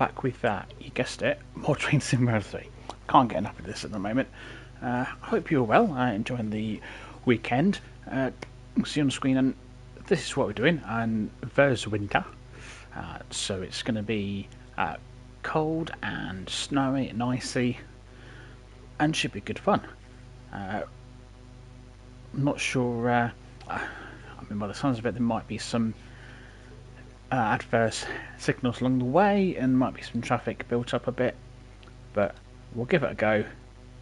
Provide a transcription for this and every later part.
back with, you guessed it, more Train Simulator 3. Can't get enough of this at the moment. I hope you're well, enjoying the weekend. You see on the screen, and this is what we're doing, and Wurz Winter. So it's going to be cold and snowy and icy, and should be good fun. I'm not sure, I mean, by the sounds of it, there might be some adverse signals along the way, and might be some traffic built up a bit, but we'll give it a go,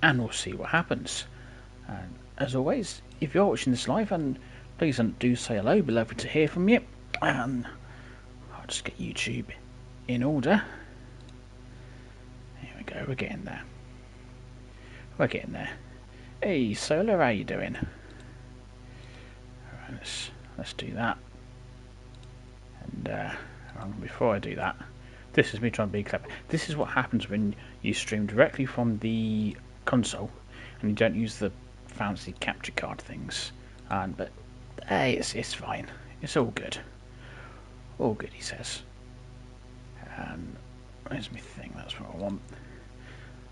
and we'll see what happens. And as always, if you're watching this live, and please do say hello, it'd be lovely to hear from you. And I'll just get YouTube in order. Here we go, we're getting there. We're getting there. Hey Solar, how you doing? Alright, let's do that. And before I do that, this is me trying to be clever. This is what happens when you stream directly from the console and you don't use the fancy capture card things. But hey, it's fine. It's all good. All good, he says. And where's my thing? That's what I want.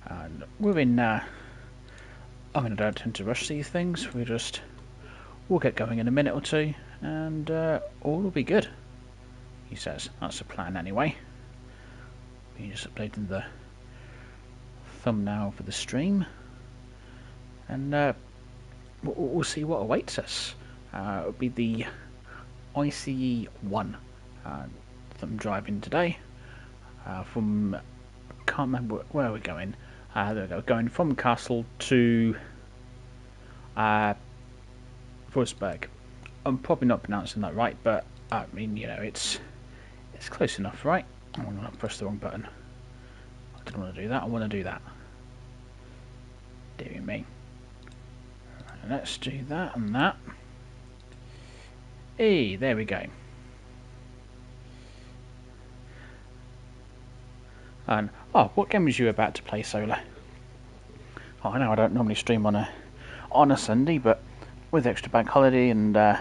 And we're in. I mean, I don't tend to rush these things. We'll get going in a minute or two, and all will be good. He says that's the plan anyway. We're just updating the thumbnail for the stream, and we'll see what awaits us. It'll be the ICE 1 that I'm driving today. From can't remember where we're going. There we go. Going from Kassel to Wurzburg. I'm probably not pronouncing that right, but I mean, you know, it's close enough, right? I'm going to press the wrong button. I didn't want to do that. I want to do that. Dear me. Right, let's do that and that. Hey, there we go. And what game was you about to play, Solar? Oh, I know I don't normally stream on a Sunday, but with the extra bank holiday, and I've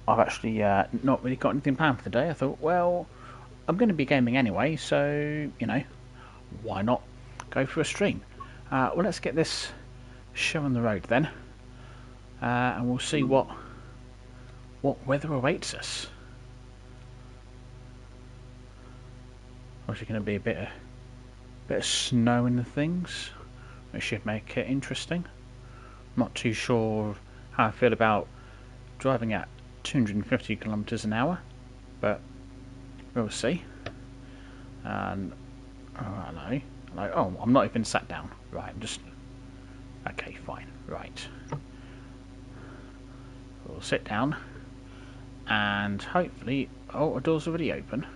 actually not really got anything planned for the day. I thought, well, I'm going to be gaming anyway, so you know, why not go for a stream? Well, let's get this show on the road then, and we'll see what weather awaits us. Obviously, going to be a bit of snow in the things, which should make it interesting. I'm not too sure how I feel about driving at 250 kilometers an hour, but we'll see. And hello. Oh, I'm not even sat down. Right, I'm just okay. Fine. Right. We'll sit down, and hopefully, the door's already open.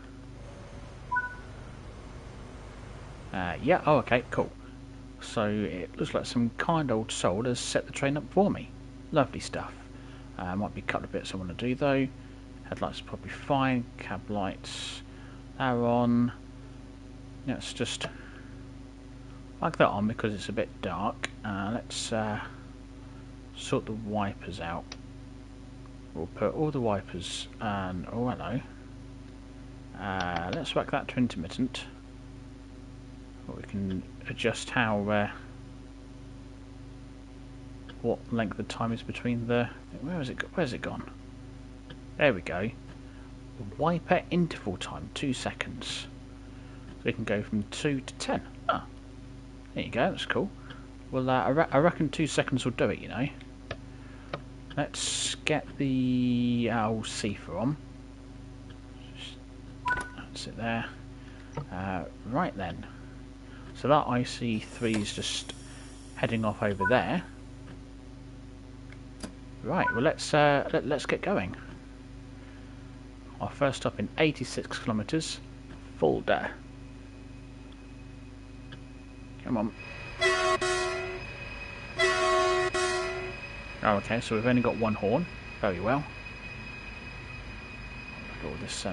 Yeah. Oh, okay. Cool. So it looks like some kind old soul has set the train up for me. Lovely stuff. Might be a couple of bits I want to do though. Headlights are probably fine. Cab lights are on. Let's just like that on because it's a bit dark. Let's sort the wipers out. We'll put all the wipers and oh hello. Let's whack that to intermittent. Or we can adjust how what length of time is between the where's it gone? There we go. Wiper interval time 2 seconds. So we can go from 2 to 10. Ah, there you go. That's cool. Well, I reckon 2 seconds will do it. You know. Let's get the old CFA on. That's it there. Right then. So that IC3 is just heading off over there. Right, well let's get going. Our first stop in 86 kilometers, Fulda. Come on. Oh, okay, so we've only got one horn. Very well. Look at all this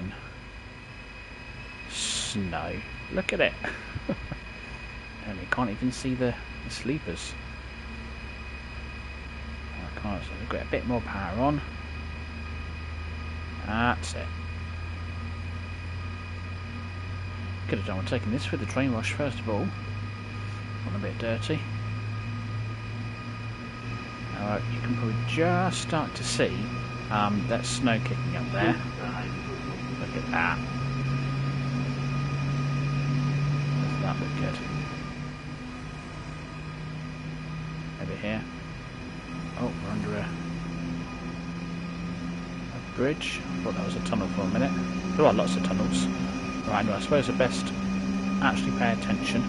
snow. Look at it. And we can't even see the sleepers. I can't, so we've got a bit more power on. That's it. Could have done with taking this with the train wash first of all. Got a bit dirty. You can probably just start to see that snow kicking up there. Look at that. Doesn't that look good? Over here. Oh, we're under a bridge. I thought that was a tunnel for a minute. There are lots of tunnels. Right, well, I suppose the best actually pay attention.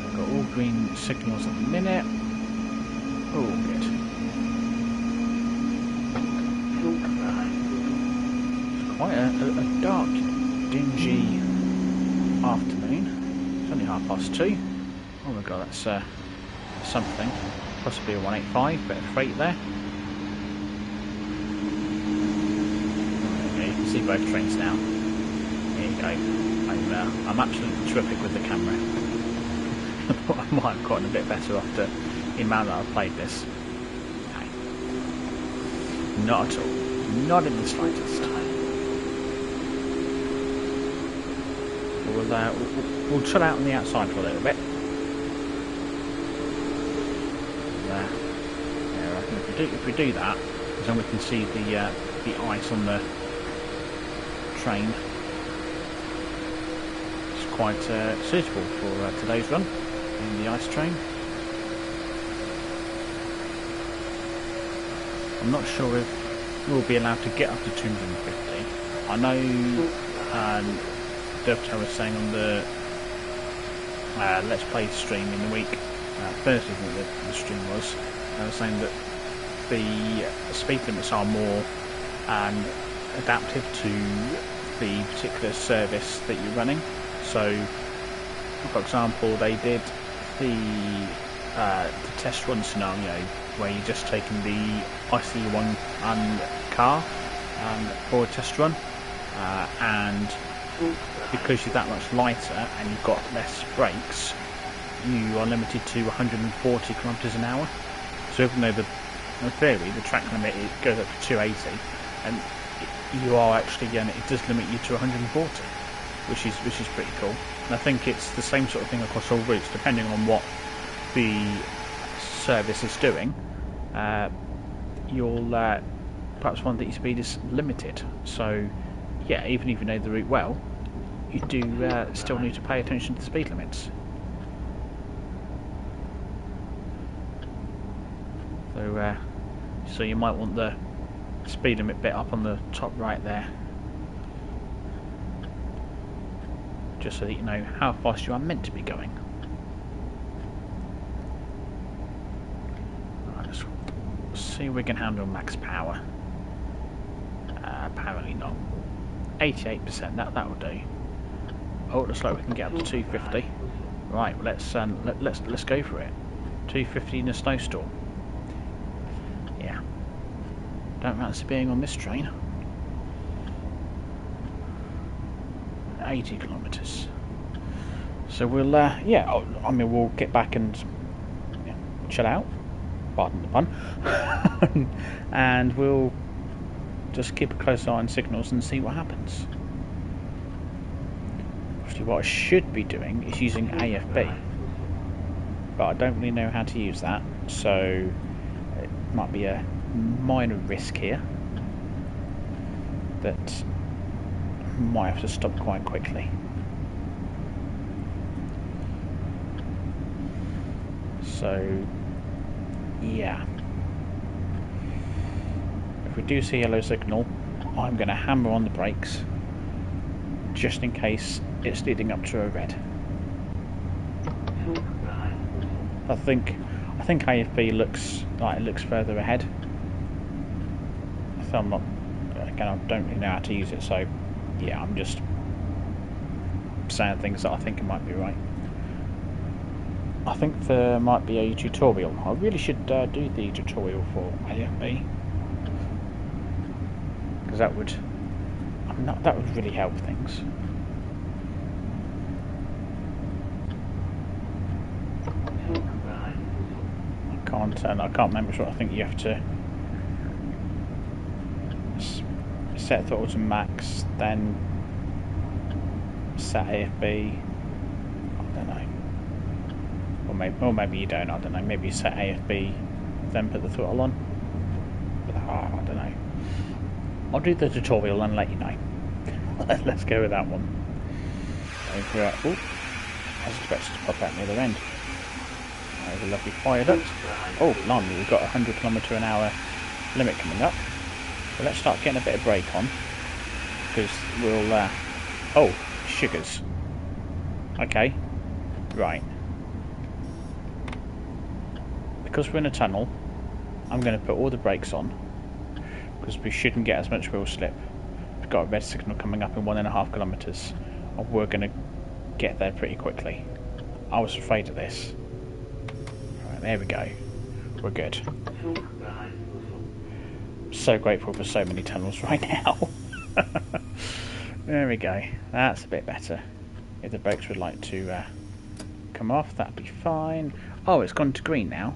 We've got all green signals at the minute. Oh, good. It's quite a dark, dingy afternoon. It's only 2:30. Oh my god, that's something. Possibly a 185, bit of freight there. Okay, you can see both trains now. There you go. I'm absolutely terrific with the camera. I might have gotten a bit better after the amount that I've played this. No. Not at all. Not in the slightest. We'll chill out on the outside for a little bit. Yeah, I reckon if we do that, then we can see the ice on the train. It's quite suitable for today's run in the ice train. I'm not sure if we'll be allowed to get up to 250. I know Dovetail was saying on the Let's Play stream in the week, Thursday I think the stream was, saying that the speed limits are more adaptive to the particular service that you're running. So, for example, they did the test run scenario where you're just taking the IC1 car for a test run, and because you're that much lighter and you've got less brakes, you are limited to 140 kilometers an hour. So even though in theory the track limit goes up to 280, and you are actually it does limit you to 140, which is pretty cool. And I think it's the same sort of thing across all routes, depending on what the service is doing. You'll perhaps find that your speed is limited. So yeah, even if you know the route well, you do still need to pay attention to the speed limits. So you might want the speed limit bit up on the top right there, just so that you know how fast you are meant to be going. Right, let's see if we can handle max power. Apparently not. 88%. That will do. Oh, it looks like we can get up to 250. Right, well, let's go for it. 250 in a snowstorm. Yeah. Don't fancy being on this train. 80 kilometres. So we'll we'll get back and chill out. Pardon the pun. And we'll just keep a close eye on signals and see what happens. Actually, what I should be doing is using AFB, but I don't really know how to use that, so it might be a minor risk here that might have to stop quite quickly. So yeah, if we do see a yellow signal, I'm going to hammer on the brakes just in case it's leading up to a red. I think AFB looks like it looks further ahead. So I'm not, again, I don't really know how to use it, so yeah, I'm just saying things that I think it might be right. I think there might be a tutorial. I really should do the tutorial for AFB, because that would really help things. I can't remember what I think you have to set throttle to max, then set AFB. I don't know. Or maybe you don't. I don't know. Maybe you set AFB, then put the throttle on. But, I don't know. I'll do the tutorial and let you know. Let's go with that one. Over at, oh, I was expecting to pop out near the end. There's a lovely fire duct. Oh, blimey, we've got a 100km/h limit coming up. So let's start getting a bit of brake on. Because we'll, oh, sugars. Okay, right. Because we're in a tunnel, I'm going to put all the brakes on. Because we shouldn't get as much wheel slip. We've got a red signal coming up in 1.5 kilometres. And we're going to get there pretty quickly. I was afraid of this. Right, there we go. We're good. So grateful for so many tunnels right now. There we go. That's a bit better. If the brakes would like to come off, that'd be fine. Oh, it's gone to green now.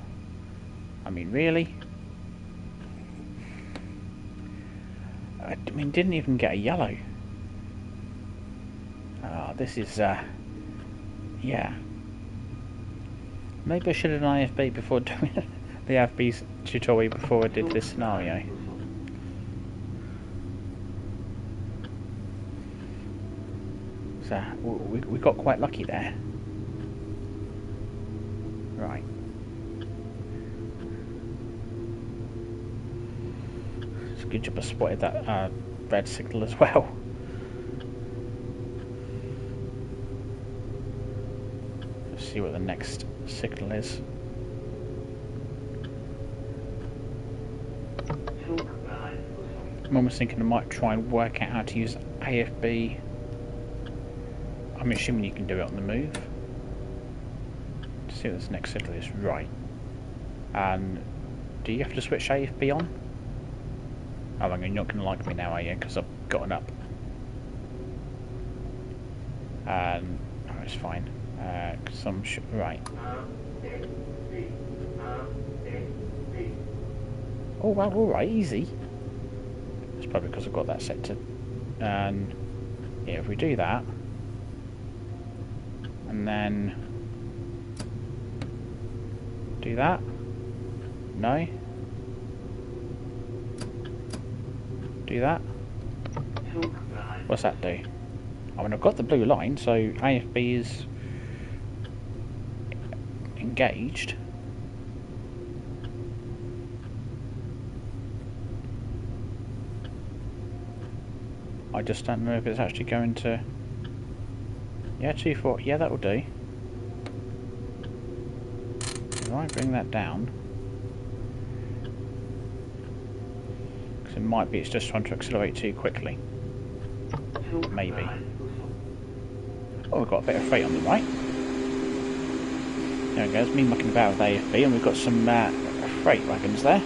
I mean, really? I mean, didn't even get a yellow. Oh, this is, yeah. Maybe I should have done AFB before doing the AFB tutorial before I did this scenario. So, we got quite lucky there. Right. It's a good job I spotted that red signal as well. Let's see what the next signal is. I'm almost thinking I might try and work out how to use AFB. I'm assuming you can do it on the move. See what this next signal is. Right. And do you have to switch AFB on? Oh, you're not going to like me now, are you? Because I've gotten up. Oh, it's fine. Because I'm sure. Right. Oh, wow, alright, easy. It's probably because I've got that set to. And yeah, if we do that. And then do that. No. Do that. What's that do? I mean, I've got the blue line, so AFB is engaged. I just don't know if it's actually going to. Yeah, 2-4. Yeah, that will do. Right, bring that down. Because it might be it's just trying to accelerate too quickly. Maybe. Oh, we've got a bit of freight on the right. There we go, it's me mucking about with AFB, and we've got some freight wagons there.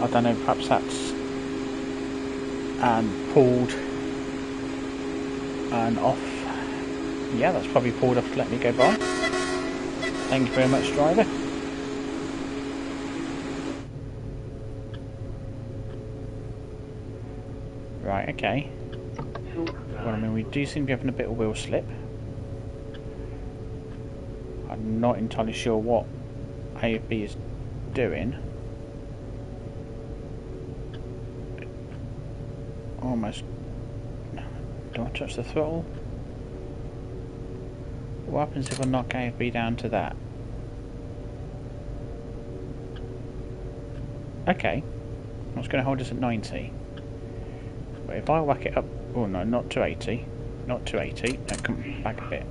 I don't know, perhaps that's pulled and off. Yeah, that's probably pulled off to let me go by. Thank you very much, driver. Right, okay. Well, I mean, we do seem to be having a bit of wheel slip. I'm not entirely sure what AFB is doing. Almost. Do I touch the throttle? What happens if I knock AFB down to that? Okay. That's going to hold us at 90. But if I whack it up... Oh no, not to 80. Not to 80. No, come back a bit.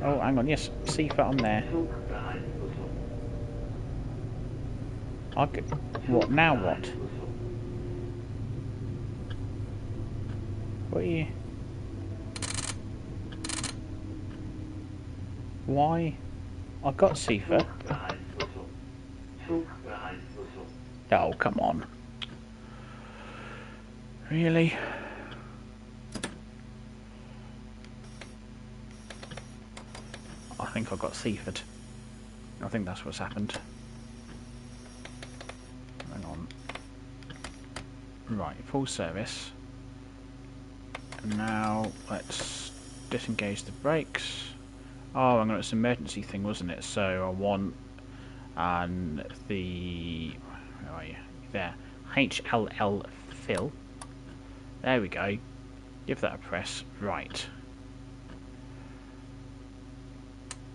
Oh, hang on. Yes, C-foot on there. I could... What? Now what? What are you... Why? I got C-foot. Oh, come on. Really? I think I got C-foot. I think that's what's happened. Hang on. Right, full service. And now now let's disengage the brakes. Oh, hang on, it's an emergency thing, wasn't it? So I want the where are you? There, HLL fill. There we go. Give that a press. Right.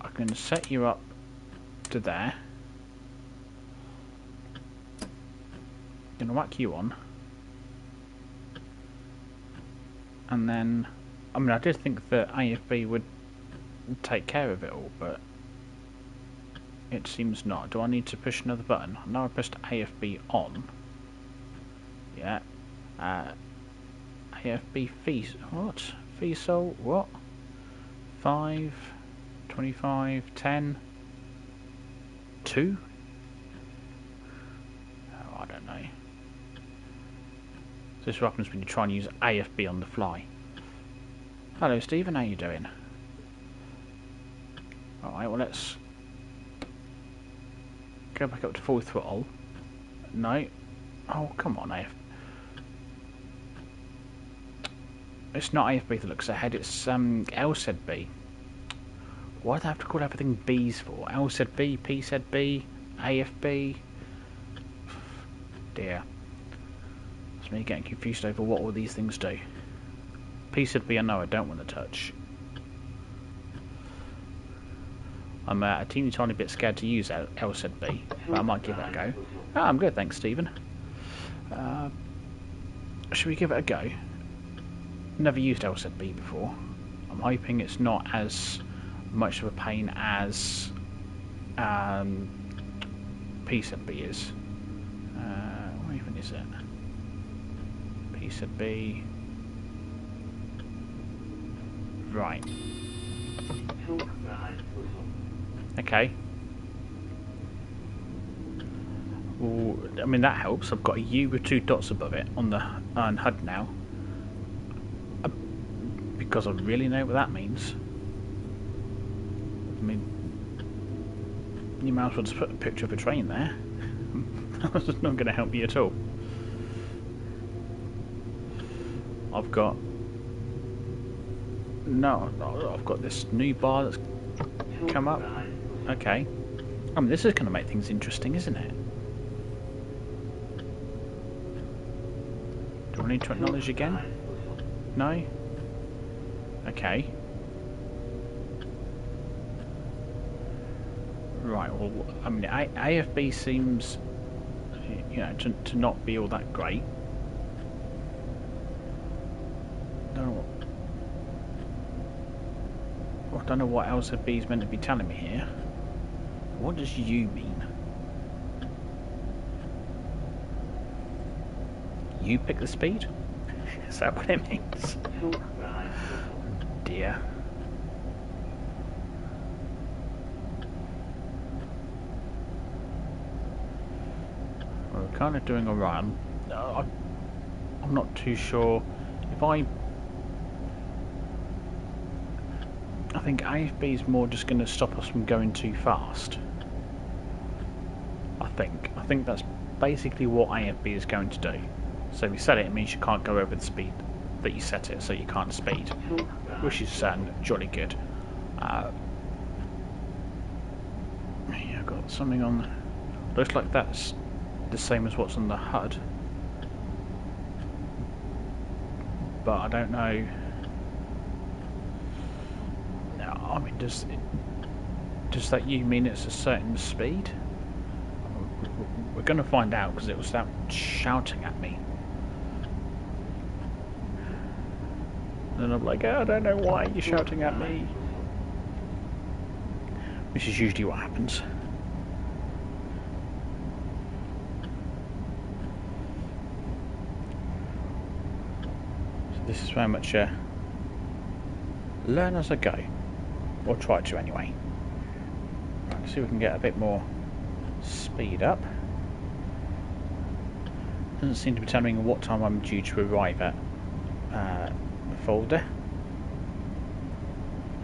I can set you up to there. Gonna whack you on. And then, I mean, I did think that AFB would take care of it all, but it seems not. Do I need to push another button? Now I pressed AFB on. Yeah. AFB fees. What? Fee sold? What? 5, 25, 10, 2? Oh, I don't know. This is what happens when you try and use AFB on the fly. Hello Stephen, how you doing? Alright, well let's go back up to full throttle. No. Oh, come on, AFB. It's not AFB that looks ahead, it's LZB. Why do they have to call everything B's for? LZB, PZB, AFB? Dear. It's me getting confused over what all these things do. PZB I know I don't want to touch. I'm a teeny tiny bit scared to use LZB, but I might give it a go. Oh, I'm good, thanks Stephen. Should we give it a go? Never used LZB before. I'm hoping it's not as much of a pain as PZB is. What even is it? PZB. Right. Okay. Well, I mean that helps. I've got a U with 2 dots above it on the HUD now. Because I really know what that means. I mean, you might as well just put a picture of a train there. That's not going to help me at all. I've got I've got this new bar that's come up. Okay. I mean, this is going to make things interesting, isn't it? Do I need to acknowledge again? No? Okay. Right, well, I mean, AFB seems, you know, to not be all that great. I don't know what LZB is meant to be telling me here. What does you mean? You pick the speed? Is that what it means? Dear. Well, we're kind of doing a run. I'm not too sure if I think AFB is more just going to stop us from going too fast. I think that's basically what AFB is going to do. So if you set it, it means you can't go over the speed that you set it, so you can't speed, which is jolly good. Yeah, I've got something on. Looks like that's the same as what's on the HUD, but I don't know. I mean, does that you mean it's a certain speed? We're going to find out because it was that shouting at me. And I'm like, I don't know why you're shouting at me. Which is usually what happens. So this is very much learn as I go. Or try to anyway. Right, see if we can get a bit more speed up. Doesn't seem to be telling me what time I'm due to arrive at the folder.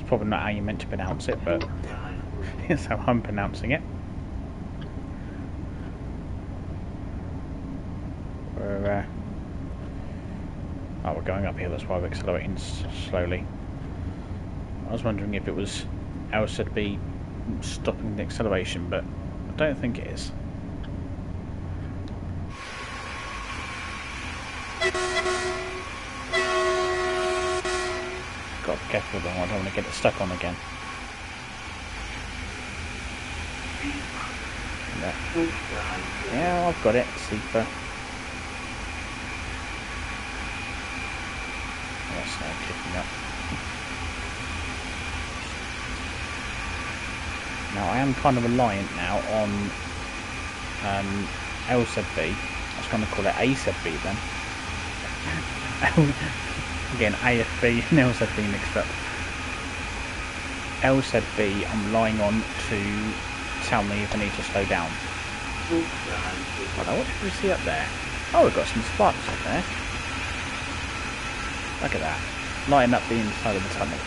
It's probably not how you meant to pronounce it, but here's how I'm pronouncing it. Oh, we're going up here, that's why we're accelerating slowly. I was wondering if it was LZB stopping the acceleration, but I don't think it is. Got to be careful though, I don't want to get it stuck on again. Yeah, I've got it, super. That's now kicking up. Now I am kind of reliant now on LZB. I was going to call it AZB then. Again, AFB and LZB mixed up. LZB I'm relying on to tell me if I need to slow down. Hello, what did we see up there? Oh, we've got some sparks up there. Look at that. Lighting up the inside of the tunnel.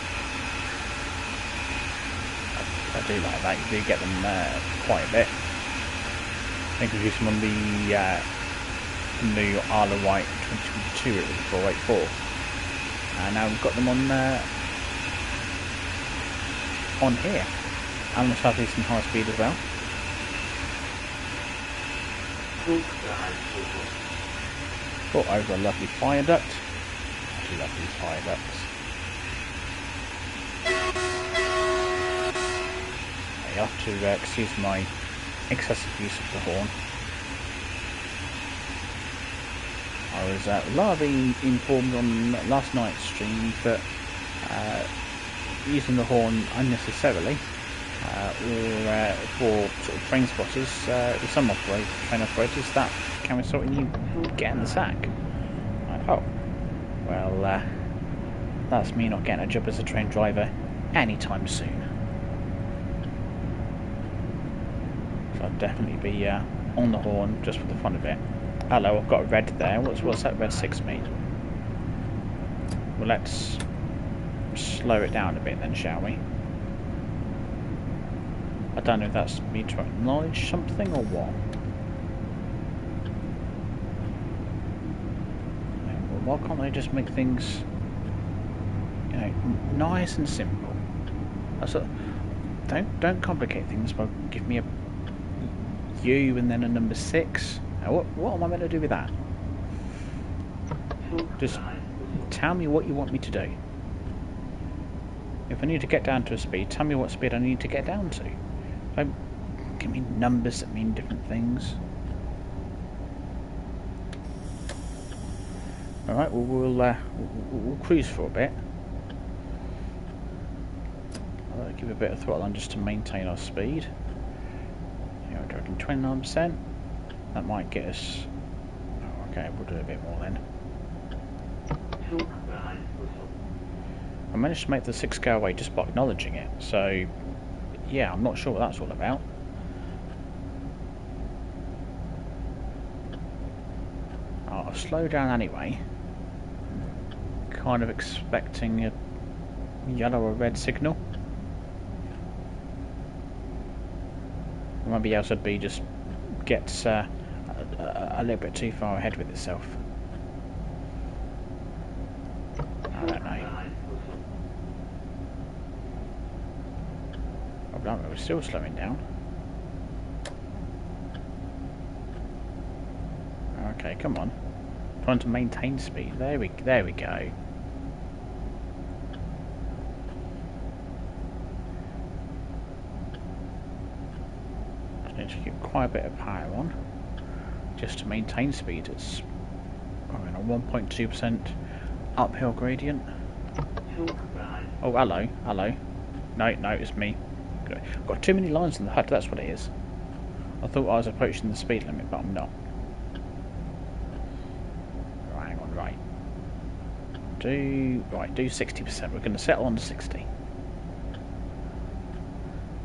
I do like that. You do get them quite a bit. I think we've used them on the new Isle of Wight 2022, it was the 484. And now we've got them on here. And the southeastern high speed as well. Oh, over a lovely fire duct. I do love these fire ducts. You have to excuse my excessive use of the horn. I was rather informed on last night's stream that using the horn unnecessarily or for sort of train spotters, with some train operators, that can result in you getting the sack. Like, oh, well, that's me not getting a job as a train driver anytime soon. So I'd definitely be on the horn just for the fun of it. Hello, I've got a red there. What's that red 6 mean? Well, let's slow it down a bit then, shall we? I don't know if that's me to acknowledge something or what. Why can't they just make things, you know, nice and simple? Don't complicate things by giving me a U and then a number 6. Now, what am I meant to do with that? Just tell me what you want me to do. If I need to get down to a speed, tell me what speed I need to get down to. Don't give me numbers that mean different things. Alright, well, we'll cruise for a bit. I'll give a bit of throttle on just to maintain our speed. We're talking 29%. That might get us... Oh, okay, we'll do a bit more then. I managed to make the 6 go away just by acknowledging it, so yeah, I'm not sure what that's all about. I'll slow down anyway. Kind of expecting a yellow or red signal. Maybe LZB just gets a little bit too far ahead with itself. I don't know. Oh, we're still slowing down. Okay, come on. Trying to maintain speed. There we go. Just need to keep quite a bit of power on, just to maintain speed. It's in a 1.2% uphill gradient. Oh, hello. No, it's me. I've got too many lines in the HUD, that's what it is. I thought I was approaching the speed limit, but I'm not. Right, hang on, right. Do 60%. We're going to settle on 60.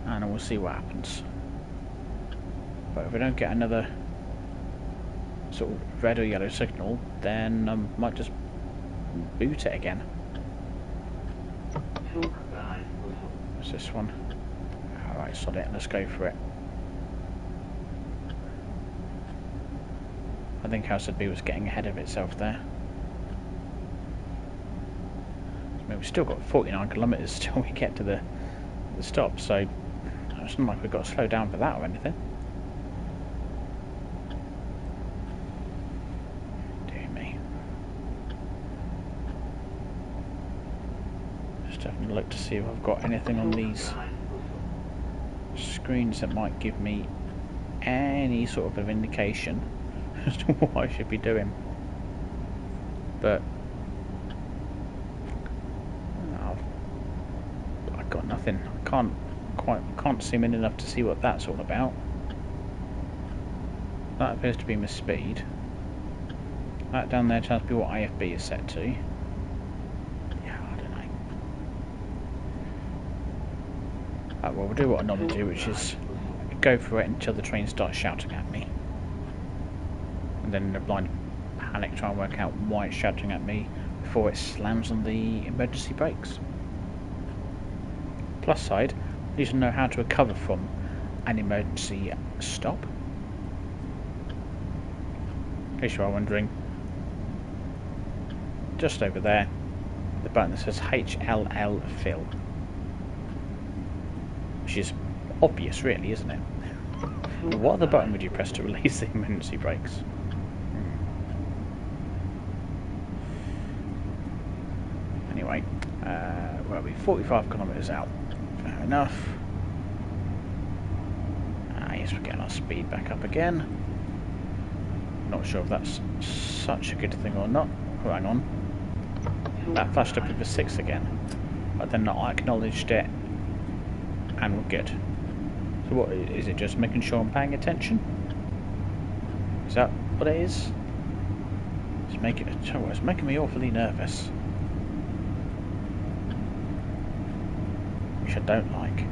And we'll see what happens. But if we don't get another sort of red or yellow signal, then I might just boot it again. What's this one? Alright, sod it, let's go for it. I think LZB was getting ahead of itself there. I mean, we've still got 49 kilometres till we get to the stop, so it's not like we've got to slow down for that or anything. Dear me. Just having a look to see if I've got anything on these screens that might give me any sort of indication as to what I should be doing. But I've got nothing. I can't zoom in enough to see what that's all about. That appears to be my speed. That down there tells me what AFB is set to. Yeah, I don't know. Well, we'll do what I normally do, which is go for it until the train starts shouting at me. And then in a blind panic try and work out why it's shouting at me before it slams on the emergency brakes. Plus side, I need to know how to recover from an emergency stop. In case you are wondering, just over there, the button that says HLL fill, which is obvious really, isn't it? What other button would you press to release the emergency brakes? Anyway, we'll be 45 kilometres out. Fair enough. Yes, we're getting our speed back up again. Not sure if that's such a good thing or not. Oh, hang on. That flashed up with the 6 again. But then I acknowledged it and we're good. So what is it, just making sure I'm paying attention? Is that what it is? It's making me awfully nervous. Which I don't like.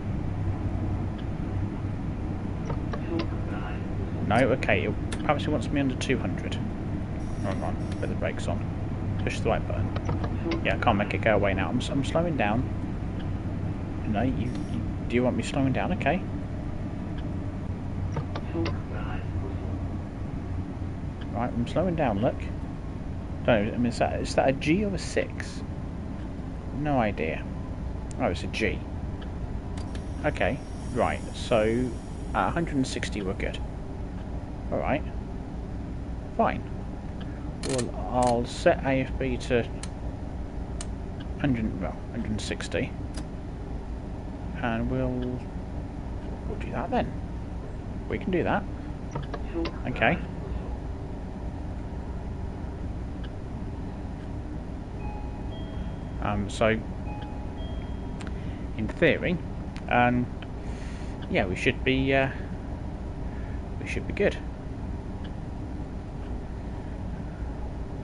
No, okay, perhaps he wants me under 200. Hang on, put the brakes on. Push the right button. Yeah, I can't make it go away now. I'm slowing down. No, do you want me slowing down? Okay. Right, I'm slowing down, look. Don't know, I mean, is that a G or a 6? No idea. Oh, it's a G. Okay, right, so at 160 we're good. Alright. Fine. Well, I'll set AFB to 160. And we'll do that then. We can do that. Okay. So in theory, yeah, we should be good.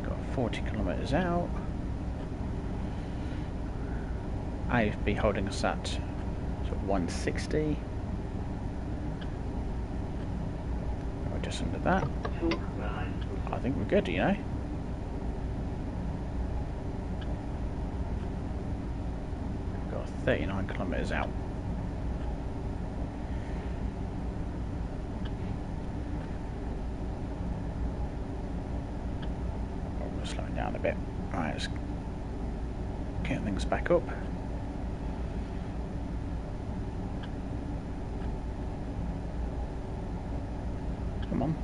Got 40 kilometres out. AFB holding us at sort of 160. We're just under that. I think we're good, you know. Got 39 kilometres out. We're slowing down a bit. Alright, let's get things back up. Come on.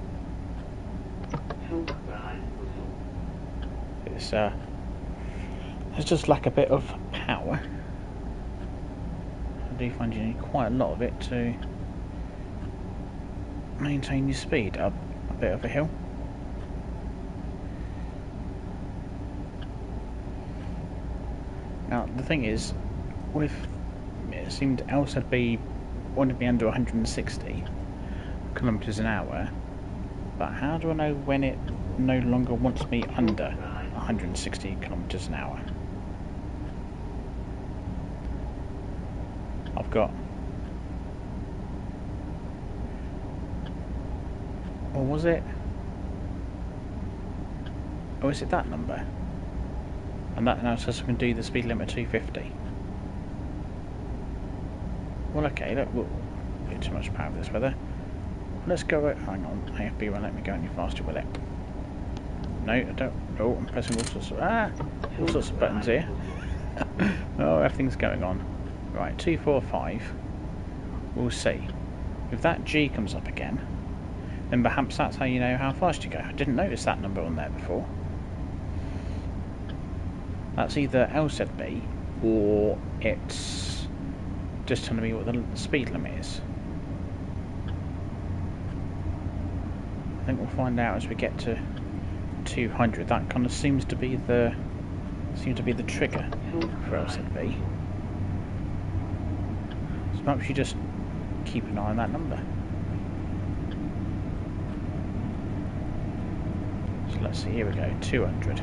There's just like a bit of power. I do find you need quite a lot of it to maintain your speed up a bit of a hill. Now the thing is, with it seemed LZB wanted me under 160 kilometers an hour, but how do I know when it no longer wants me under 160 kilometers an hour? I've got, or was it, or is it that number? And that now says I can do the speed limit 250. Well, okay, look, we'll get too much power for this weather. Let's go. Hang on, AFB won't let me go any faster, will it? No, I don't. Oh, I'm pressing all sorts of buttons here. Oh, everything's going on. Right, 245. We'll see. If that G comes up again, then perhaps that's how you know how fast you go. I didn't notice that number on there before. That's either LZB or it's just telling me what the speed limit is. I think we'll find out as we get to 200. That kind of seems to be the trigger for LZB. So perhaps you just keep an eye on that number. So let's see. Here we go. 200.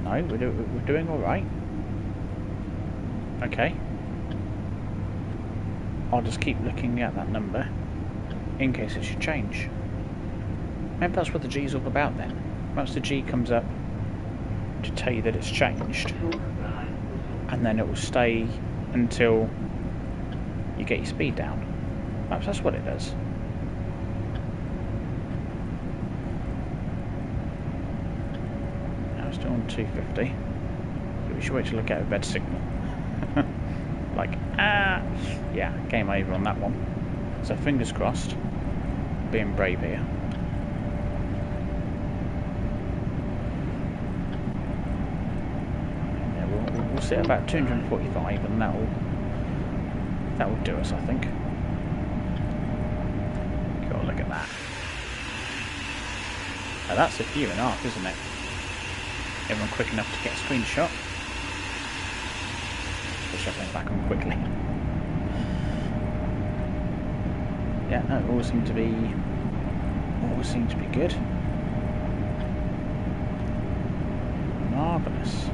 No, we're doing all right. Okay. I'll just keep looking at that number in case it should change. Maybe that's what the G's all about then. Once the G comes up to tell you that it's changed, and then it will stay until you get your speed down. Perhaps that's what it does. Now it's still on 250. We should wait till I get a better signal. Like, yeah, game over on that one. So fingers crossed. Being brave here. Yeah, we'll sit about 245, and that will do us, I think. God, look at that. Now that's a few and a half, isn't it? Everyone quick enough to get a screenshot. We'll shut that back on quickly. Yeah, no, it all seemed to be good. Marvellous.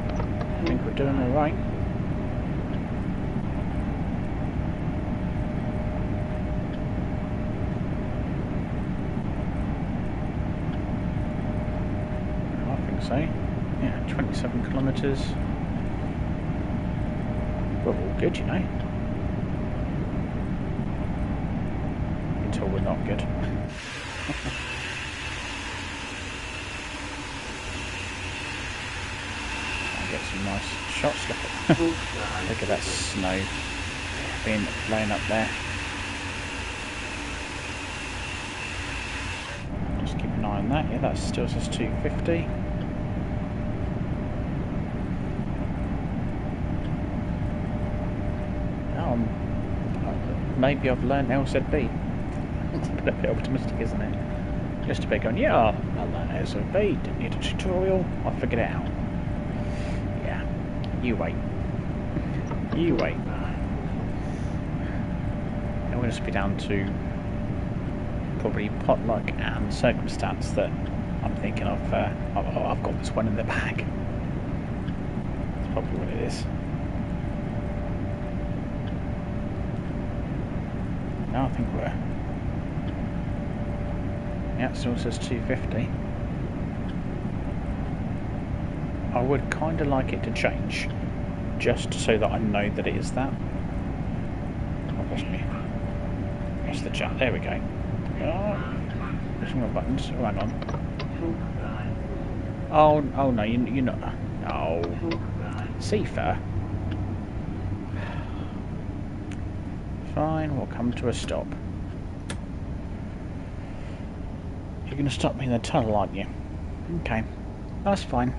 I think we're doing all right. I think so. Yeah, 27 kilometres. We're all good, you know. Until we're not good. I'll get some nice shots. Look at that snow being laying up there. Just keep an eye on that. Yeah, that still says 250. Maybe I've learned LZB. It's a bit optimistic, isn't it? Just a bit going, yeah, I learned LZB, didn't need a tutorial, I figured it out. Yeah, you wait. You wait. It will just be down to probably potluck and circumstance that I'm thinking of, I've got this one in the bag. That's probably what it is. Now I think we're... Yeah, it still says 250. I would kind of like it to change, just so that I know that it is that. I've lost me. That's the chat. There we go. Pushing my buttons. Oh, hang on. Oh no, you're not. Oh, Seafair. Fine, we'll come to a stop. You're going to stop me in the tunnel, aren't you? Okay, that's fine.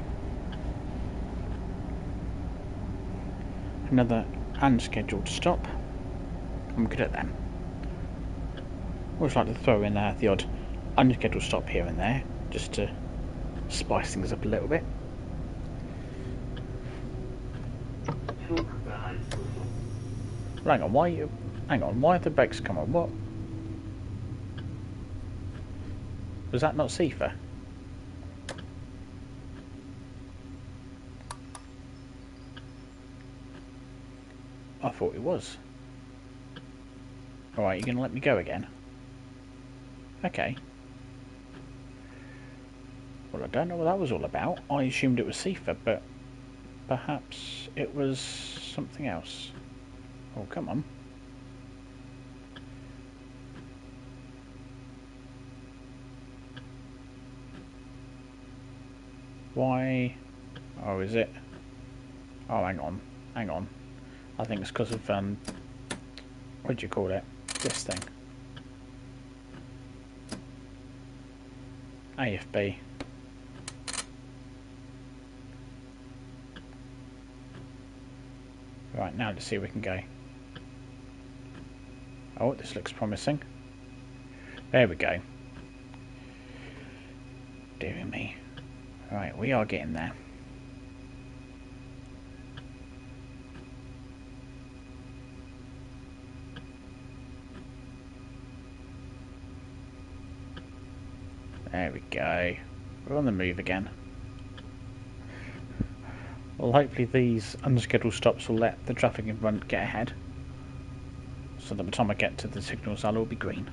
Another unscheduled stop. I'm good at them. Always like to throw in the odd unscheduled stop here and there, just to spice things up a little bit. Hang on, why have the brakes come on? What? Was that not Seafair? I thought it was. Alright, you're going to let me go again? Okay. Well, I don't know what that was all about. I assumed it was Seafair, but perhaps it was something else. Oh, come on. Why? Oh, is it? Oh, hang on. Hang on. I think it's because of, what do you call it? This thing. AFB. Right, now let's see if we can go. Oh, this looks promising. There we go. Dear me. Right, we are getting there. There we go. We're on the move again. Well, hopefully these unscheduled stops will let the traffic in front get ahead. So that by the time I get to the signals, I'll all be green.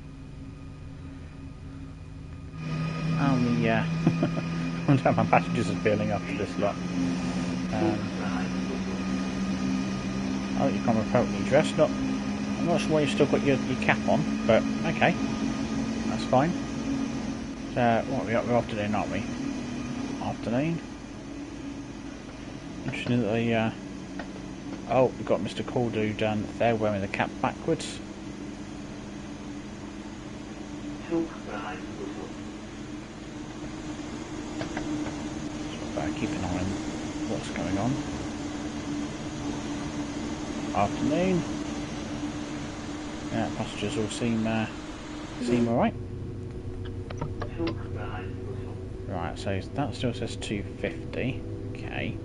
I wonder how my passengers are feeling after this lot. I think you come appropriately dressed. I'm not sure why you've still got your cap on, but okay. That's fine. What we're afternoon, aren't we? Afternoon. Interesting that they, oh, we've got Mr. Caldu down there wearing the cap backwards. So keep an eye on what's going on. Afternoon. Yeah, passengers all seem alright. Right, so that still says 250. Okay.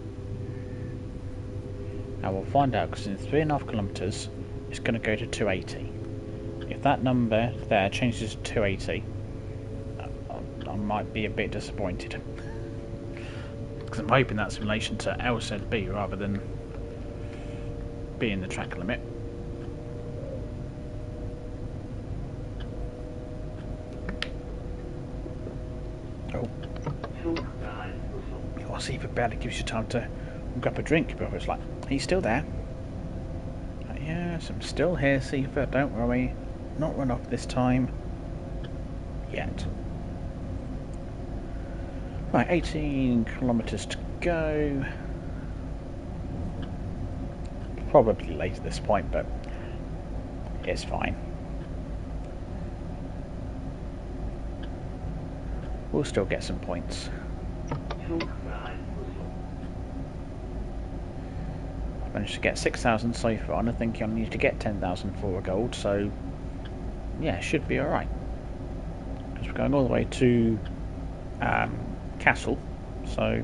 Now we'll find out, because in 3.5 kilometres it's going to go to 280. If that number there changes to 280, I might be a bit disappointed. Because I'm hoping that's in relation to LZB rather than being the track limit. Oh. I'll see if it barely gives you time to grab a drink, but it's like, he's still there. Yes, I'm still here, Seafer, don't worry. Not run off this time. Yet. Right, 18 kilometres to go. Probably late at this point, but it's fine. We'll still get some points. I've managed to get 6,000 so far, and I think I need to get 10,000 for a gold, so yeah, should be alright. Because we're going all the way to Kassel, so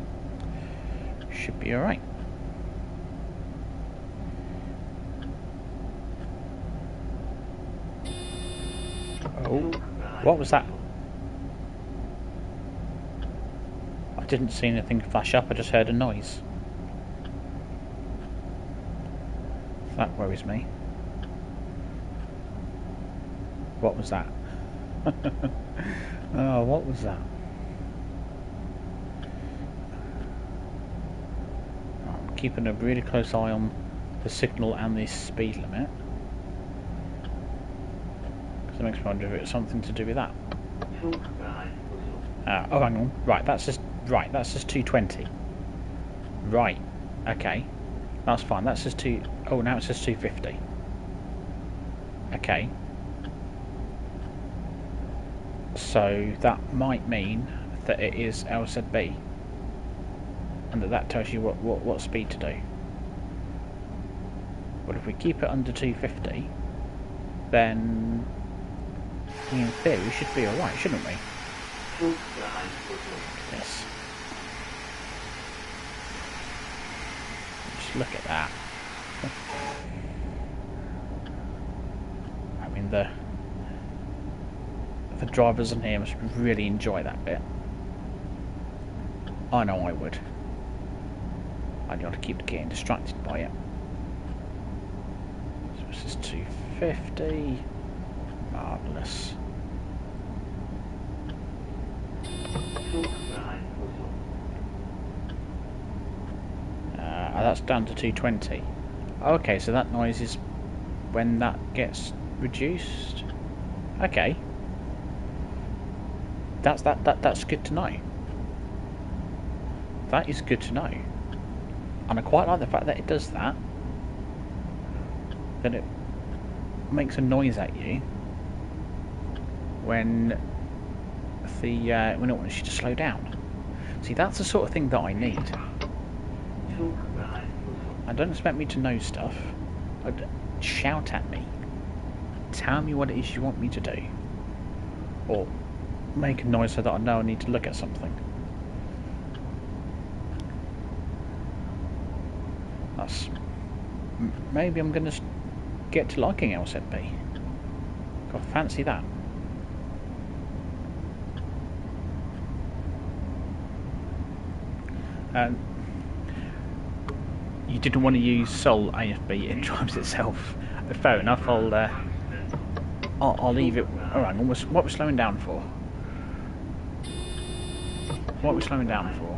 should be alright. Oh, what was that? I didn't see anything flash up, I just heard a noise. That worries me. What was that? Oh, what was that? I'm keeping a really close eye on the signal and the speed limit. Because it makes me wonder if it's something to do with that. Oh, hang on. Right, that's just 220. Right. Okay. That's fine. That's just two. Oh, now it says 250. Okay. So that might mean that it is LZB, and that tells you what speed to do. But if we keep it under 250, then in theory we should be alright, shouldn't we? Yes. Just look at that. I mean, the drivers in here must really enjoy that bit. I know I would. I'd want to keep getting distracted by it. So this is 250. Marvellous. That's down to 220. Okay, so that noise is when that gets reduced. Okay. That's good to know. That is good to know. And I quite like the fact that it does that. That it makes a noise at you when it wants you to slow down. See, that's the sort of thing that I need. I don't expect me to know stuff. Shout at me. Tell me what it is you want me to do. Or make a noise so that I know I need to look at something. Maybe I'm going to get to liking LZB. God, fancy that. You didn't want to use Sol AFB in drives itself. Fair enough. I'll leave it. Oh, hang on. What we're slowing down for? What we're slowing down for?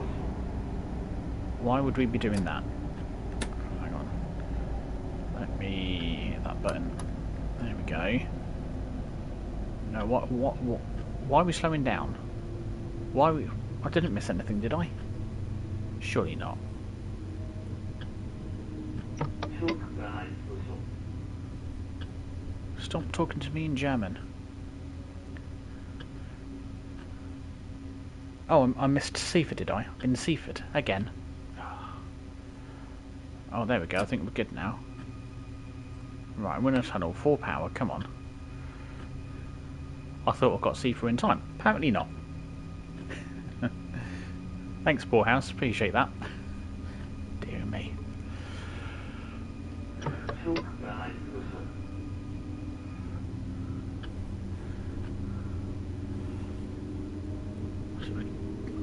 Why would we be doing that? Hang on. Let me hit that button. There we go. No, what? Why are we slowing down? I didn't miss anything, did I? Surely not. Stop talking to me in German. Oh, I missed Seaford, did I? In Seaford again. Oh, there we go. I think we're good now. Right, Winter Tunnel, 4 power. Come on. I thought I got Seaford in time. Apparently not. Thanks, Poorhouse. Appreciate that. Dear me.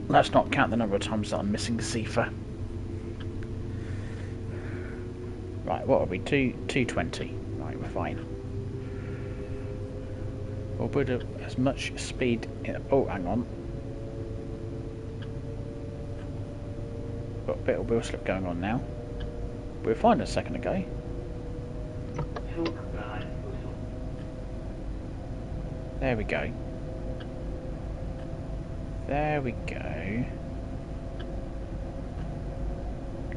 Let's not count the number of times that I'm missing Seaford. Right, what are we? 220. Right, we're fine. We'll put as much speed in. Oh, hang on. Got a bit of wheel slip going on now. We were fine a second ago. There we go. There we go.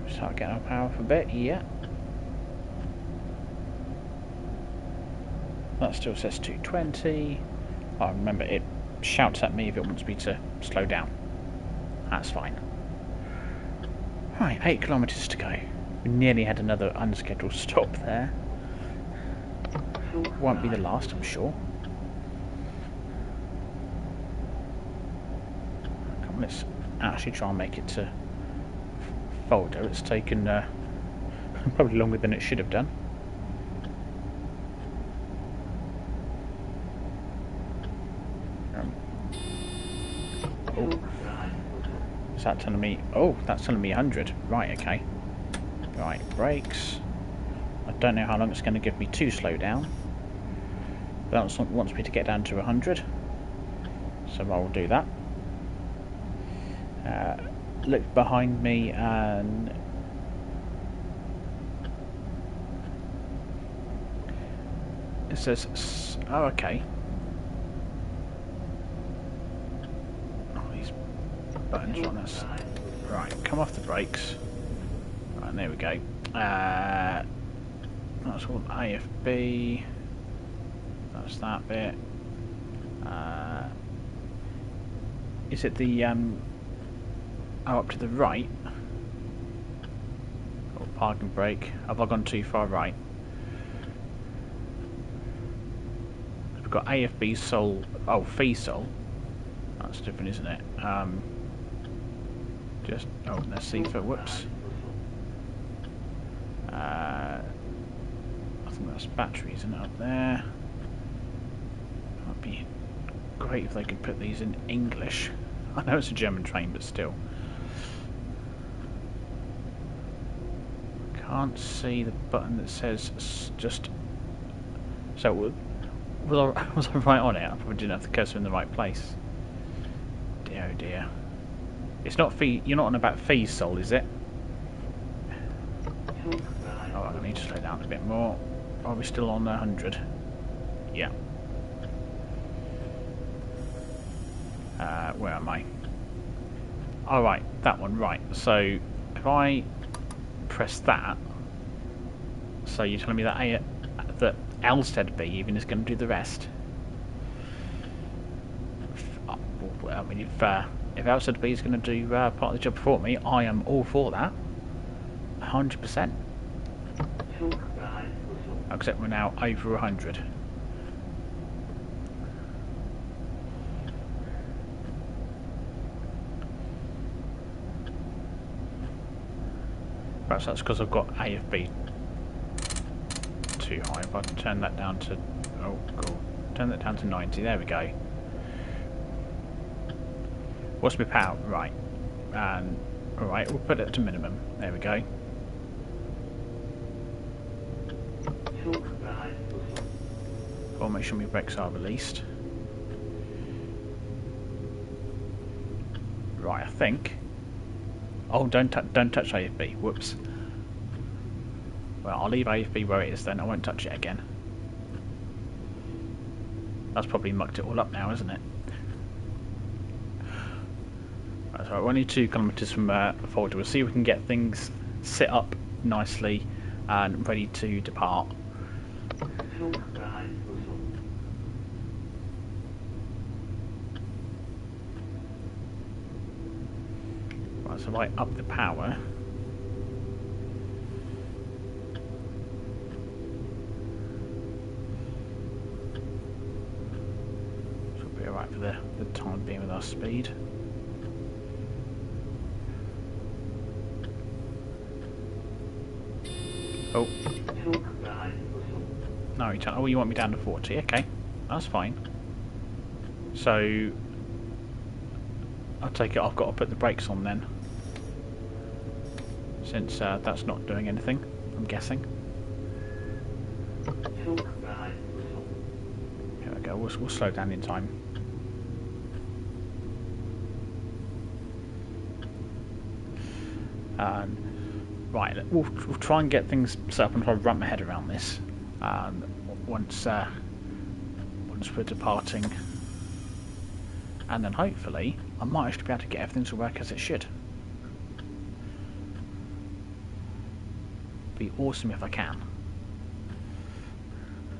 Start getting our power for a bit, yeah. That still says 220. Oh, remember, it shouts at me if it wants me to slow down. That's fine. Right, 8 kilometres to go. We nearly had another unscheduled stop there. Won't be the last, I'm sure. Come on, let's actually try and make it to Folder. It's taken probably longer than it should have done. Oh. Is that telling me? Oh, that's telling me 100. Right, okay. Right, brakes. I don't know how long it's going to give me to slow down. But that wants me to get down to 100. So I will do that. Look behind me and... It says... Oh, okay. Buttons on us. Right, come off the brakes. Right, there we go. That's all AFB. That's that bit. Is it the oh, up to the right? Or park and brake. Have I gone too far right? We've got AFB Sol. Oh, Fee Sol. That's different, isn't it? Just let's see for whoops. I think that's batteries, isn't it, up there? That'd be great if they could put these in English. I know it's a German train, but still. Can't see the button that says just. So was I right on it? I probably didn't have the cursor in the right place. Dear, oh dear. It's not fee. You're not on about Fee Sol, is it? Oh, I need to slow down a bit more. Are we still on 100? Yeah. Where am I? Alright, that one, right. So, if I press that, so you're telling me that that LZB even is going to do the rest? I mean, if LZB is going to do part of the job for me, I am all for that. 100%. Except we're now over 100. Perhaps that's because I've got AFB too high. If I turn that down to... oh, cool. Turn that down to 90. There we go. What's my power? Right. And... alright, we'll put it to minimum. There we go. I'll make sure my brakes are released. Right, I think... oh, don't touch AFB. Whoops. Well, I'll leave AFB where it is then. I won't touch it again. That's probably mucked it all up now, isn't it? Right, so we're only 2 kilometres from Folder. We'll see if we can get things set up nicely and ready to depart. Right, so I up the power. Should be alright for the time being with our speed. Oh. No, you want me down to 40? Okay, that's fine. So, I'll take it I've got to put the brakes on then. Since that's not doing anything, I'm guessing. Here we go, we'll slow down in time. Right, we'll try and get things set up and try to wrap my head around this. Once we're departing, and then hopefully I might actually be able to get everything to work as it should. Be awesome if I can.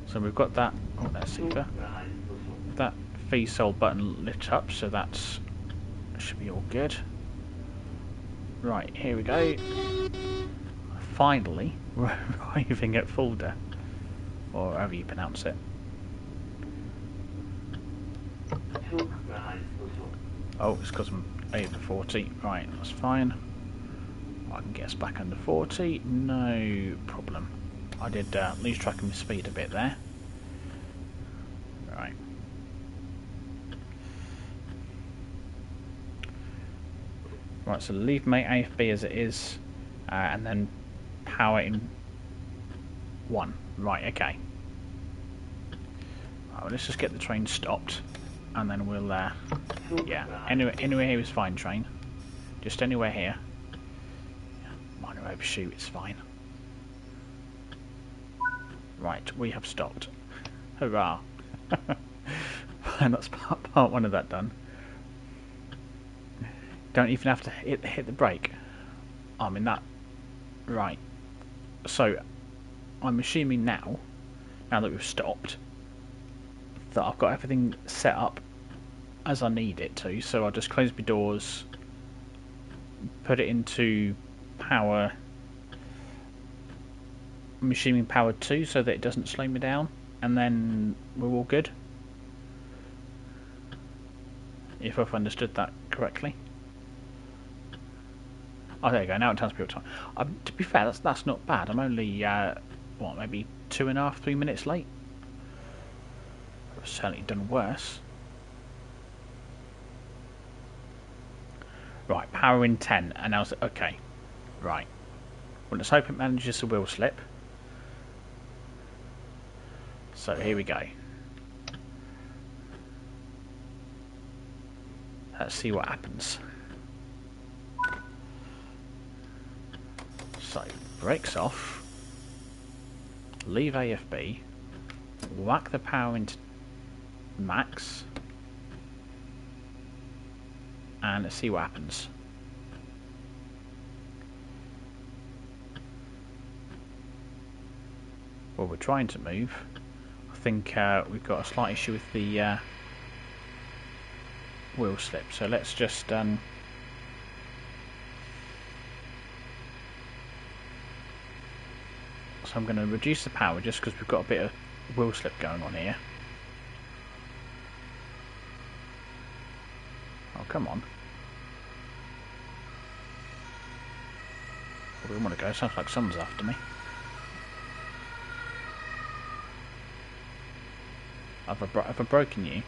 So we've got that. Oh, that's super. That fee sold button lit up, so that's should be all good. Right, here we go. Finally, we're arriving at Fulda, or however you pronounce it. Oh, it's because I'm over 40. Right, that's fine. I can get us back under 40, no problem. I did lose track of my speed a bit there. Right. Right, so leave my AFB as it is, and then power in 1. Right, okay. Right, well, let's just get the train stopped, and then we'll, yeah, anywhere here is fine, train. Just anywhere here. Minor overshoot, it's fine. Right, we have stopped. Hurrah! And that's part 1 of that done. Don't even have to hit the brake. I mean that. Right. So, I'm assuming now that we've stopped, that I've got everything set up as I need it to. So I'll just close my doors, put it into power. I'm assuming power 2 so that it doesn't slow me down, and then we're all good. If I've understood that correctly. Oh, there you go. Now it tells me what time. To be fair, that's not bad. I'm only what, maybe 2.5, 3 minutes late. I've certainly done worse. Right, power in 10, and now okay. Right. Well, let's hope it manages a wheel slip. So here we go. Let's see what happens. So, brakes off, leave AFB, whack the power into max, and let's see what happens. Well, we're trying to move. I think we've got a slight issue with the wheel slip, so let's just so I'm going to reduce the power just because we've got a bit of wheel slip going on here. Oh, come on. Where do we want to go? Sounds like someone's after me. Have I broken you?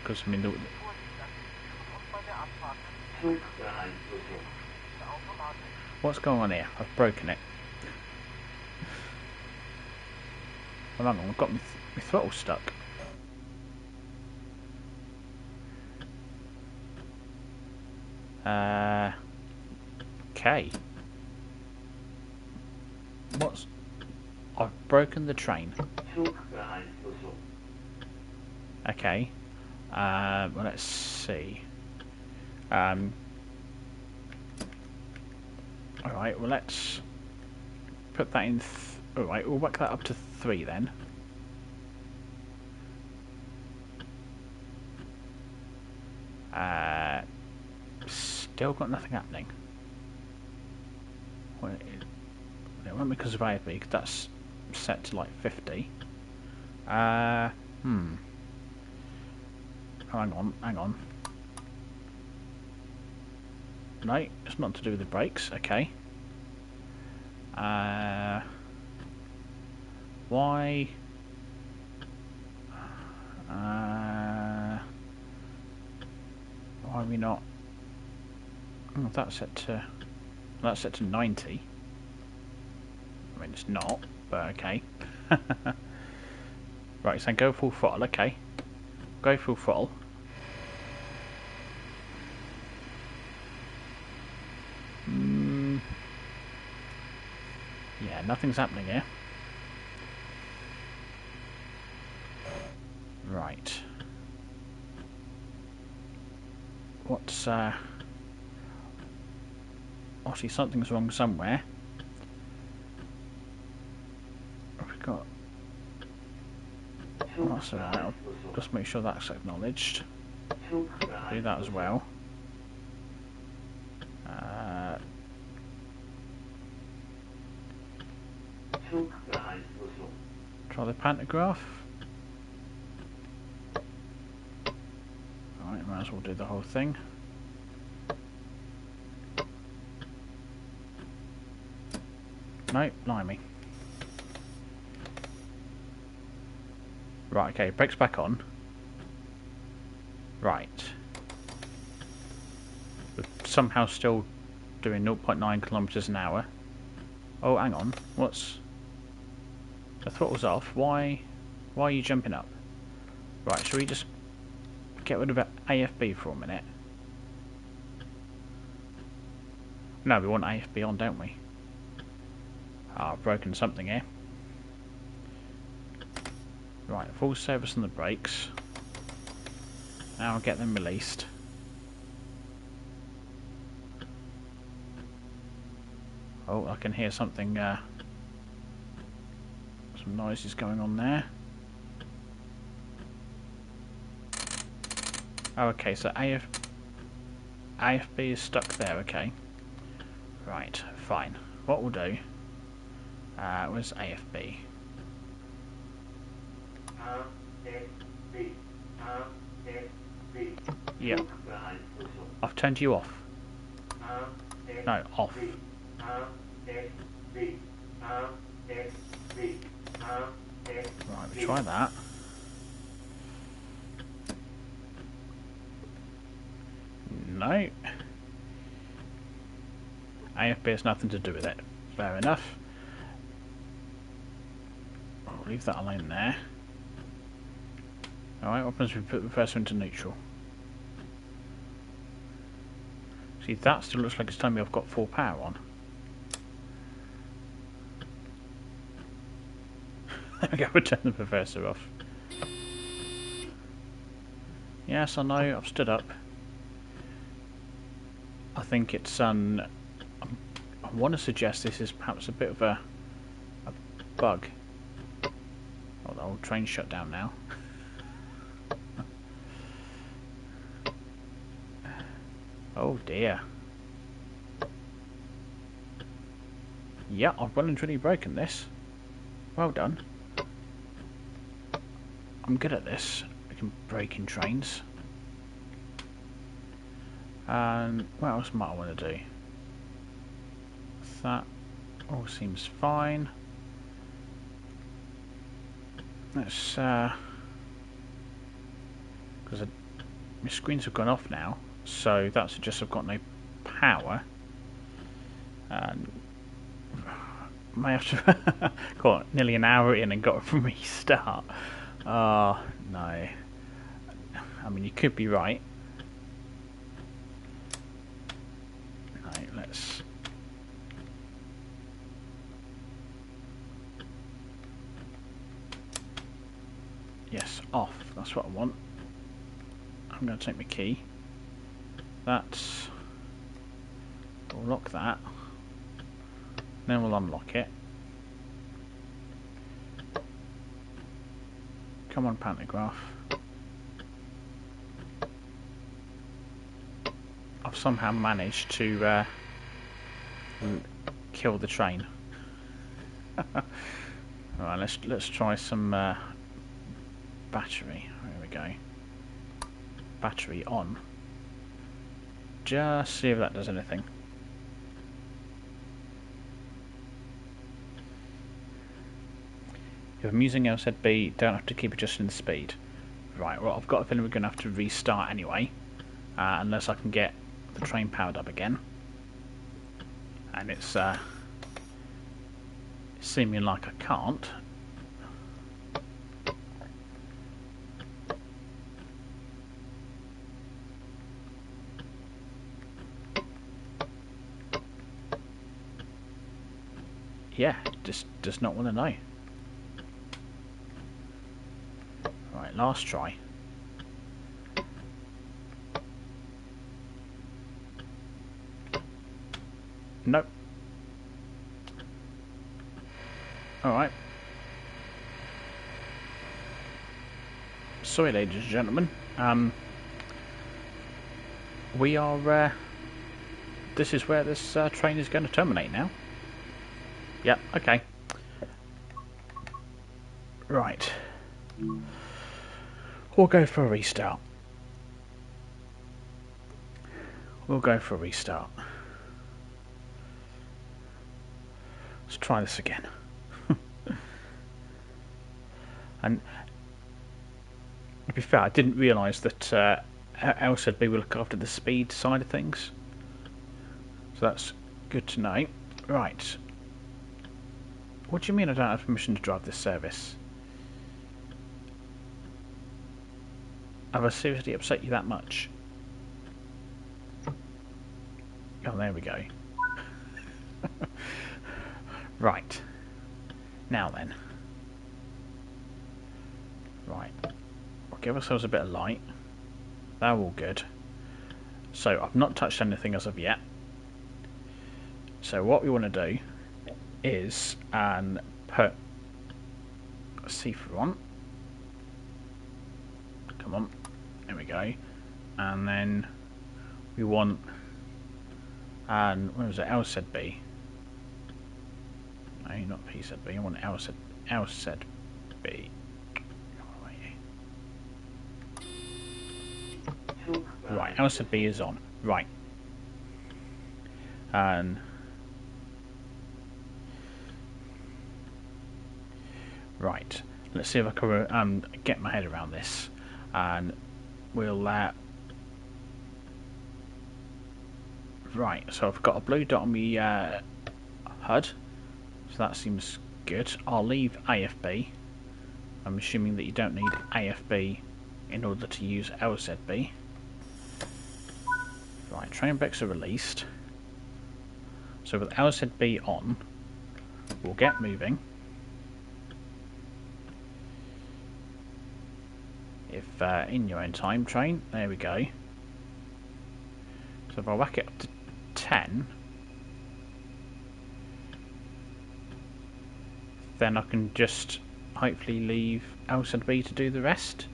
Because, I mean, what's going on here? I've broken it. Oh, hang on, I've got my throttle stuck. Okay. I've broken the train. Okay. Well, let's see. Alright, well, let's put that in. Alright, we'll work that up to 3 then. Still got nothing happening. Well, it won't be because of AFB, because that's set to like 50. Oh, hang on. No, it's not to do with the brakes. Okay. Why? Why are we not? Oh, that's set to 90. I mean, it's not, but okay. Right, so go full throttle. Okay, go full throttle. Yeah, nothing's happening here. Right. What's obviously something's wrong somewhere. We've got. That's alright. I'll just make sure that's acknowledged. Do that as well. Try the pantograph. Alright, might as well do the whole thing. No, blimey. Right, okay, brakes back on. Right. We're somehow still doing 0.9 kilometers an hour. Oh, hang on. What's... The throttle's off. Why are you jumping up? Right, shall we just get rid of AFB for a minute? No, we want AFB on, don't we? Ah, I've broken something here. Right, full service on the brakes. Now I'll get them released. Oh, I can hear something, some noises going on there. Oh, okay, so AFB is stuck there, okay. Right, fine. What we'll do, where's AFB? Yep. I've turned you off. No, off. Right, we try that. No. AFB has nothing to do with it. Fair enough. I'll leave that alone there. Alright, what happens if we put the first one into neutral? See, that still looks like it's telling me I've got full power on. There we go, we'll turn the reverser off. Yes, I know, I've stood up. I think it's oh, want to suggest this is perhaps a bit of a bug. Oh, the old train's shut down now. Oh dear. Yeah, I've well and truly broken this. Well done. I'm good at this. I can break in trains. And what else might I want to do? That all seems fine. Let's because my screens have gone off now, so that suggests I've got no power. And may have to got nearly an hour in and got a restart. Oh no. I mean, you could be right. No, let's. Yes, off. That's what I want. I'm going to take my key. That's. We'll lock that. Then we'll unlock it. Come on, pantograph. I've somehow managed to kill the train. Alright, let's try some battery. There we go. Battery on. Just see if that does anything. If I'm using LZB, don't have to keep adjusting the speed. Right, well, I've got a feeling we're going to have to restart anyway, unless I can get the train powered up again. And it's seeming like I can't. Yeah, just does not want to know. Right, last try. Nope. Alright. Sorry, ladies and gentlemen. We are... this is where this train is going to terminate now. Yep, okay. Right. We'll go for a restart. We'll go for a restart. Let's try this again. And to be fair, I didn't realise that LZB will look after the speed side of things. So that's good to know. Right. What do you mean I don't have permission to drive this service? Have I seriously upset you that much? Oh, there we go. Right. Now then. Right. We'll give ourselves a bit of light. They're all good. So, I've not touched anything as of yet. So, what we want to do is put a see-through on. Come on. There we go. And then we want, and where was it? LZB. No, not PZB. I want LZB. Right, LZB is on. Right. And right. Let's see if I can get my head around this. And we'll right, so I've got a blue dot on my HUD, so that seems good. I'll leave AFB. I'm assuming that you don't need AFB in order to use LZB. Right, train brakes are released. So with LZB on, we'll get moving. If in your own time, train, there we go. So if I whack it up to 10, then I can just hopefully leave LZB to do the rest.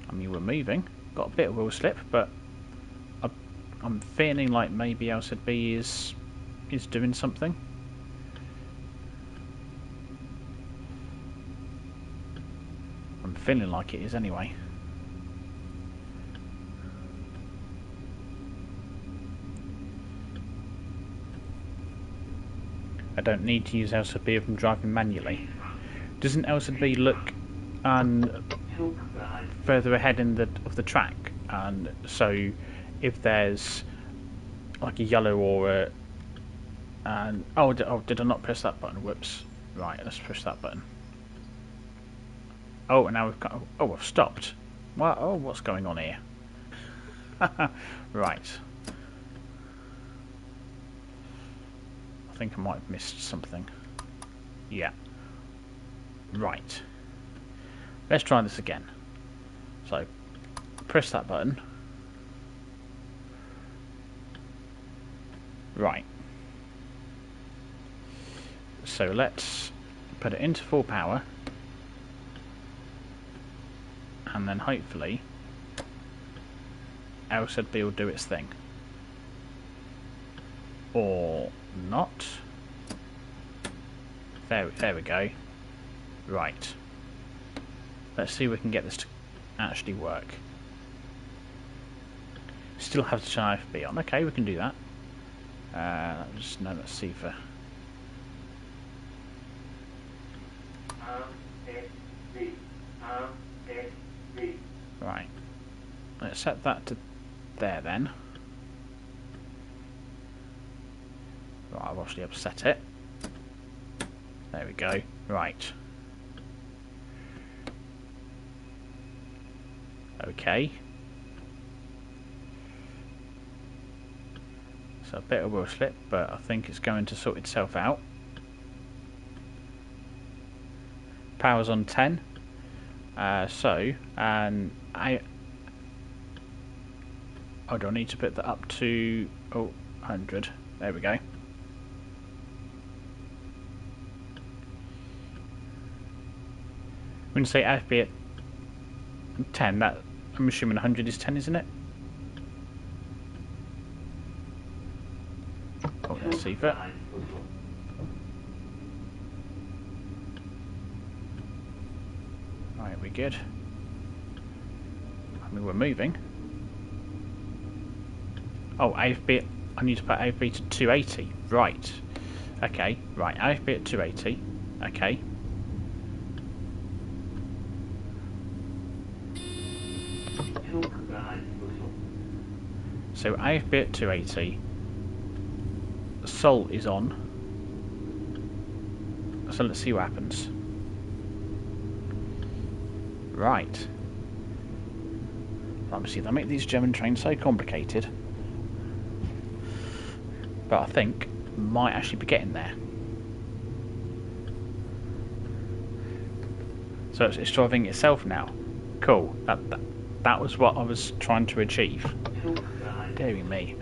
I mean, we're moving, got a bit of wheel slip, but I'm feeling like maybe LZB is doing something. I'm feeling like it is anyway. I don't need to use LZB if I'm driving manually. Doesn't LZB look further ahead of the track? And so if there's like a yellow or a did I not press that button? Whoops. Right, let's push that button. Oh, and now we've got. Oh, I've stopped. What? Oh, what's going on here? Right. I think I might have missed something. Yeah. Right. Let's try this again. So, press that button. Right. So let's put it into full power. And then hopefully LZB will do its thing. Or not. There we go. Right. Let's see if we can get this to actually work. Still have to turn AFB on. Okay, we can do that. Let's see for. Right. Let's set that to there then. Right, I've obviously upset it. There we go. Right. Okay. So a bit of wheel slip, but I think it's going to sort itself out. Power's on 10. Oh, do I need to put that up to 100? There we go. When you say AFB at 10, that I'm assuming 100 is 10, isn't it? Oh, let's see that. Right, we're good. I mean, we're moving. Oh, AFB. I need to put AFB to 280. Right. Okay. Right. AFB at 280. Okay. So AFB at 280. Sol is on. So let's see what happens. Right. Obviously, they make these German trains so complicated. But I think might actually be getting there. So it's driving itself now. Cool. That was what I was trying to achieve. Deary me.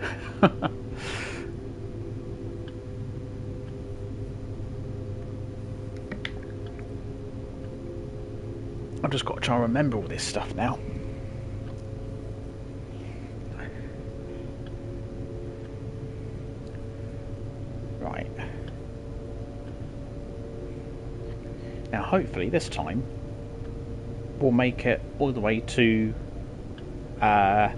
I've just got to try and remember all this stuff now. Right. Now hopefully this time we'll make it all the way to oh,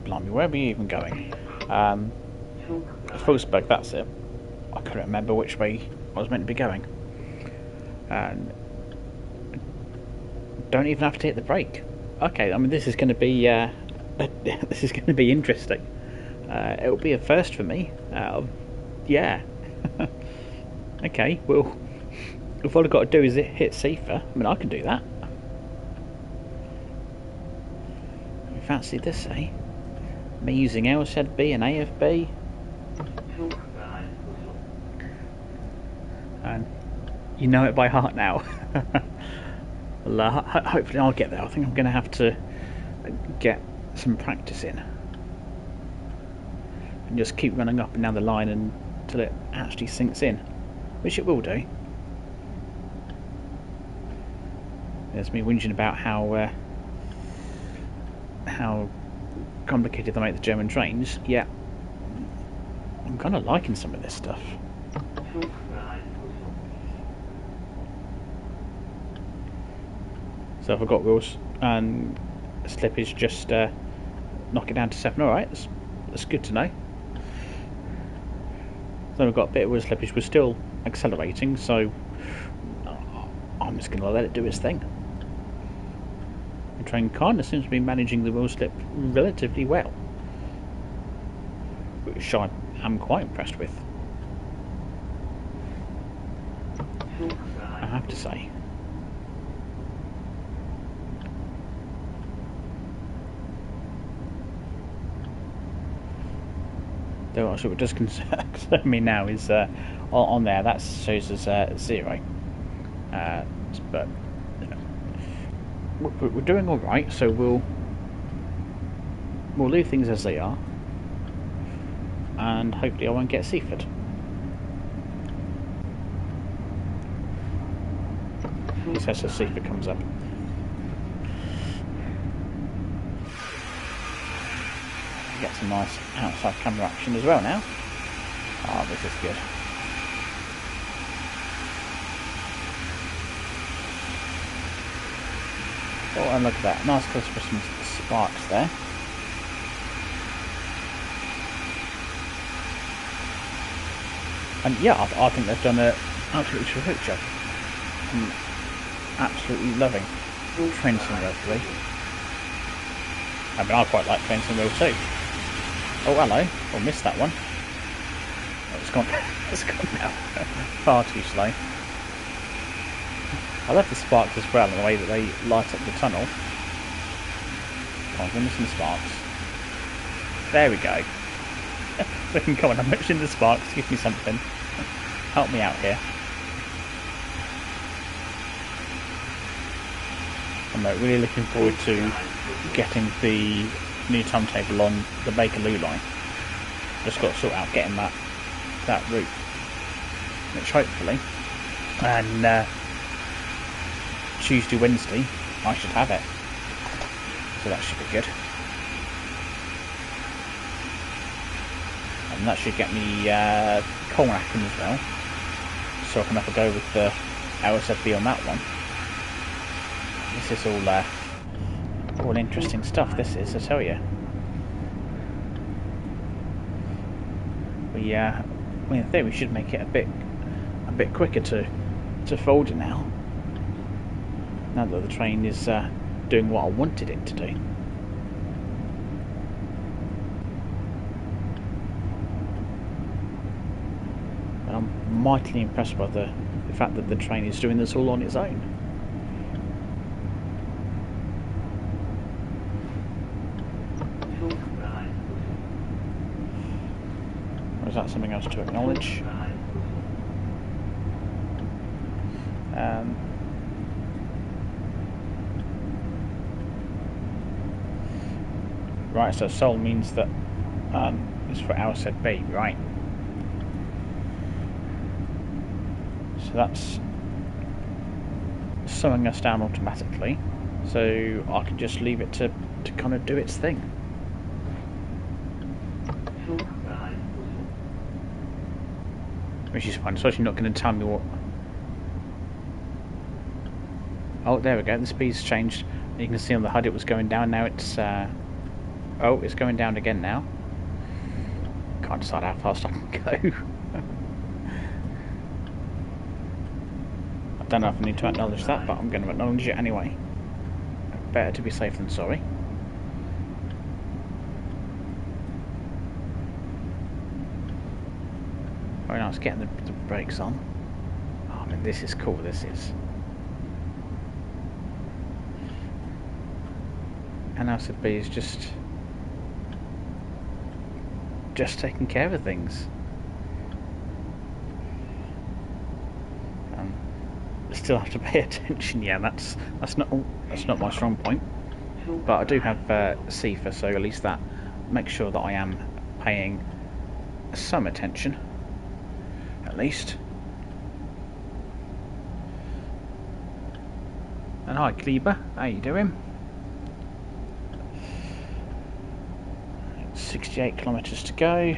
blimey, where are we even going? Wurzburg, that's it. I couldn't remember which way I was meant to be going. And don't even have to hit the brake. Okay, I mean this is going to be this is going to be interesting. It'll be a first for me. Yeah. Okay, well, if all I've got to do is hit safer, I mean I can do that. You fancy this, eh? Me using LZB and AFB. And you know it by heart now. Well, hopefully I'll get there. I think I'm going to have to get some practice in. And just keep running up and down the line until it actually sinks in. which it will do. There's me whinging about how complicated they make the German trains. Yeah, I'm kind of liking some of this stuff. So if I've got wheels and slippage, just knock it down to 7. Alright, that's good to know. So we've got a bit of wheel slippage, we're still accelerating, so I'm just going to let it do its thing. The train kind of seems to be managing the wheel slip relatively well, which I am quite impressed with, I have to say. Though also what does concern me now is on there that shows us 0, but you know, we're doing all right. So we'll leave things as they are, and hopefully I won't get seaford. It says the seaford comes up. Get some nice outside camera action as well now. Oh, this is good. Oh, and look at that. Nice close for some sparks there. And yeah, I think they've done an absolutely terrific job. I'm absolutely loving Train Sim Wheel 3. I mean, I quite like Train Sim Wheel 2. Oh, hello. Oh, missed that one. Oh, it's gone. It's gone now. Far too slow. I love the sparks as well, and the way that they light up the tunnel. Come on, give me some sparks. There we go. Come on, I'm much in the sparks. Give me something. Help me out here. I'm really looking forward to getting the new timetable on the Bakerloo line. Just got to sort out getting that route, which hopefully, and Tuesday, Wednesday, I should have it. So that should be good. And that should get me Colnacking as well, so I can have a go with the LZB on that one. This is all interesting stuff. This is, I tell you. I think we should make it a bit quicker to fold it now. Now that the train is doing what I wanted it to do. And I'm mightily impressed by the fact that the train is doing this all on its own. Or is that something else to acknowledge? Right, so Sol means that it's for LZB, right? So that's slowing us down automatically, so I can just leave it to kind of do its thing. Which is fine, it's actually not going to tell me what... Oh, there we go, the speed's changed. You can see on the HUD it was going down, now it's... Oh, it's going down again now. Can't decide how fast I can go. I don't know if I need to acknowledge that, but I'm going to acknowledge it anyway. Better to be safe than sorry. Very nice, getting the brakes on. Oh man, this is cool, this is. And LZB is just taking care of things. Still have to pay attention. Yeah, that's not my strong point. But I do have CIFA, so at least that makes sure that I am paying some attention, at least. And hi Kleber, how you doing? 68 kilometres to go.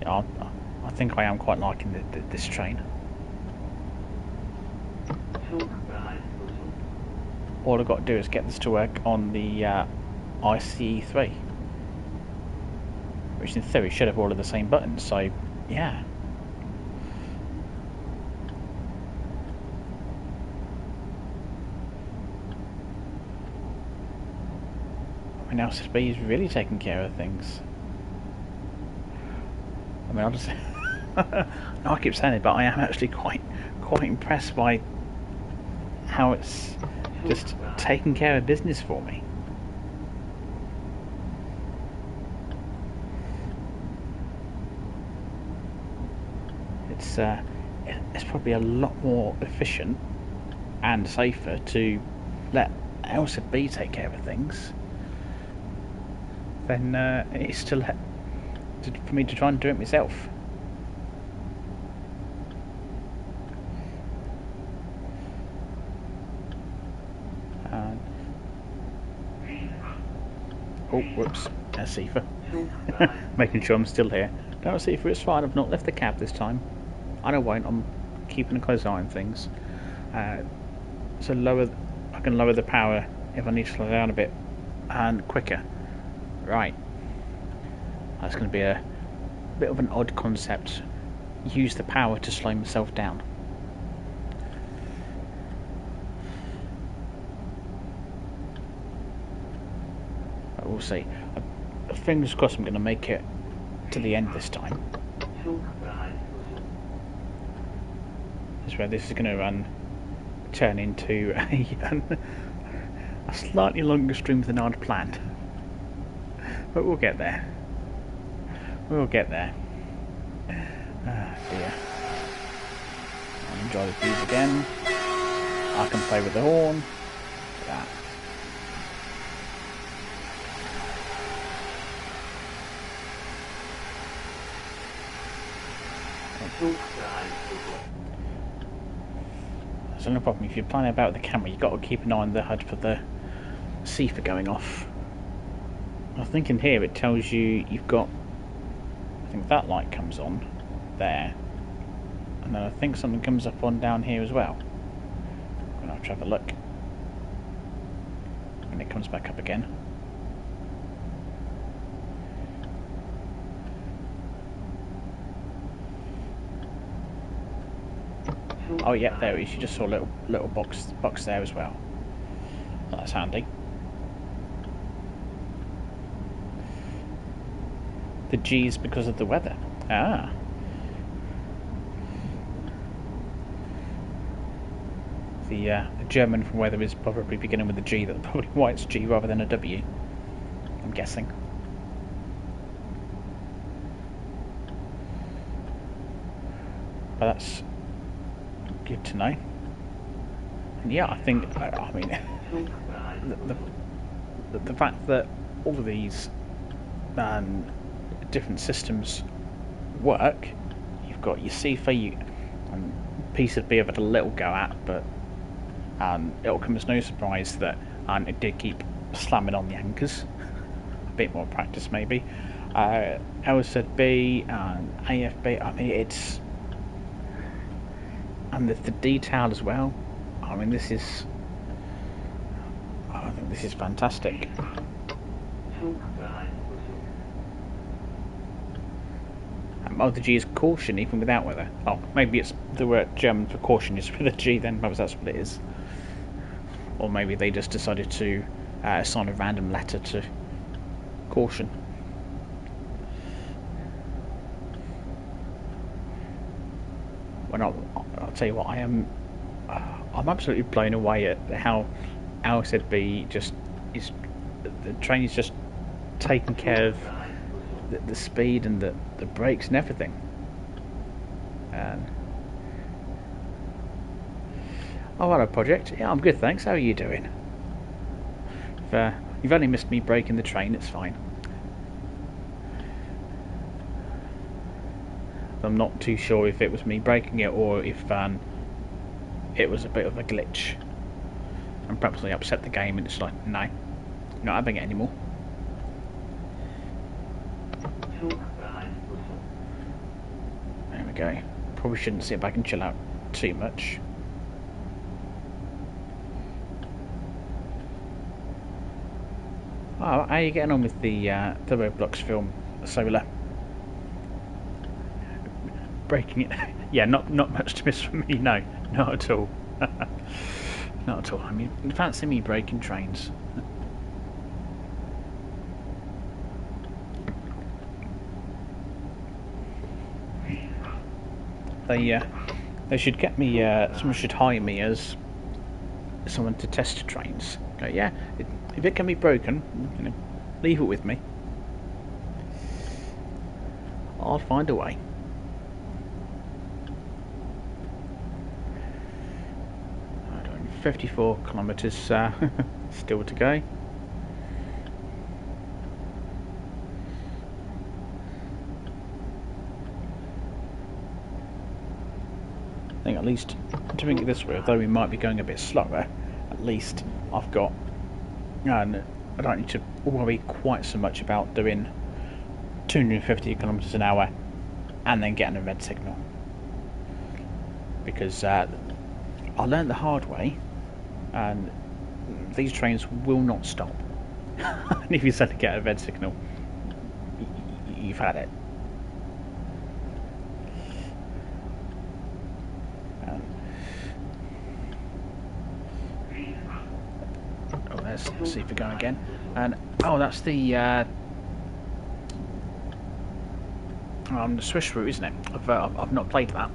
Yeah, I think I am quite liking this train. All I've got to do is get this to work on the ICE3, which in theory should have all of the same buttons, so yeah. I mean, LZB is really taking care of things. I mean, I'll just no, I keep saying it, but I am actually quite impressed by how it's just taking care of business for me. It's probably a lot more efficient and safer to let LZB take care of things than it is to for me to try and do it myself. Oh, whoops, that's Sifa. Making sure I'm still here. No, Sifa, it's fine, I've not left the cab this time. I won't, I'm keeping a close eye on things. So I can lower the power if I need to slow down a bit and quicker. Right. That's going to be a bit of an odd concept. Use the power to slow myself down. But we'll see. Fingers crossed I'm going to make it to the end this time. This is where this is going to turn into a slightly longer stream than I'd planned. But we'll get there. We'll get there. Ah, dear. I'll enjoy the views again. I can play with the horn. That. There's no problem. If you're playing about with the camera, you've got to keep an eye on the HUD for the CFA going off. I think in here it tells you you've got, I think that light comes on there, and then I think something comes up on down here as well. I'm going to have to have a look, and it comes back up again. Oh yeah, there it is. You just saw a little box there as well. That's handy. The G's because of the weather. Ah. The German for weather is probably beginning with a G. That's probably why it's G rather than a W, I'm guessing. But that's good to know. And yeah, I think, I mean, the fact that all of these different systems work, you've got your CFA and piece of B of it a little go at, but it'll come as no surprise that it did keep slamming on the anchors. A bit more practice maybe. LZB and AFB, I mean, it's, and the detail as well. I mean, this is, I think this is fantastic. Oh, the G is caution even without weather. Oh, maybe it's the word German for caution is with a G then, perhaps that's what it is. Or maybe they just decided to assign a random letter to caution. Well, I'll tell you what, I'm absolutely blown away at how LZB just is. The train is just taking care of the speed and the brakes and everything. Oh, hello, Project. Yeah, I'm good, thanks. How are you doing? You've only missed me braking the train, it's fine. I'm not too sure if it was me breaking it or if it was a bit of a glitch. And perhaps I upset the game and it's like, no, I'm not having it anymore. There we go. Probably shouldn't sit back and chill out too much. Oh, how are you getting on with the Roblox film Solar? Breaking it? Yeah, not much to miss from me. No, not at all. Not at all. I mean, fancy me breaking trains. They should get me. Someone should hire me as someone to test trains. Go, yeah, if it can be broken, you know, leave it with me. I'll find a way. 54 kilometres still to go. I think at least doing it this way, although we might be going a bit slower, at least I've got, and I don't need to worry quite so much about doing 250 kilometres an hour and then getting a red signal, because I learned the hard way, and these trains will not stop. And if you suddenly get a red signal, you've had it. Oh, let's see if we're going again. And oh, that's the Swiss route, isn't it? I've not played that.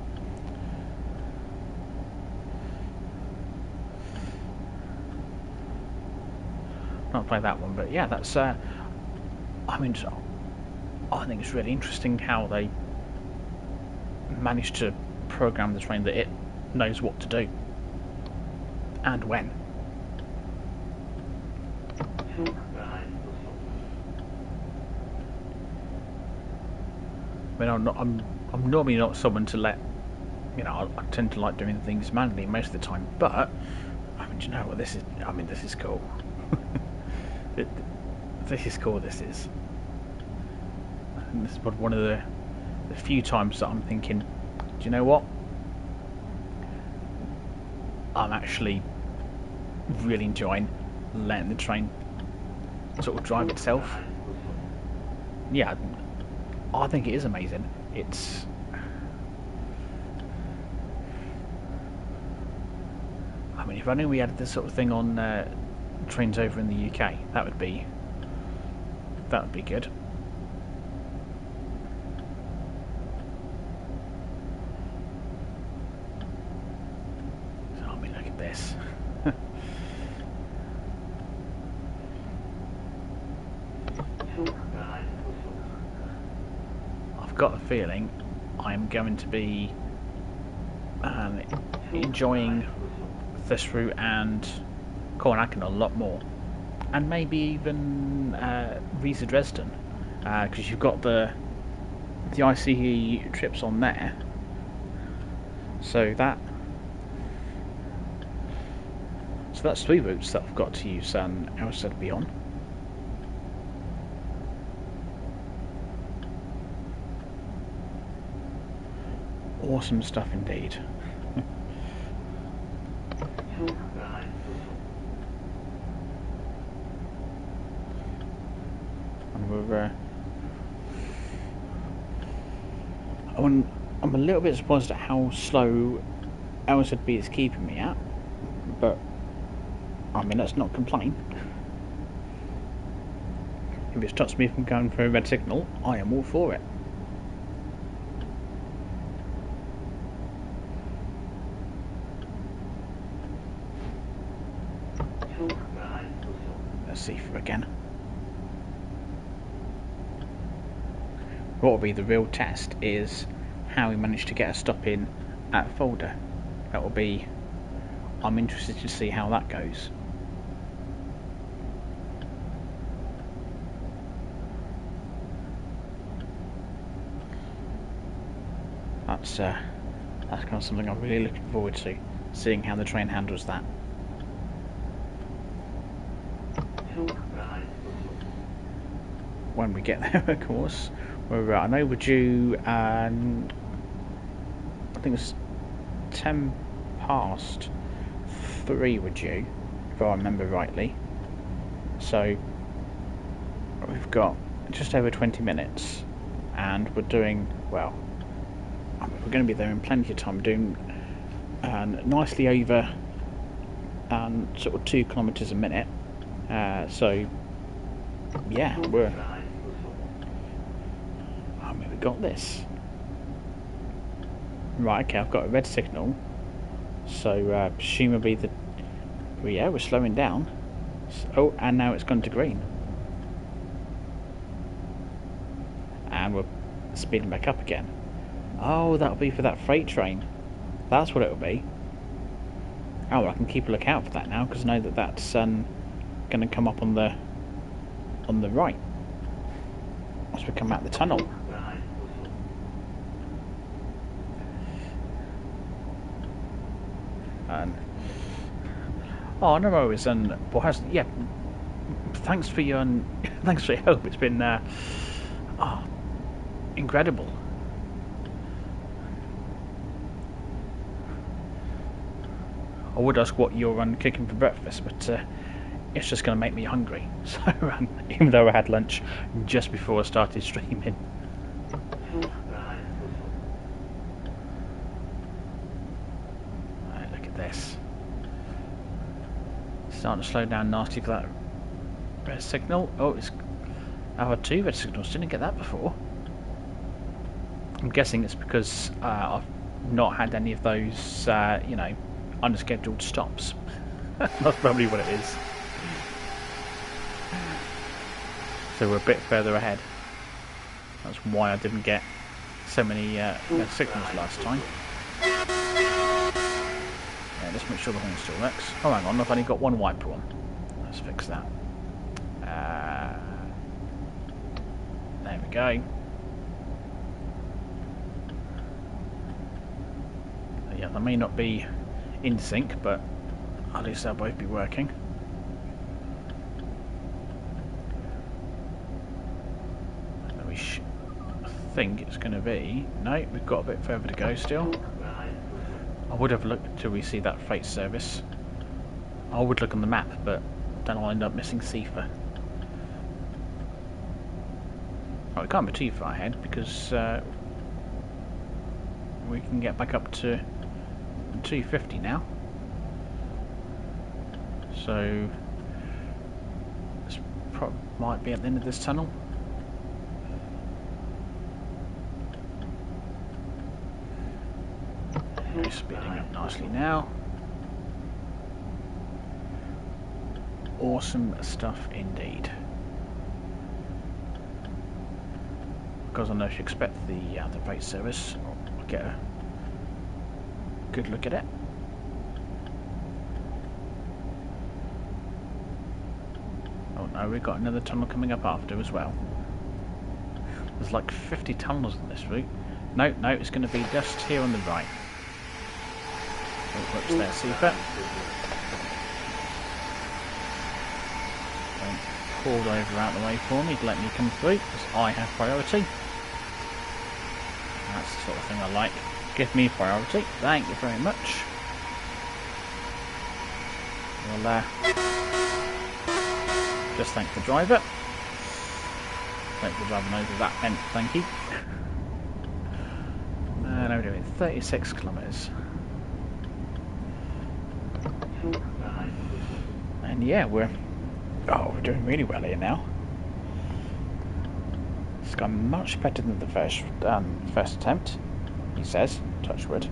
Not play that one, but yeah, that's. I mean, I think it's really interesting how they managed to program the train that it knows what to do and when. I mean, I'm normally not someone to let, you know, I tend to like doing things manually most of the time, but I mean, do you know what this is? I mean, this is cool. This is cool. This is. And this is one of the few times that I'm thinking, do you know what? I'm actually really enjoying letting the train sort of drive itself. Yeah, I think it is amazing. It's. I mean, if only we had this sort of thing on trains over in the UK, that would be good. So, I mean, look at this. I've got a feeling I'm going to be enjoying this route and Kornacken a lot more, and maybe even Riesa Dresden, because you've got the ICE trips on there, so that's 3 routes that I've got to use LZB on. Awesome stuff indeed. And I'm a little bit surprised at how slow LZB is keeping me at, but I mean, let's not complain. If it stops me from going for a red signal, I am all for it. Let's see for again. What will be the real test is how we managed to get a stop in at Fulda. That will be. I'm interested to see how that goes. that's kind of something I'm really looking forward to, seeing how the train handles that. When we get there, of course. I know we're due, I think it's 10 past 3 we're due, if I remember rightly. So we've got just over 20 minutes, and we're doing, well, we're going to be there in plenty of time, doing nicely over sort of 2 kilometres a minute. So yeah, we've got this. Right, okay, I've got a red signal, so presumably we're slowing down. Oh, and now it's gone to green, and we're speeding back up again. Oh, that'll be for that freight train. That's what it'll be. Oh, well, I can keep a lookout for that now, because I know that that's going to come up on the right as we come out the tunnel. Oh, no worries. And yeah, thanks for your help. It's been incredible. I would ask what you're cooking for breakfast, but it's just going to make me hungry. So even though I had lunch just before I started streaming. Right, look at this. Starting to slow down nasty for that red signal. Oh, I've had 2 red signals. Didn't get that before. I'm guessing it's because I've not had any of those, unscheduled stops. That's probably what it is. So we're a bit further ahead. That's why I didn't get so many red signals last time. Yeah, let's make sure the horn still works. Oh, hang on, I've only got one wiper on. Let's fix that. There we go. So yeah, they may not be in sync, but at least they'll both be working. I think it's going to be... No, we've got a bit further to go still. I would have looked till we see that freight service. I would look on the map, but then I'll end up missing Sifa. Oh, we can't be too far ahead, because we can get back up to 250 now. So this might be at the end of this tunnel. We're speeding up nicely now. Awesome stuff indeed. Because I know if you expect the freight service, we'll get a good look at it. Oh no, we've got another tunnel coming up after as well. There's like 50 tunnels on this route. No, it's going to be just here on the right. Oh, whoops, there, Sifa. Pulled over out the way for me to let me come through, because I have priority. That's the sort of thing I like. Give me priority. Thank you very much. We'll just thank the driver. Thank the driver knows what that meant. Thank you. And we're doing 36 kilometres. And yeah, we're doing really well here now. It's gone much better than the first attempt, he says, touch wood.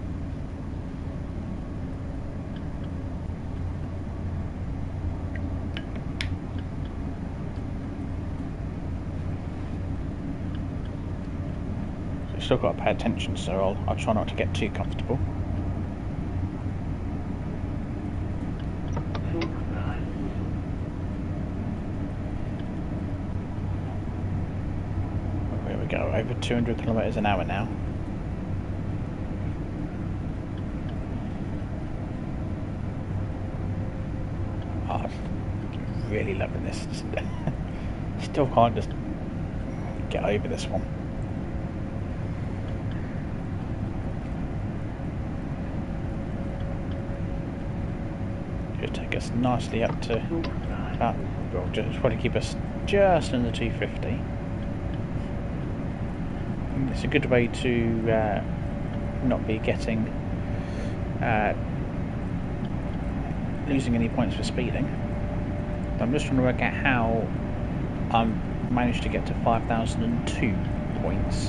So you've still got to pay attention, so I'll try not to get too comfortable. Go over 200 kilometres an hour now. really loving this. Still can't just get over this one. Should take us nicely up to about, well, just want to keep us just under 250. It's a good way to not be getting losing any points for speeding. I'm just trying to work out how I managed to get to 5,002 points.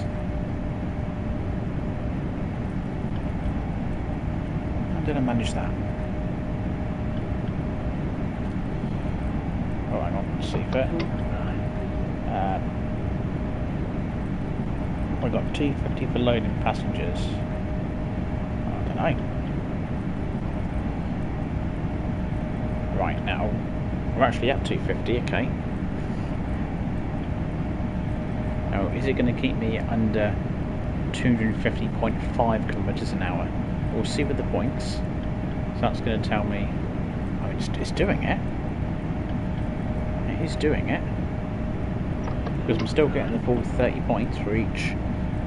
How did I manage that? Oh, hang on, see first. I got 250 for loading passengers. I don't know. Right, now we're actually at 250, okay. Now, is it going to keep me under 250.5 kilometers an hour? We'll see with the points. So that's going to tell me, oh, it's doing it. It is doing it. Because I'm still getting the full 30 points for each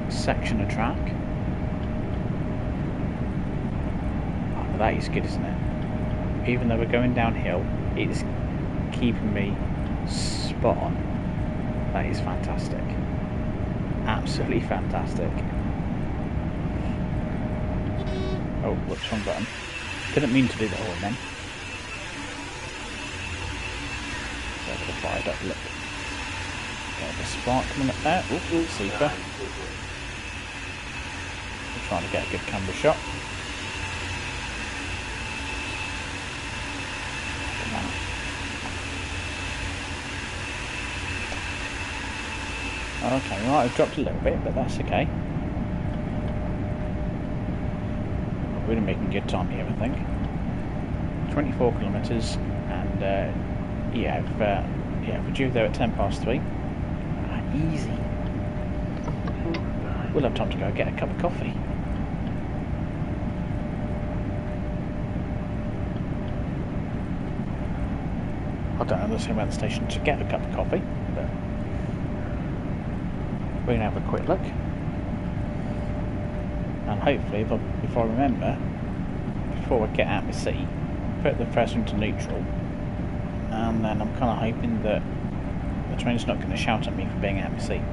section of track. Oh, but that is good, isn't it? Even though we're going downhill, it's keeping me spot on. That is fantastic. Absolutely fantastic. Oh, whoops, wrong button. Didn't mean to do that all then. So the fired up look. Get the spark coming up there. Ooh, super. We're trying to get a good camera shot. Okay, we might have dropped a little bit, but that's okay. We're really making good time here, I think. 24 kilometres, and yeah, if we're due there at 3:10. Easy. We'll have time to go get a cup of coffee. I don't know the same about the station to get a cup of coffee, but we're going to have a quick look. And hopefully, if I remember, before I get out of my seat, put the first one to neutral. And then I'm kind of hoping that the train's not going to shout at me for being out of my seat.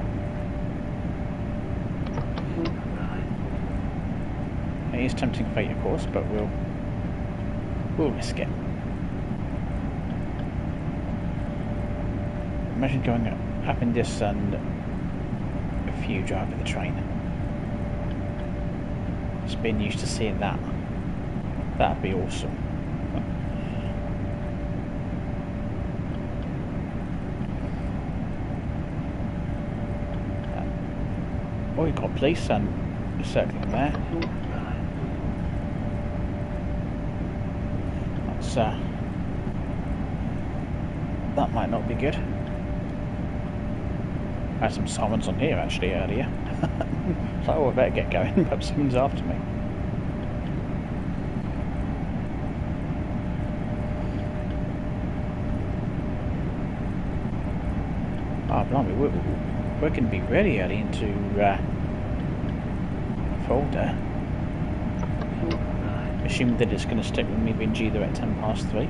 It is tempting fate, of course, but we'll risk it. Imagine going up in this and a few driving the train. Just being used to seeing that. That'd be awesome. Oh, we've got police and circling there. That's that might not be good. I had some sirens on here actually earlier. It's like, oh, I better get going, but someone's after me. Oh, blimey, we're going to be really early into folder. Assuming that it's going to stick with me being due there at 3:10.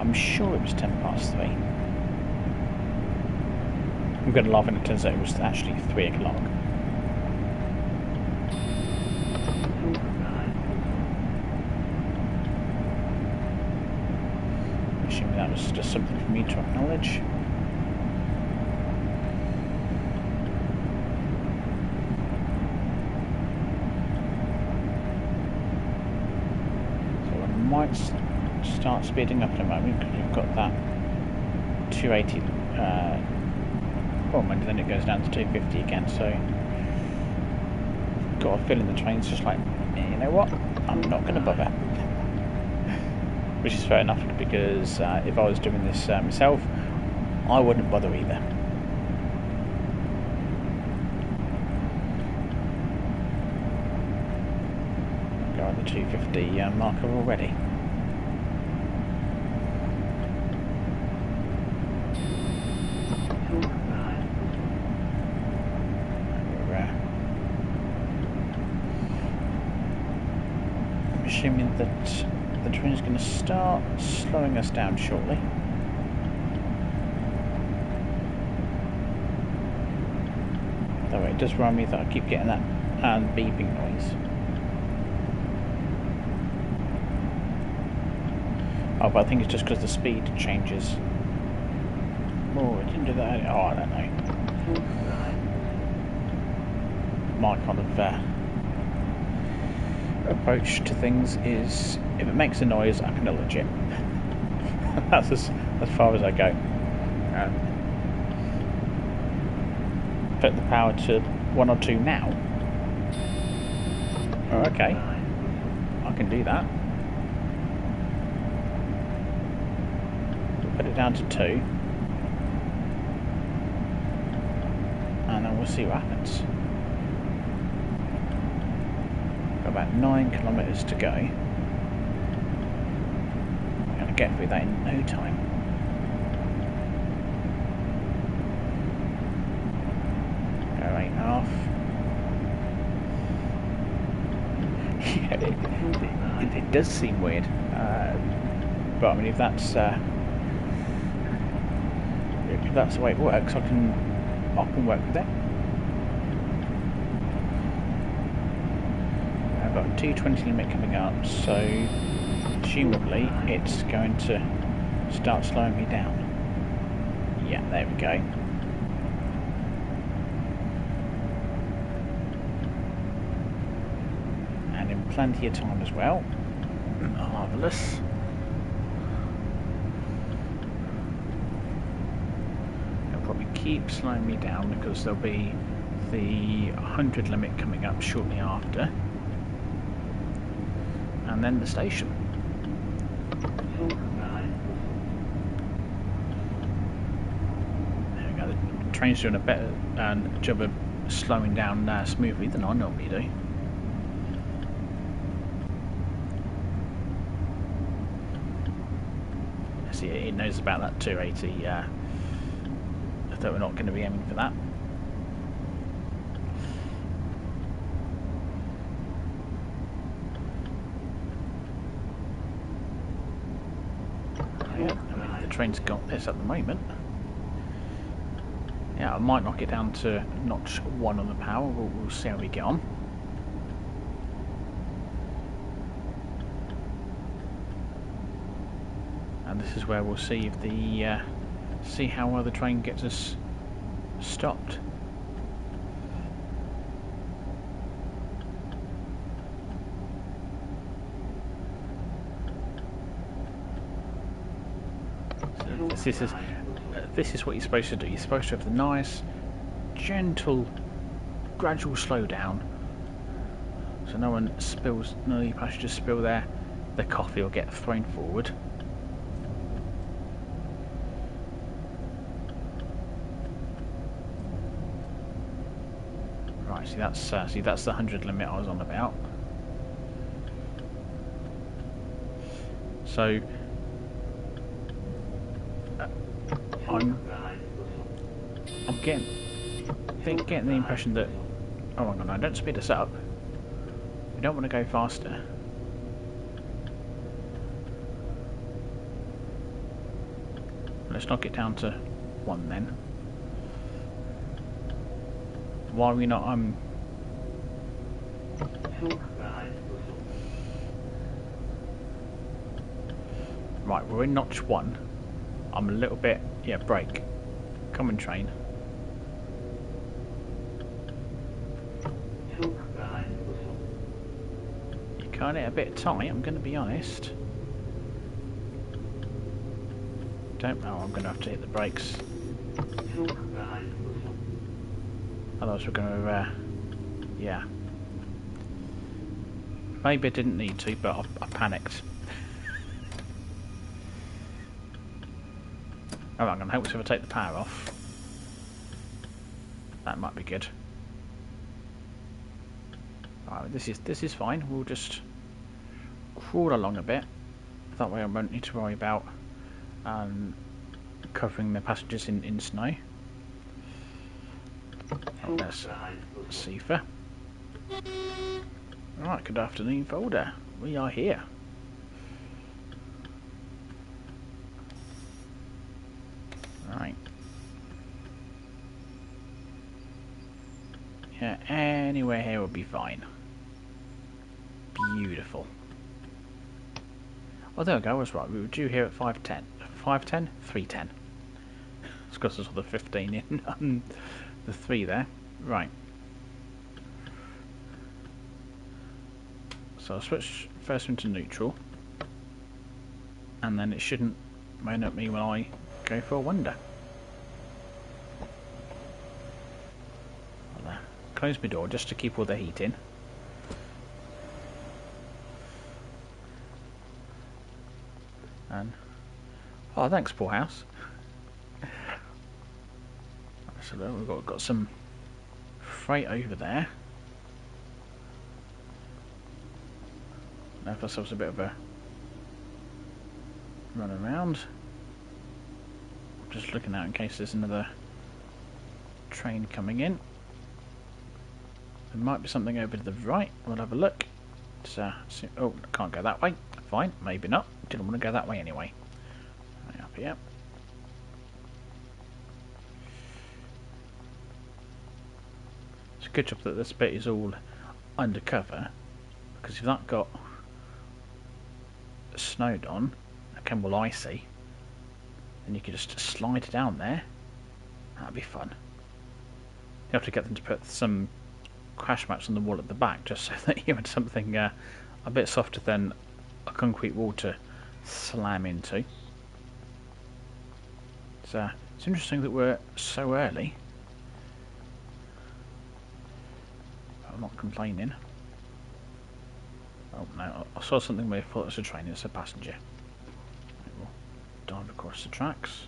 I'm sure it was 3:10. I'm going to laugh when it turns out it was actually 3 o'clock. Assuming that was just something for me to acknowledge. Might start speeding up in a moment because we've got that 280 and then it goes down to 250 again, so got a feeling the train's just like, you know what, I'm not going to bother. Which is fair enough, because if I was doing this myself, I wouldn't bother either. Go at the 250 marker already. that the train is going to start slowing us down shortly. Though it does remind me that I keep getting that beeping noise. Oh, but I think it's just because the speed changes. Oh, it didn't do that. Oh, I don't know. My kind of approach to things is, if it makes a noise, I acknowledge it. That's as far as I go. Put the power to 1 or 2 now. Oh, okay. I can do that. Put it down to 2. And then we'll see what happens. Got about 9 kilometres to go. I'm going to get through that in no time. Go 8.5. Yeah, it does seem weird. But I mean, if that's the way it works, I can work with it. I've got a 220 limit coming up, so presumably it's going to start slowing me down. Yeah, there we go. And in plenty of time as well. Marvellous. Probably keep slowing me down because there'll be the 100 limit coming up shortly after, and then the station. There we go. The train's doing a better job of slowing down smoothly than I normally do. See, it knows about that 280. That we're not going to be aiming for that. Yeah, I mean, the train's got this at the moment. Yeah, I might knock it down to notch 1 on the power. We'll see how we get on. And this is where we'll see if the see how well the train gets us stopped. So this is what you're supposed to do. You're supposed to have the nice, gentle, gradual slow down, so no one spills, none of your passengers spill their coffee or get thrown forward. Right, see that's the 100 limit I was on about. So I'm getting the impression that, oh my god, no, don't speed us up. We don't want to go faster. Let's knock it down to 1 then. Why are we not right, we're in notch 1. I'm a little bit, yeah, brake. Come on, train. You cut it a bit tight, I'm going to be honest. Don't know, I'm going to have to hit the brakes. Otherwise we're going to, yeah. Maybe I didn't need to, but I panicked. Oh, I'm going to hope so if I take the power off. That might be good. Alright, this is fine. We'll just crawl along a bit. That way I won't need to worry about covering the passengers in snow. Oh, there's Sifa. Alright, good afternoon, folder. We are here. Right. Yeah, anywhere here will be fine. Beautiful. Oh, there we go, I was right. We were due here at 5:10. 5:10? 3:10. It's because I saw the 15 in the 3 there. Right. So I'll switch first into neutral. And then it shouldn't moan at me when I go for a wonder. I'll close my door just to keep all the heat in. And oh, thanks, poor house. So we've got some freight over there. Now if ourselves a bit of a run around. Just looking out in case there's another train coming in. There might be something over to the right. We'll have a look. Oh, I can't go that way. Fine, maybe not. Didn't want to go that way anyway. Right up here. It's a good job that this bit is all undercover, because if that got snowed on, became all icy, then you could just slide down there. That'd be fun. You have to get them to put some crash mats on the wall at the back, just so that you had something a bit softer than a concrete wall to slam into. So it's interesting that we're so early. I'm not complaining. Oh no, I saw something where I thought it was a train, it's a passenger. We'll dive across the tracks.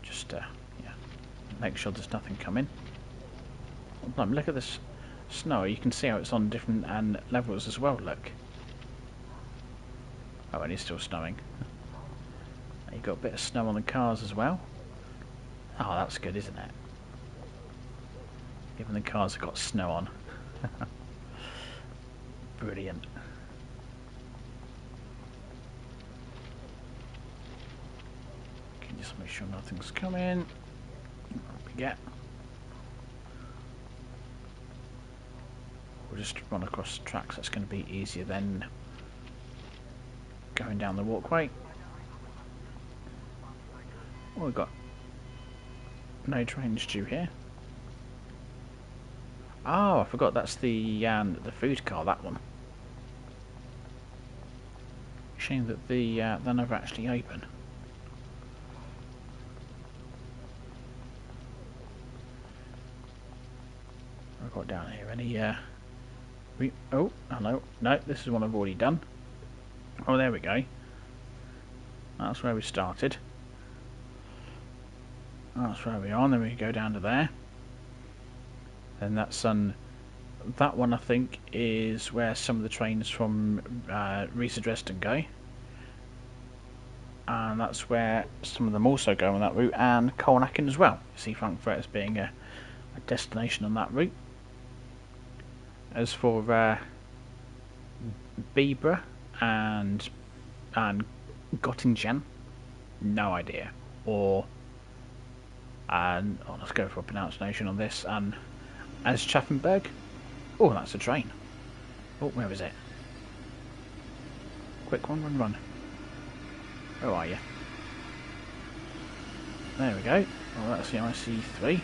Just yeah, make sure there's nothing coming. Oh, look at this snow, you can see how it's on different levels as well, look. Oh, and it's still snowing. You've got a bit of snow on the cars as well. Oh, that's good, isn't it? Even the cars have got snow on. Brilliant. Can just make sure nothing's coming. What we get? We'll just run across the tracks. That's going to be easier than going down the walkway. Oh, we've got no trains due here. Oh, I forgot that's the food car, that one. Shame that they're never actually open. I've got down here any oh, hello. No, this is one I've already done. Oh, there we go. That's where we started. That's where we are, and then we go down to there. And that's that one I think is where some of the trains from Riesa Dresden go. And that's where some of them also go on that route, and Colnacken as well. You see Frankfurt as being a destination on that route. As for Biber and Göttingen, no idea. Or let's go for a pronunciation on this. And as Schaffenberg. Oh, that's a train. Oh, where is it? Quick one, run. Where are you? There we go. Oh, that's the IC3.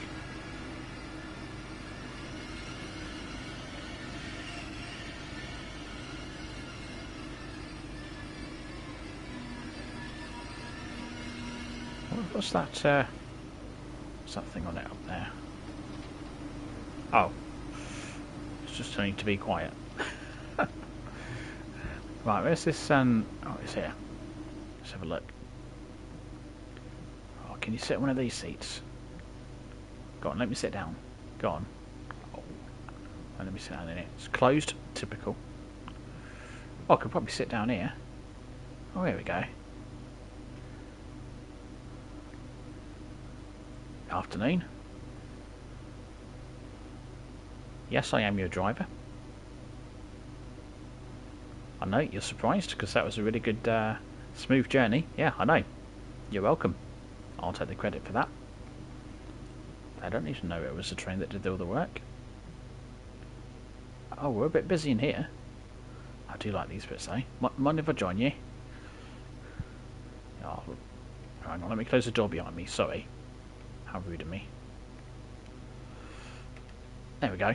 What's that? What's that thing on it up there? Oh, it's just telling you to be quiet. Right, where's this? Oh, it's here. Let's have a look. Oh, can you sit in one of these seats? Go on, let me sit down. Go on. Oh, let me sit down in it. It's closed. Typical. Oh, I could probably sit down here. Oh, here we go. Afternoon. Yes, I am your driver. I know, you're surprised, because that was a really good, smooth journey. Yeah, I know. You're welcome. I'll take the credit for that. I don't need to know it was the train that did all the work. Oh, we're a bit busy in here. I do like these bits, though. Mind if I join you? Oh, hang on, let me close the door behind me. Sorry. How rude of me. There we go.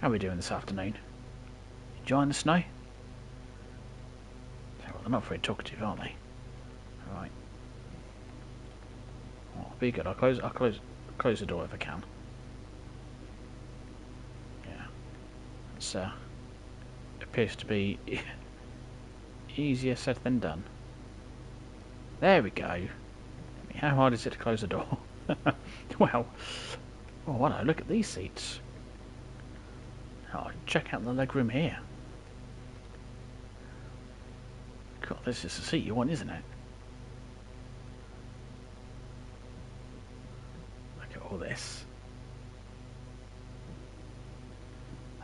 How are we doing this afternoon? Enjoying the snow? Well, they're not very talkative, are they? Alright. Oh, be good. I'll close the door if I can. Yeah. It's appears to be easier said than done. There we go. How hard is it to close the door? Well, oh hello, look at these seats. Oh, check out the legroom here. God, this is the seat you want, isn't it? Look at all this.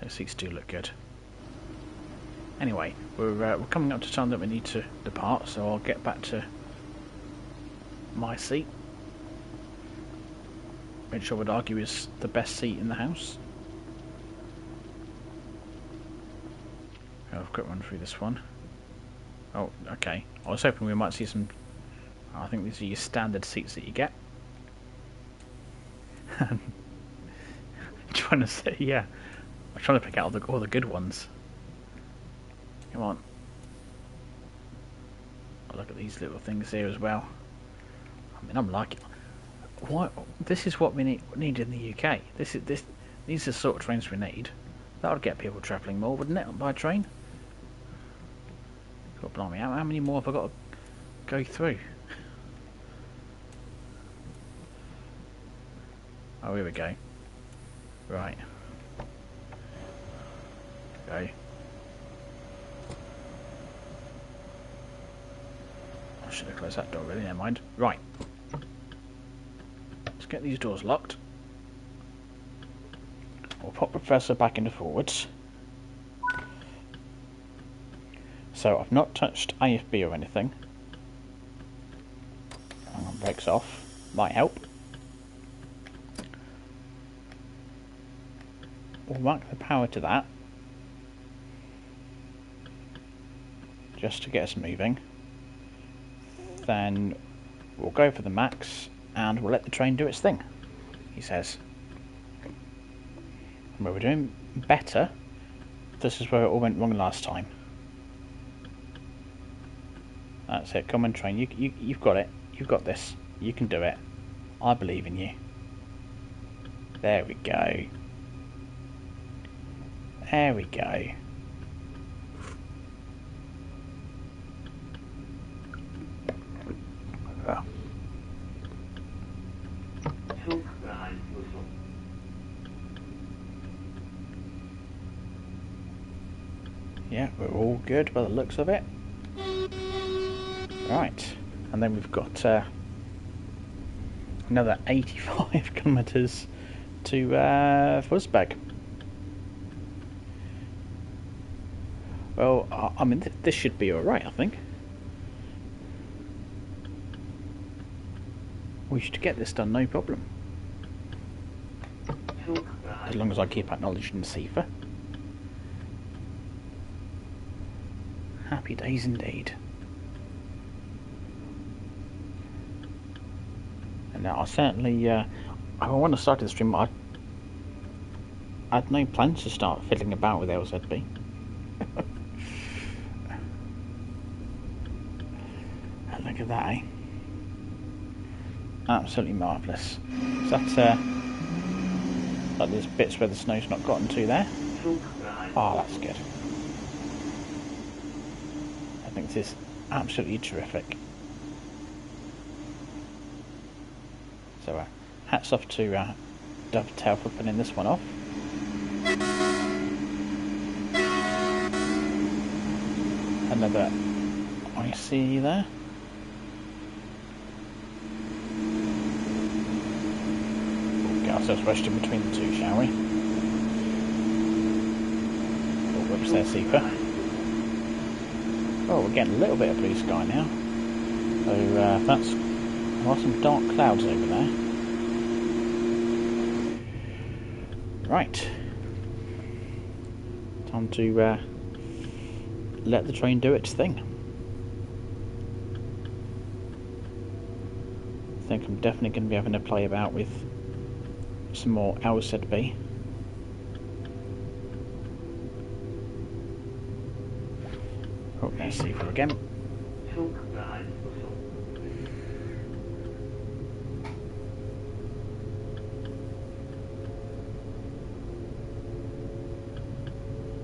Those seats do look good. Anyway, we're coming up to time that we need to depart, so I'll get back to my seat, which I would argue is the best seat in the house. I've got to run through this one. Oh, okay. I was hoping we might see some. I think these are your standard seats that you get. Trying to say, yeah. I'm trying to pick out all the good ones. Come on. Oh, look at these little things here as well. I mean, I'm liking. What? This is what we need in the UK. These are the sort of trains we need. That would get people travelling more, wouldn't it, by train? God blimey, how many more have I got to go through? Oh, here we go. Right. Go. I should have closed that door, really, never mind. Right. Let's get these doors locked. We'll pop Professor back into forwards. So I've not touched AFB or anything. Hang on, brakes off. Might help. We'll mark the power to that. Just to get us moving. Then we'll go for the max and we'll let the train do its thing, he says. And we're doing better. This is where it all went wrong last time. That's it, come on train, you've got it. You've got this. You can do it. I believe in you. There we go. There we go. Oh. Yeah, we're all good by the looks of it. Right, and then we've got another 85 kilometres to Wurzburg. Well, I mean, this should be alright, I think. We should get this done, no problem. As long as I keep acknowledging Sifa. Happy days indeed. And now I certainly, when I started the stream, I had no plans to start fiddling about with LZB. And look at that, eh? Absolutely marvellous. Is that, like there's bits where the snow's not gotten to there? Oh, that's good. I think this is absolutely terrific. So hats off to Dovetail for putting this one off. Another icy there. We'll get ourselves wedged in between the two, shall we? Oh, whoops there, Seeker. Oh, we're getting a little bit of blue sky now. So that's... there are some dark clouds over there. Right. Time to let the train do its thing. I think I'm definitely going to be having to play about with some more LZB. Oh, there's Seaver again.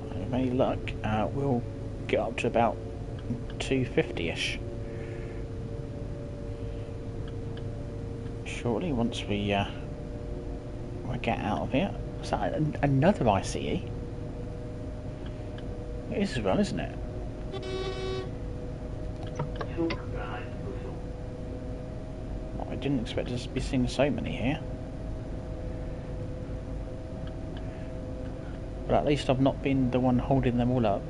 With any luck, we'll get up to about 250-ish. Shortly, once we get out of here. Is that another ICE? It is as well, isn't it? I didn't expect us to be seeing so many here. But at least I've not been the one holding them all up.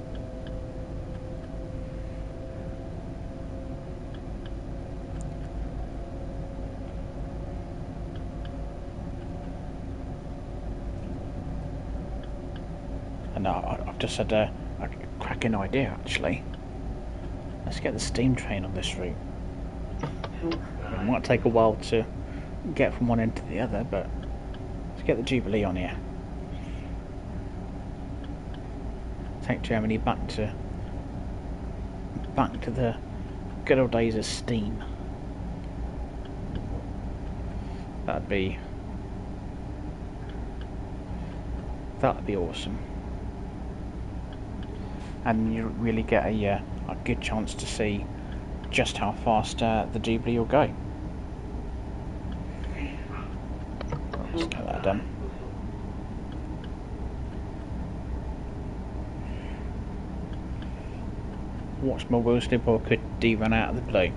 And I've just had a cracking idea, actually. Let's get the steam train on this route. It might take a while to get from one end to the other, but let's get the Jubilee on here. Take Germany back to the good old days of steam. That'd be awesome. And you really get a good chance to see just how fast the Jubilee will go. Let's get that done. Watch my wheel slip or could D run out of the blue?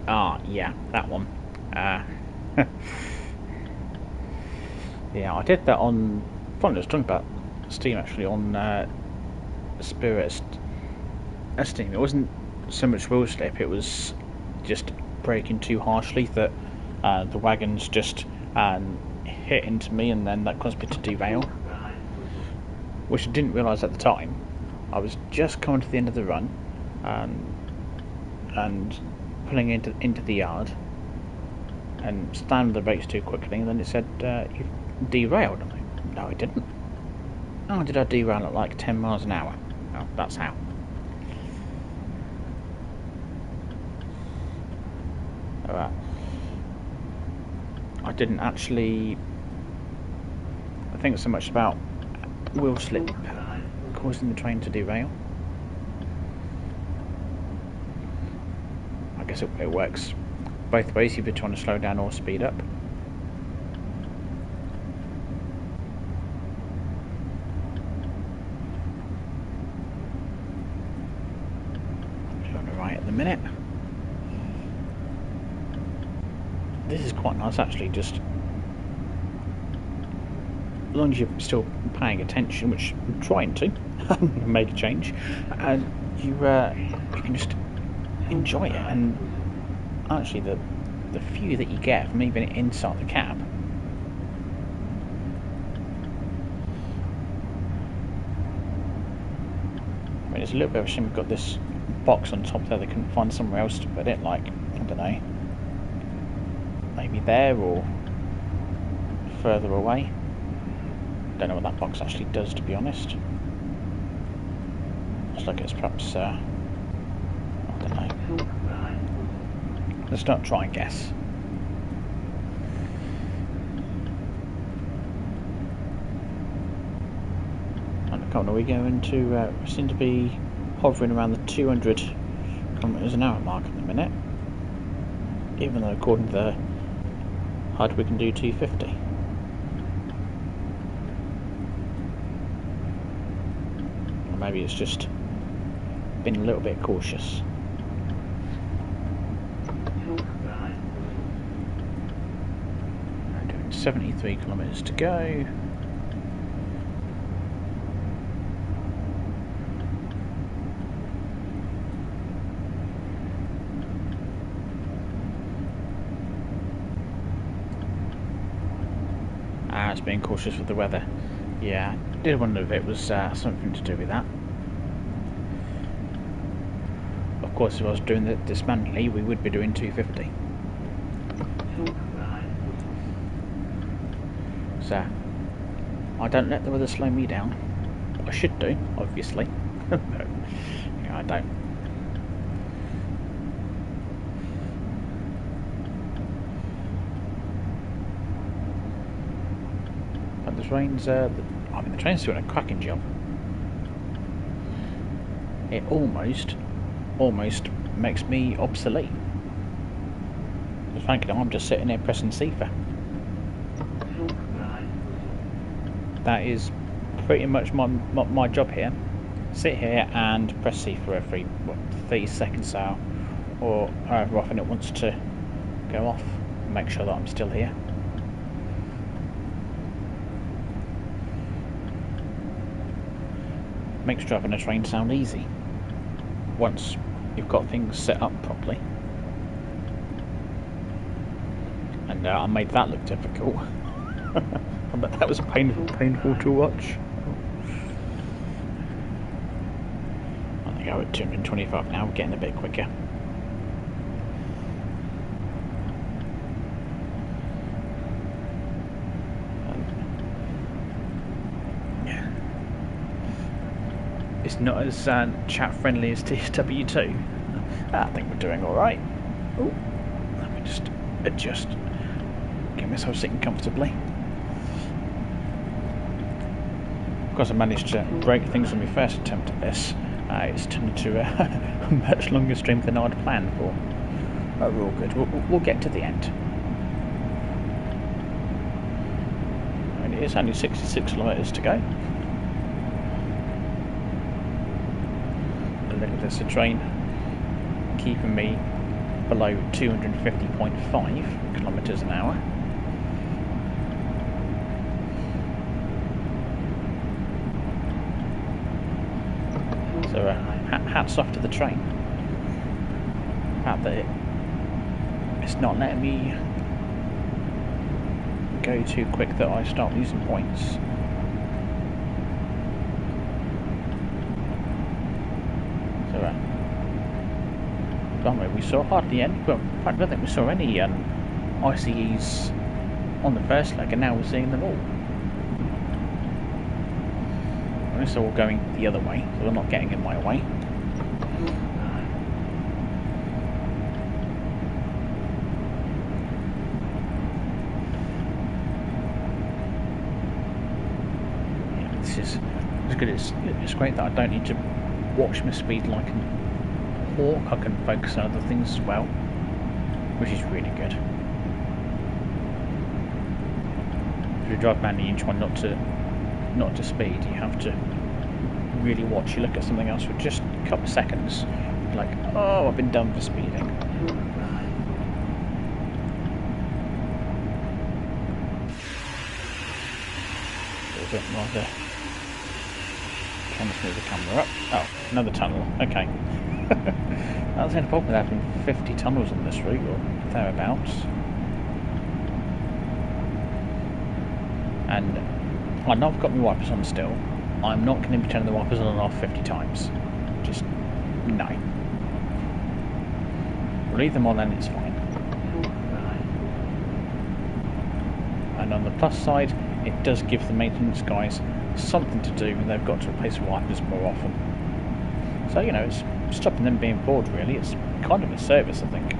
Ah, yeah, that one. Yeah, I did that on... Funny, I was talking about Steam actually on Spirit Steam. It wasn't so much wheel slip, it was just braking too harshly that the wagons just hit into me, and then that caused me to derail, which I didn't realise at the time. I was just coming to the end of the run and pulling into the yard and slammed the brakes too quickly, and then it said you've derailed. I'm like, no, I didn't. Oh, did I derail at like 10 miles an hour? Oh, that's how. Alright. I didn't actually think so much about wheel slip causing the train to derail. I guess it works both ways if you're trying to slow down or speed up. On the right at the minute. This is quite nice actually, just as long as you're still paying attention, which I'm trying to make a change, and you can just enjoy it. And actually the view that you get from even inside the cab, I mean, it's a little bit of a shame we've got this box on top there. They couldn't find somewhere else to put it, like, I don't know, maybe there or further away. Don't know what that box actually does, to be honest. Looks like it's perhaps I don't know. Let's not try and guess. And the corner we go into seem to be hovering around the 200 kilometers an hour mark at the minute, even though according to the HUD we can do 250. Or maybe it's just been a little bit cautious. I'm doing 73 kilometers to go. it's being cautious with the weather. Yeah, I did wonder if it was something to do with that. Of course, if I was doing this manually, we would be doing 250. So, I don't let the weather slow me down. I should do, obviously. But, yeah, I don't. But the train's, the train's doing a cracking job. It almost makes me obsolete. But frankly, I'm just sitting there pressing C4. That is pretty much my job here. Sit here and press C for every 30 seconds or however often it wants to go off. Make sure that I'm still here. Makes driving a train sound easy once you've got things set up properly. And I made that look difficult. But that was painful to watch. I think I go at 225 now, we're getting a bit quicker. It's not as chat friendly as TSW2. I think we're doing alright. Oh, let me just adjust. Get myself sitting comfortably. Of course, I managed to break things on my first attempt at this. It's turned into a much longer stream than I'd planned for. But we're all good. We'll get to the end. And it is only 66 kilometres to go. Look at this, a train keeping me below 250.5 kilometres an hour. So hats off to the train. The fact that it's not letting me go too quick that I start losing points. So we saw hardly any, well, I don't think we saw any ICEs on the first leg, and now we're seeing them all. It's all going the other way, so they're not getting in my way. Yeah, this is good. It's great that I don't need to watch my speed like a hawk. I can focus on other things as well, which is really good. If you drive manually, you try not to speed. You have to really watch. You look at something else for just a couple of seconds, like, oh, I've been done for speeding. Rather, can just move the camera up. Oh, another tunnel. Okay. That's the problem with having 50 tunnels on this route or thereabouts. And I know I've got my wipers on still. I'm not going to be turning the wipers on and off 50 times. Just no. We'll leave them on, then it's fine. And on the plus side, it does give the maintenance guys something to do when they've got to replace wipers more often. So, you know, it's stopping them being bored, really. It's kind of a service, I think.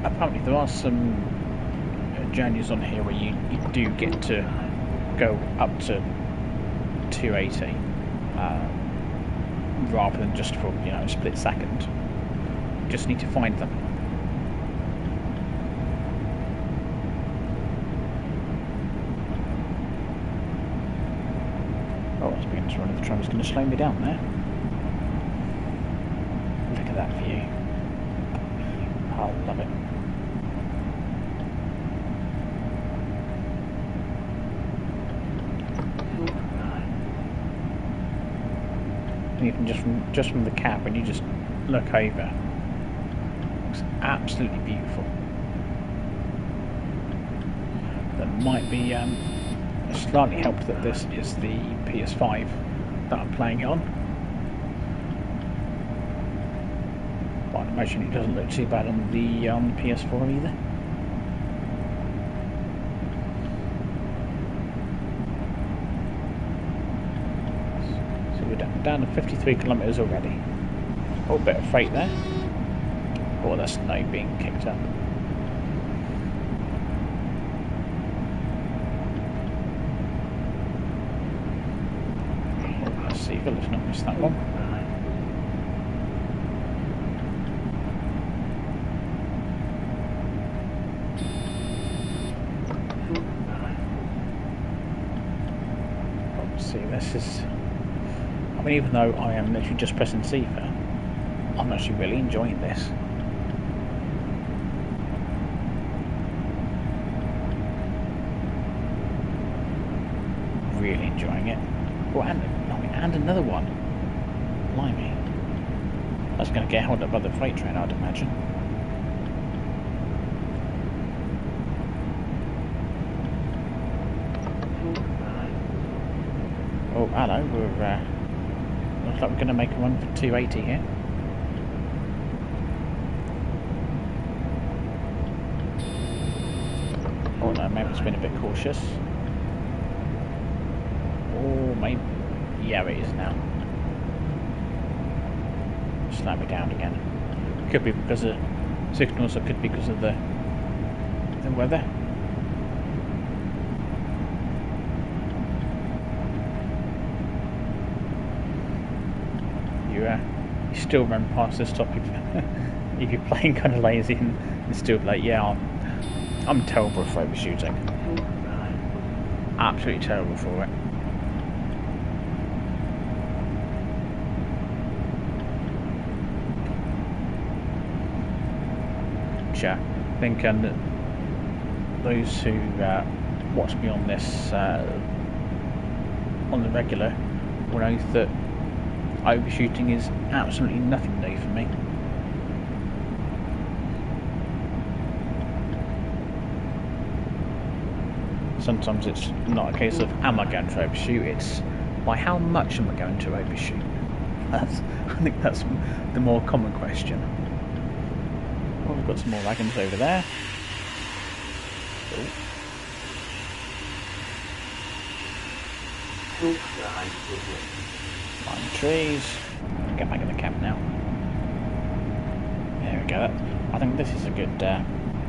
Apparently there are some journeys on here where you do get to go up to 280 rather than just for, you know, a split second. You just need to find them. Oh, that's beginning to run. The tram is going to slow me down there. Look at that view. I love it. just from the cab, when you just look over, it's absolutely beautiful. That might be slightly helped that this is the PS5 that I'm playing it on. But I'd imagine it doesn't look too bad on the PS4 either. So we're down to 53 kilometres already. Oh, bit of freight there. Oh, that's snow being kicked up. Let's not miss that one. Oh, see, this is... I mean, even though I am literally just pressing C for, I'm actually really enjoying this. Really enjoying it. Oh, and another one. Blimey. That's going to get held up by the freight train, I'd imagine. Oh, hello. Looks like we're going to make a run for 280 here. Oh no, maybe it's been a bit cautious. Oh, maybe. Yeah, it is now. Slow me down again. Could be because of signals, or could be because of the weather. You still run past this topic if you're playing kind of lazy and still like, yeah, I'm terrible for overshooting. Absolutely terrible for it. I think those who watch me on this on the regular will know that overshooting is absolutely nothing new for me. Sometimes it's not a case of am I going to overshoot, it's by how much am I going to overshoot. I think that's the more common question. Well, we've got some more wagons over there. Behind the trees. Get back in the camp now. There we go. I think this is a good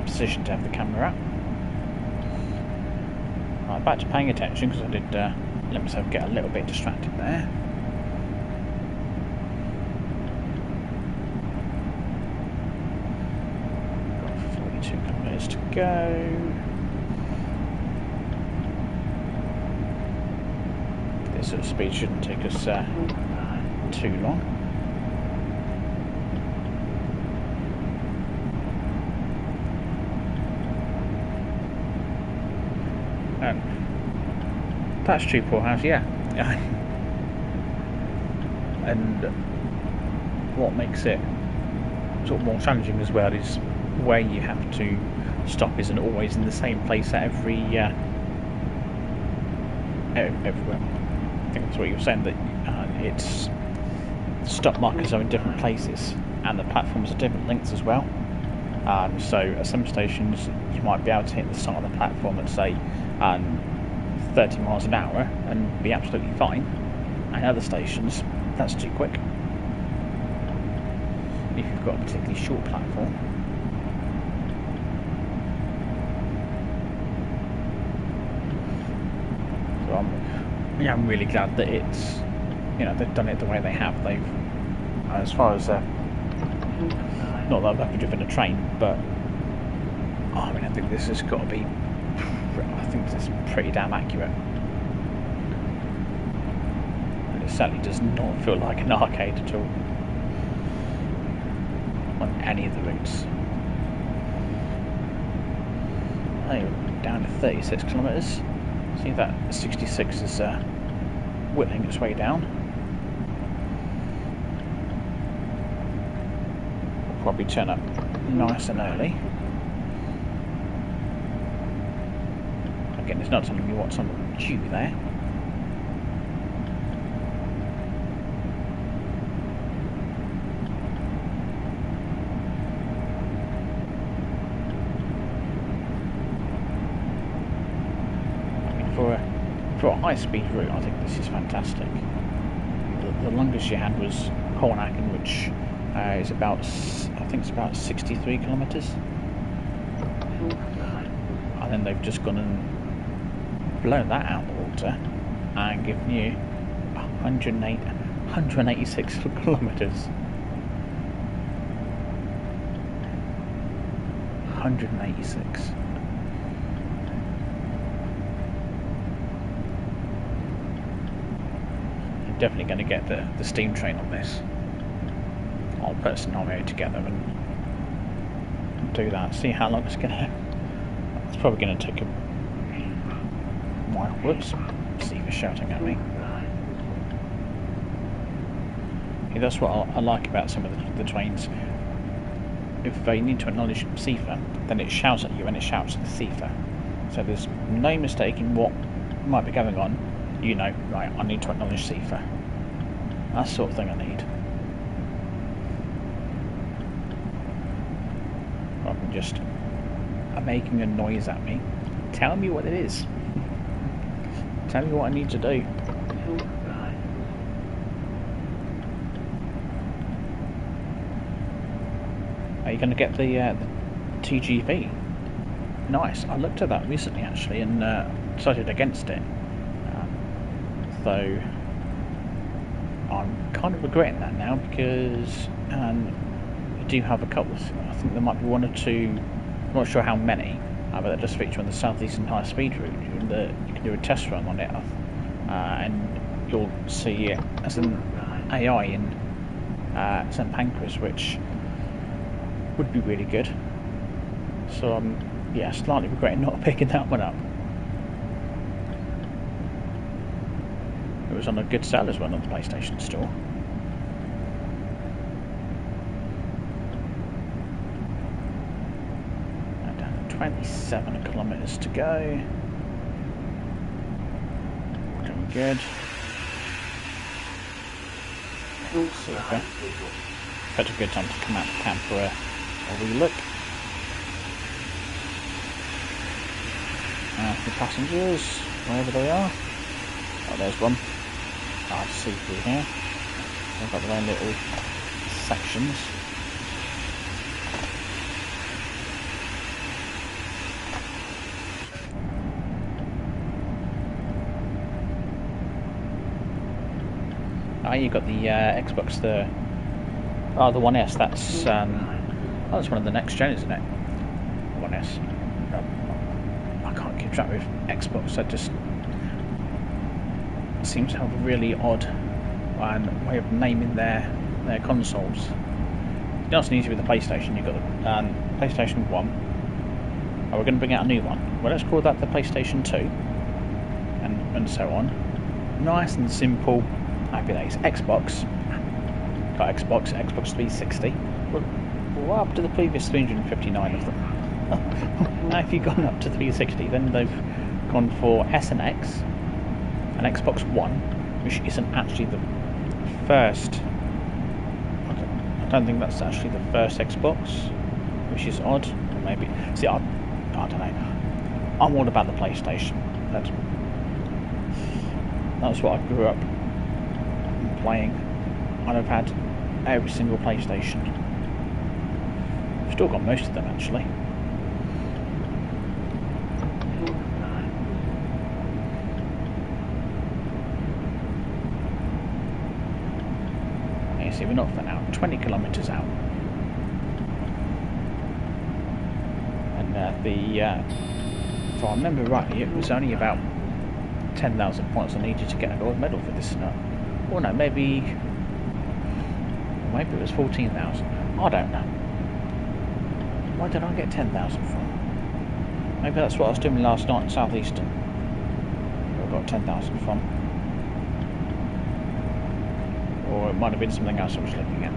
position to have the camera at. Right, back to paying attention, because I did let myself get a little bit distracted there. To go. This sort of speed shouldn't take us too long. That's true, poor house, yeah. And what makes it sort of more challenging as well is where you have to stop isn't always in the same place at everywhere. I think that's what you were saying, that it's stop markers are in different places and the platforms are different lengths as well. So at some stations you might be able to hit the start of the platform at say 30 miles an hour and be absolutely fine, and other stations that's too quick if you've got a particularly short platform. So I'm really glad that it's, they've done it the way they have. They've, as far as not that I've ever driven a train, but I mean, I think this has got to be, I think this is pretty damn accurate, and it certainly does not feel like an arcade at all on any of the routes. Anyway, down to 36 kilometres. See that 66 is whittling its way down. probably turn up nice and early. Again, it's not telling me what's on the queue there. For a high-speed route, I think this is fantastic. The longest you had was Hornacken, which is about, I think it's about 63 kilometres. And then they've just gone and blown that out of the water and given you 186 kilometres. 186. Definitely going to get the steam train on this. I'll put a scenario together and do that. See how long it's going to. It's probably going to take a while. Whoops! Steve is shouting at me. Yeah, that's what I like about some of the trains. If they need to acknowledge CIFA, then it shouts at you and it shouts at the CIFA. So there's no mistake in what might be going on. You know, right, I need to acknowledge CIFA. That's the sort of thing I need. Rather than just making a noise at me. Tell me what it is. Tell me what I need to do. Are you going to get the TGV? Nice. I looked at that recently actually and decided against it. Though I'm kind of regretting that now because you do have a couple. I think there might be one or two. I'm not sure how many, but that just feature on the southeastern high speed route. You can do a test run on it, and you'll see it as an AI in St Pancras, which would be really good. So yeah, slightly regretting not picking that one up. It was on a good sale as well on the PlayStation Store. And 27 kilometres to go. Doing good. Super. Such a good time to come out the camp for a wee look. The passengers, wherever they are. Oh, there's one. Hard to see through here. They've got their own little sections. You've got the Xbox, the One S. That's that's one of the next gen, isn't it? One S. I can't keep track with Xbox. That just seems to have a really odd way of naming their consoles. Nice and easy with the PlayStation. You've got the PlayStation 1. We're going to bring out a new one. Well, let's call that the PlayStation 2, and so on. Nice and simple. Happy days. Xbox. Got Xbox 360. Well, up to the previous 359 of them. Now, if you've gone up to 360, then they've gone for S and X. An Xbox One, which isn't actually the first. I don't think that's actually the first Xbox, which is odd. Or maybe. See, I don't know. I'm all about the PlayStation. That's what I grew up playing. I've had every single PlayStation. I've still got most of them actually. See, we're not far out, 20 kilometres out. And if I remember rightly, it was only about 10,000 points I needed to get a gold medal for this. Or no, maybe it was 14,000. I don't know. Why did I get 10,000 from? Maybe that's what I was doing last night in Southeastern. I got 10,000 from. Or it might have been something else I was looking at.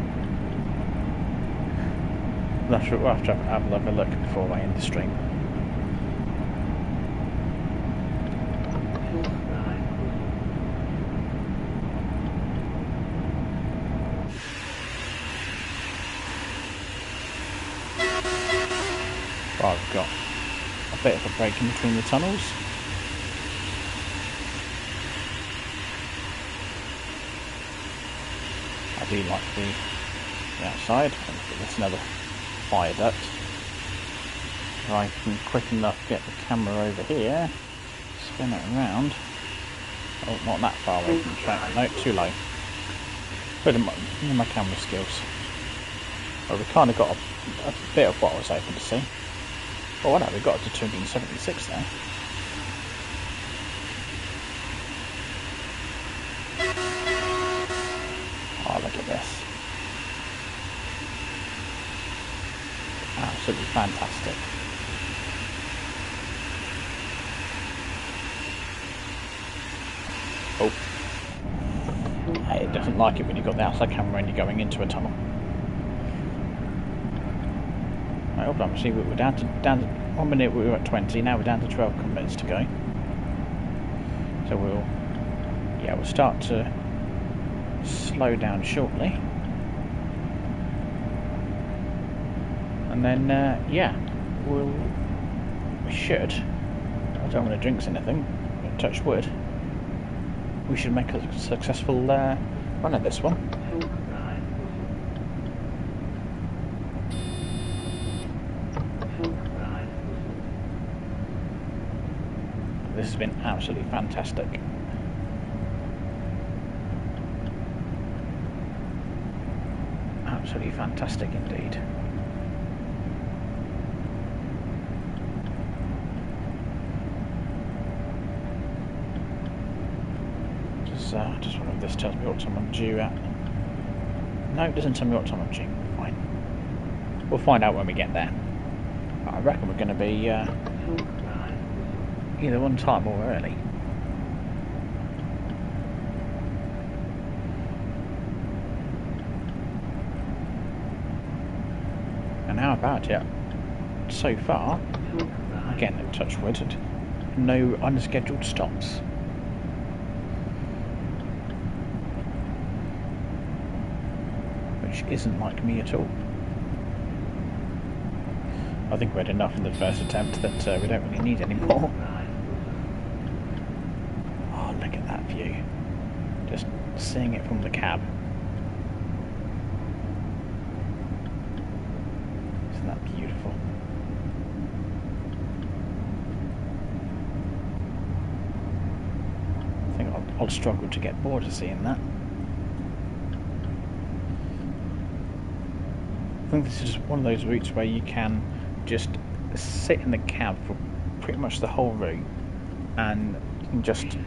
We'll have to have a look before I end the stream. Well, I've got a bit of a break in between the tunnels. I do like the outside. There's another fire duct. If I can quick enough get the camera over here, spin it around. Oh, not that far away from the track. No, too low. But in my camera skills. Well, we kind of got a bit of what I was hoping to see. Oh, no, we got up to 276 there. Oh, look at this. Absolutely fantastic. Oh. Hey, it doesn't like it when you've got the outside camera and you're going into a tunnel. Right, hold on, see, we're down to 1 minute, we were at 20, now we're down to 12 minutes to go. So we'll start to slow down shortly. And then, we should, I don't want to jinx anything, but touch wood, we should make a successful run at this one. This has been absolutely fantastic. Absolutely fantastic indeed. Just wonder if this tells me what time I'm due at. No, it doesn't tell me what time I'm due. Fine. We'll find out when we get there. I reckon we're going to be either on time or early. And how about it? So far, again, touch wood, no unscheduled stops. Which isn't like me at all. I think we had enough in the first attempt that we don't really need any more. Oh, look at that view. Just seeing it from the cab. Isn't that beautiful? I think I'll struggle to get bored of seeing that. I think this is just one of those routes where you can just sit in the cab for pretty much the whole route and just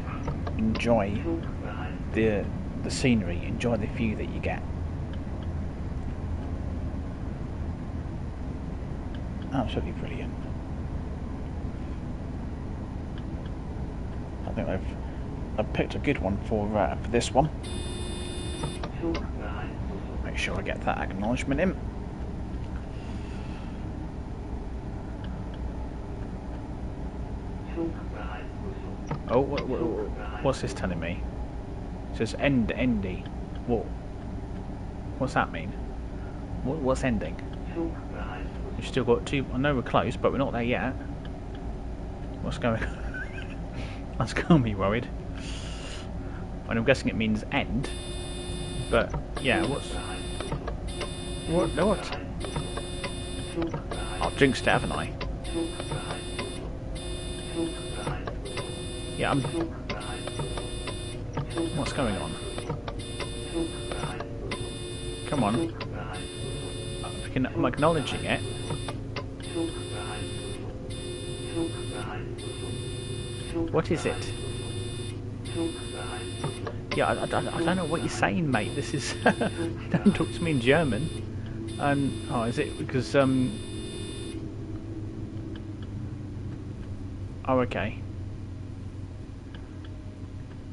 enjoy the scenery, enjoy the view that you get. Absolutely brilliant. I think I've picked a good one for this one. Make sure I get that acknowledgement in. Oh, what's this telling me? It says endy. What's that mean? What's ending? We've still got two. I know we're close, but we're not there yet. What's going on? That's got me worried. And I'm guessing it means end. But yeah, what? I've jinxed it, haven't I? Yeah, what's going on? Come on. I'm acknowledging it. What is it? Yeah, I don't know what you're saying, mate. This is... Don't talk to me in German. Oh, is it because... Oh, okay.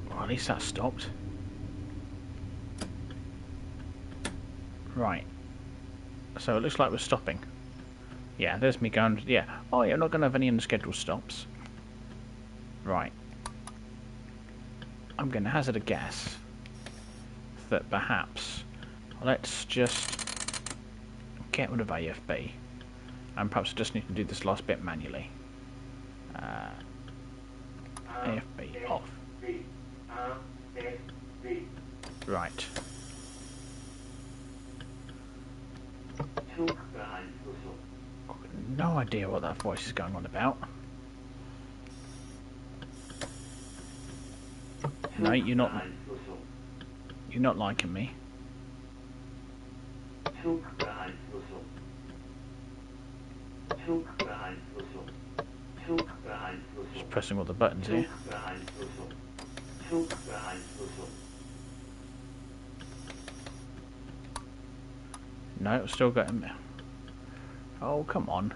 Well, at least that stopped. Right. So it looks like we're stopping. Yeah, there's me going, yeah. Oh yeah, I'm not going to have any unscheduled stops. Right. I'm going to hazard a guess that perhaps let's just get rid of AFB. And perhaps I just need to do this last bit manually. AFB off. Right. No idea what that voice is going on about. No, you're not liking me. Just pressing all the buttons here. No, it's still getting me. Oh, come on.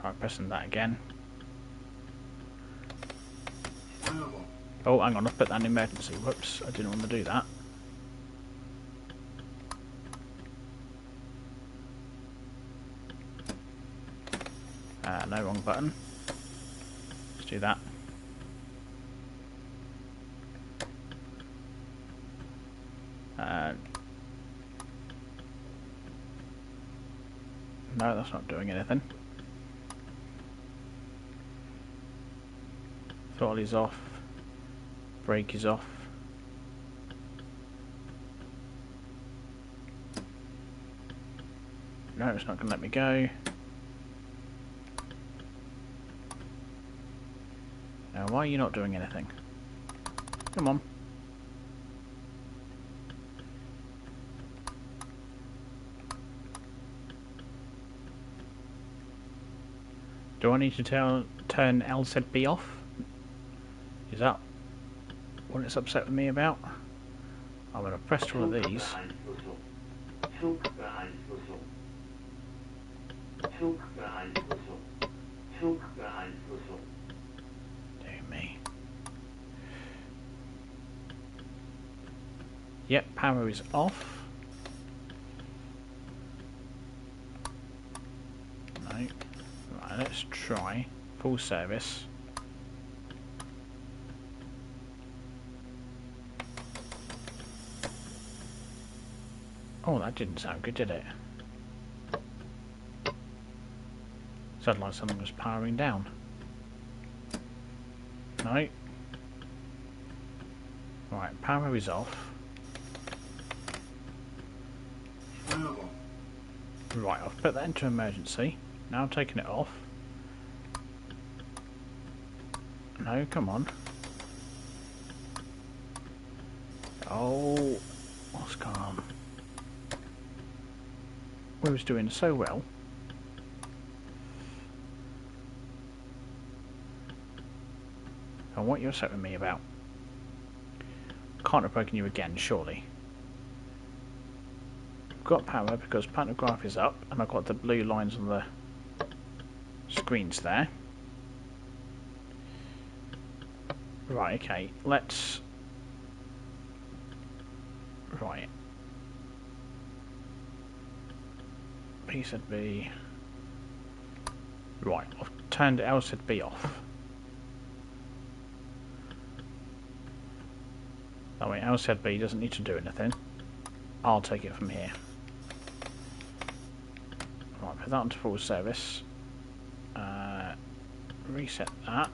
Try pressing that again. Oh, hang on, I've put that in emergency. Whoops, I didn't want to do that. No, wrong button. Let's do that. No, that's not doing anything. Throttle is off. Brake is off. No, it's not going to let me go. Now, why are you not doing anything? Come on. Do I need to turn LZB off? Is that what it's upset with me about? I'm going to press all of these. Dear me. Yep, power is off. No. Right, let's try full service. Oh, that didn't sound good, did it? Sounded like something was powering down. No. Right, power is off. Right, I've put that into emergency. Now I'm taking it off. No, come on. Oh, what's going on? We was doing so well. And what you're upset with me about? Can't have broken you again, surely. I've got power because pantograph is up and I've got the blue lines on the screens there. Right, okay, let's... Right. PZB... Right, I've turned LZB off. That way LZB doesn't need to do anything. I'll take it from here. Right, put that onto full service. Reset that.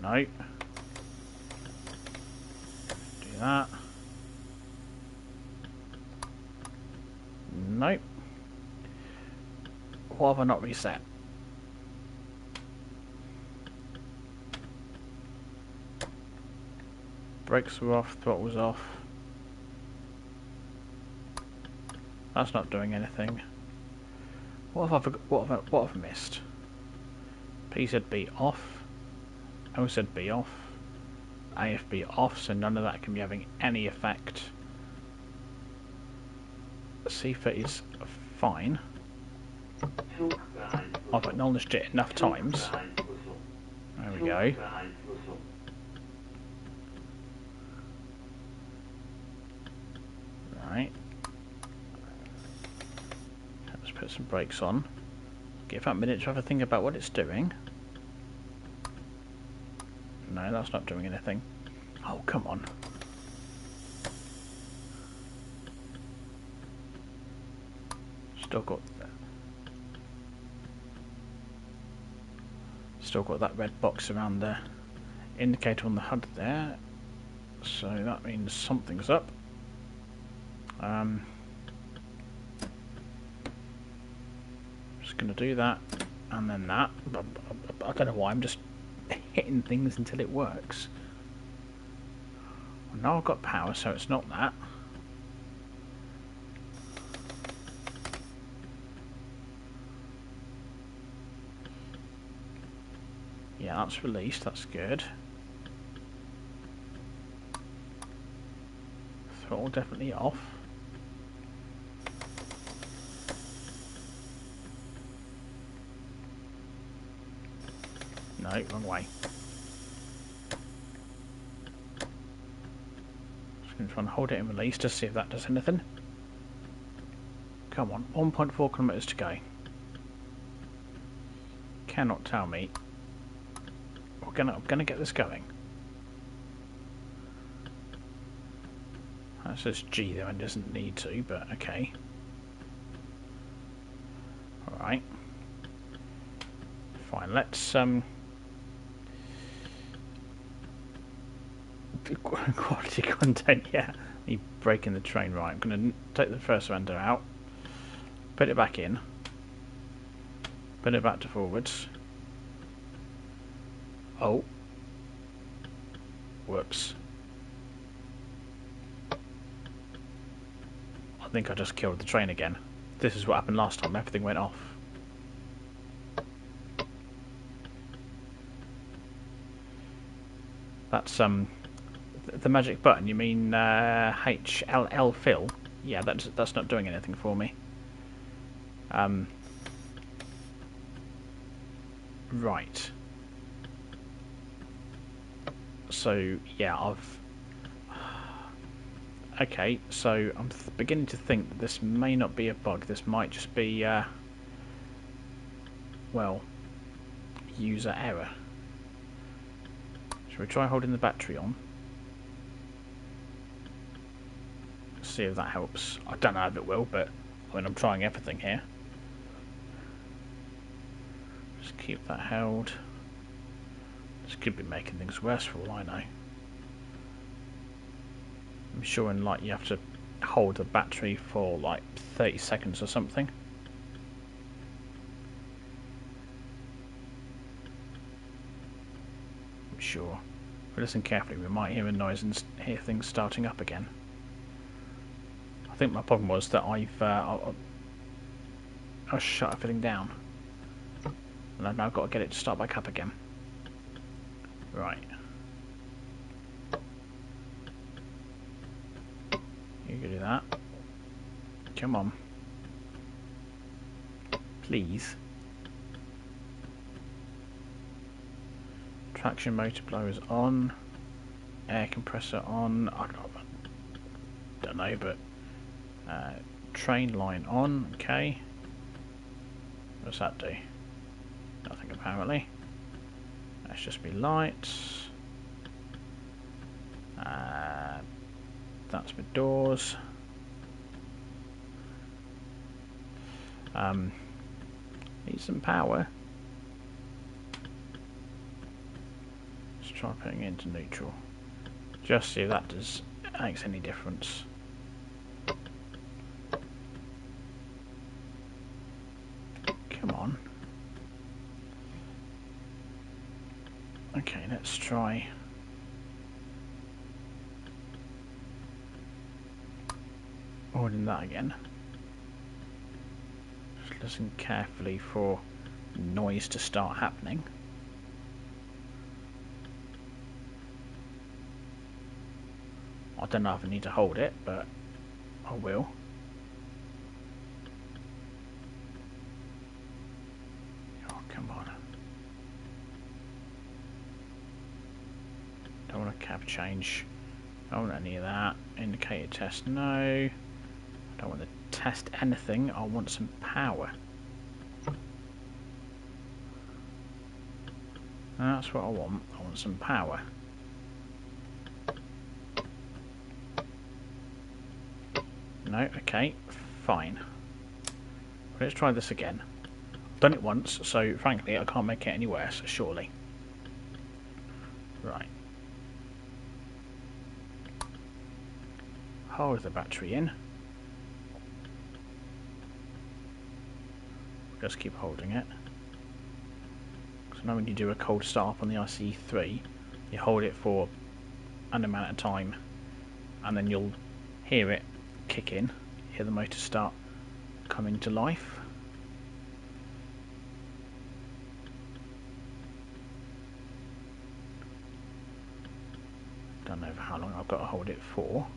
No. Do that. Nope. What have I not reset? Brakes were off, throttle's off. That's not doing anything. What have I missed? PZB off, LZB off, AFB off, so none of that can be having any effect. CFA is fine. I've acknowledged it enough times. There we go. Right. put some brakes on. Give that a minute to have a think about what it's doing. No, that's not doing anything. Oh, come on. Still got that red box around the indicator on the HUD there. So that means something's up. Just going to do that and then that. I don't know why, I'm just hitting things until it works. Well, now I've got power, so it's not that. Yeah, that's released, that's good. Throttle definitely off. No, wrong way. Just going to try and hold it in release to see if that does anything. Come on, 1.4 kilometers to go. Cannot tell me. I'm gonna get this going. That says G there and doesn't need to, but okay. Alright. Fine, let's quality content, yeah. Me breaking the train, right. I'm gonna take the first render out, put it back in, put it back to forwards. Oh. Whoops. I think I just killed the train again. This is what happened last time, everything went off. That's the magic button, you mean HLL fill? Yeah, that's not doing anything for me. Right. So yeah, okay, so I'm beginning to think that this may not be a bug. This might just be well, user error. Shall we try holding the battery on? See if that helps. I don't know if it will, but I mean I'm trying everything here. Just keep that held. This could be making things worse for all I know. I'm sure in light you have to hold the battery for like 30 seconds or something. I'm sure. If we listen carefully we might hear a noise and hear things starting up again. I think my problem was that I shut everything down. And I've now got to get it to start back up again. Right. You can do that. Come on. Please. Traction motor blowers on. Air compressor on. I don't know, but train line on. Okay. What's that do? Nothing apparently. Let's just be lights. That's my doors. Need some power. Let's try putting it into neutral. Just see if that makes any difference. Come on. Okay, let's try. Holding that again. Just listen carefully for noise to start happening. I don't know if I need to hold it, but I will. Oh, come on. Don't want a cab change. Don't want any of that. Indicator test, no. I don't want to test anything, I want some power. That's what I want some power. No, okay, fine. Let's try this again. I've done it once, so frankly I can't make it any worse, surely. Right. Hold the battery in. Just keep holding it. So now when you do a cold start up on the IC3, you hold it for an amount of time, and then you'll hear it kick in, hear the motor start coming to life. Don't know for how long I've got to hold it for.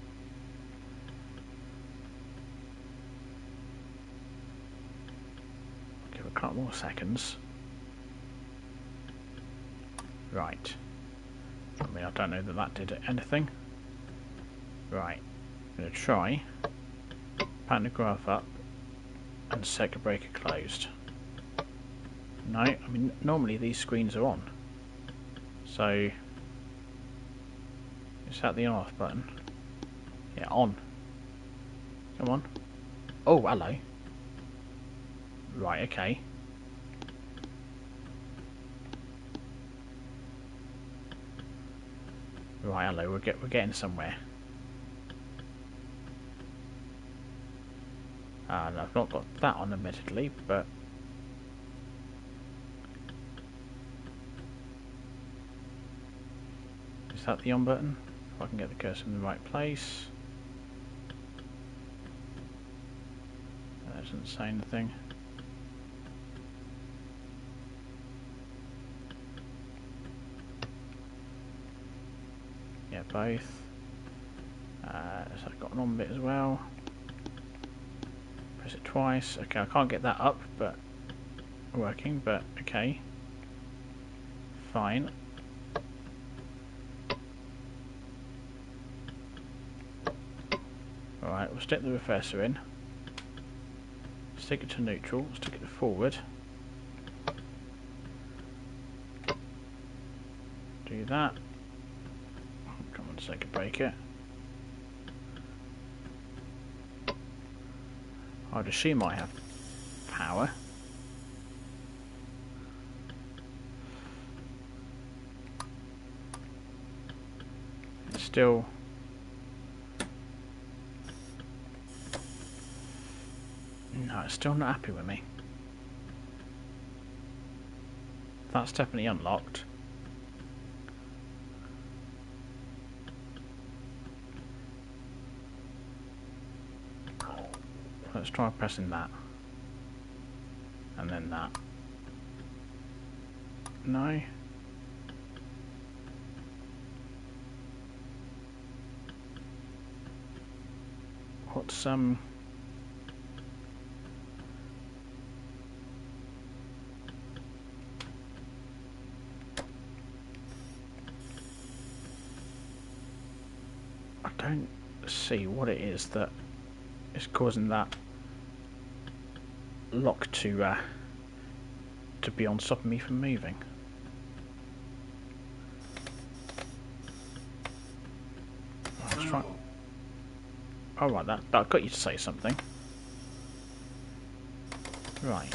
Give it a couple more seconds. Right. I mean, I don't know that that did anything. Right. I'm going to try pantograph up and circuit breaker closed. No, I mean, normally these screens are on. So, is that the on off button? Yeah, on. Come on. Oh, hello. Right, okay. Right, hello, we're getting somewhere. And I've not got that on, admittedly, but is that the on button? If I can get the cursor in the right place. That doesn't say anything. Yeah, both. So I've got an on bit as well. Press it twice. Okay, I can't get that up, but working, but okay. Fine. Alright, we'll stick the reverser in. Stick it to neutral, stick it to forward. Do that. Come on, circuit breaker. I'd assume I have power. It's still no, it's still not happy with me. That's definitely unlocked. Let's try pressing that. And then that. No. What's I don't see what it is that is causing that lock to be on stopping me from moving. Let's try. Oh right, that got you to say something. Right.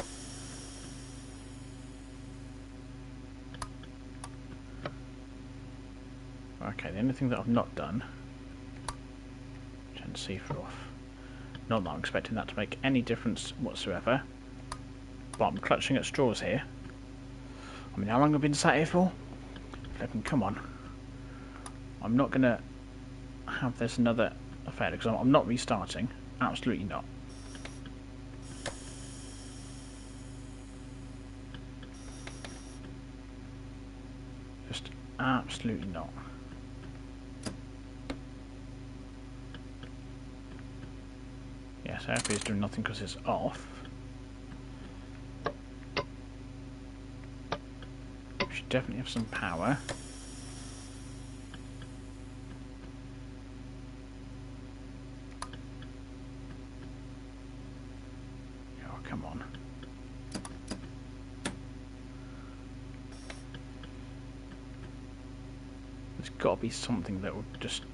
Okay, the only thing that I've not done, turn see-through off. Not that I'm expecting that to make any difference whatsoever, but I'm clutching at straws here. I mean, how long have I been sat here for? Flipping, come on. I'm not going to have this another affair, because I'm not restarting. Absolutely not. Just absolutely not. Yes, AFB is doing nothing because it's off. We should definitely have some power. come on. There's got to be something that will just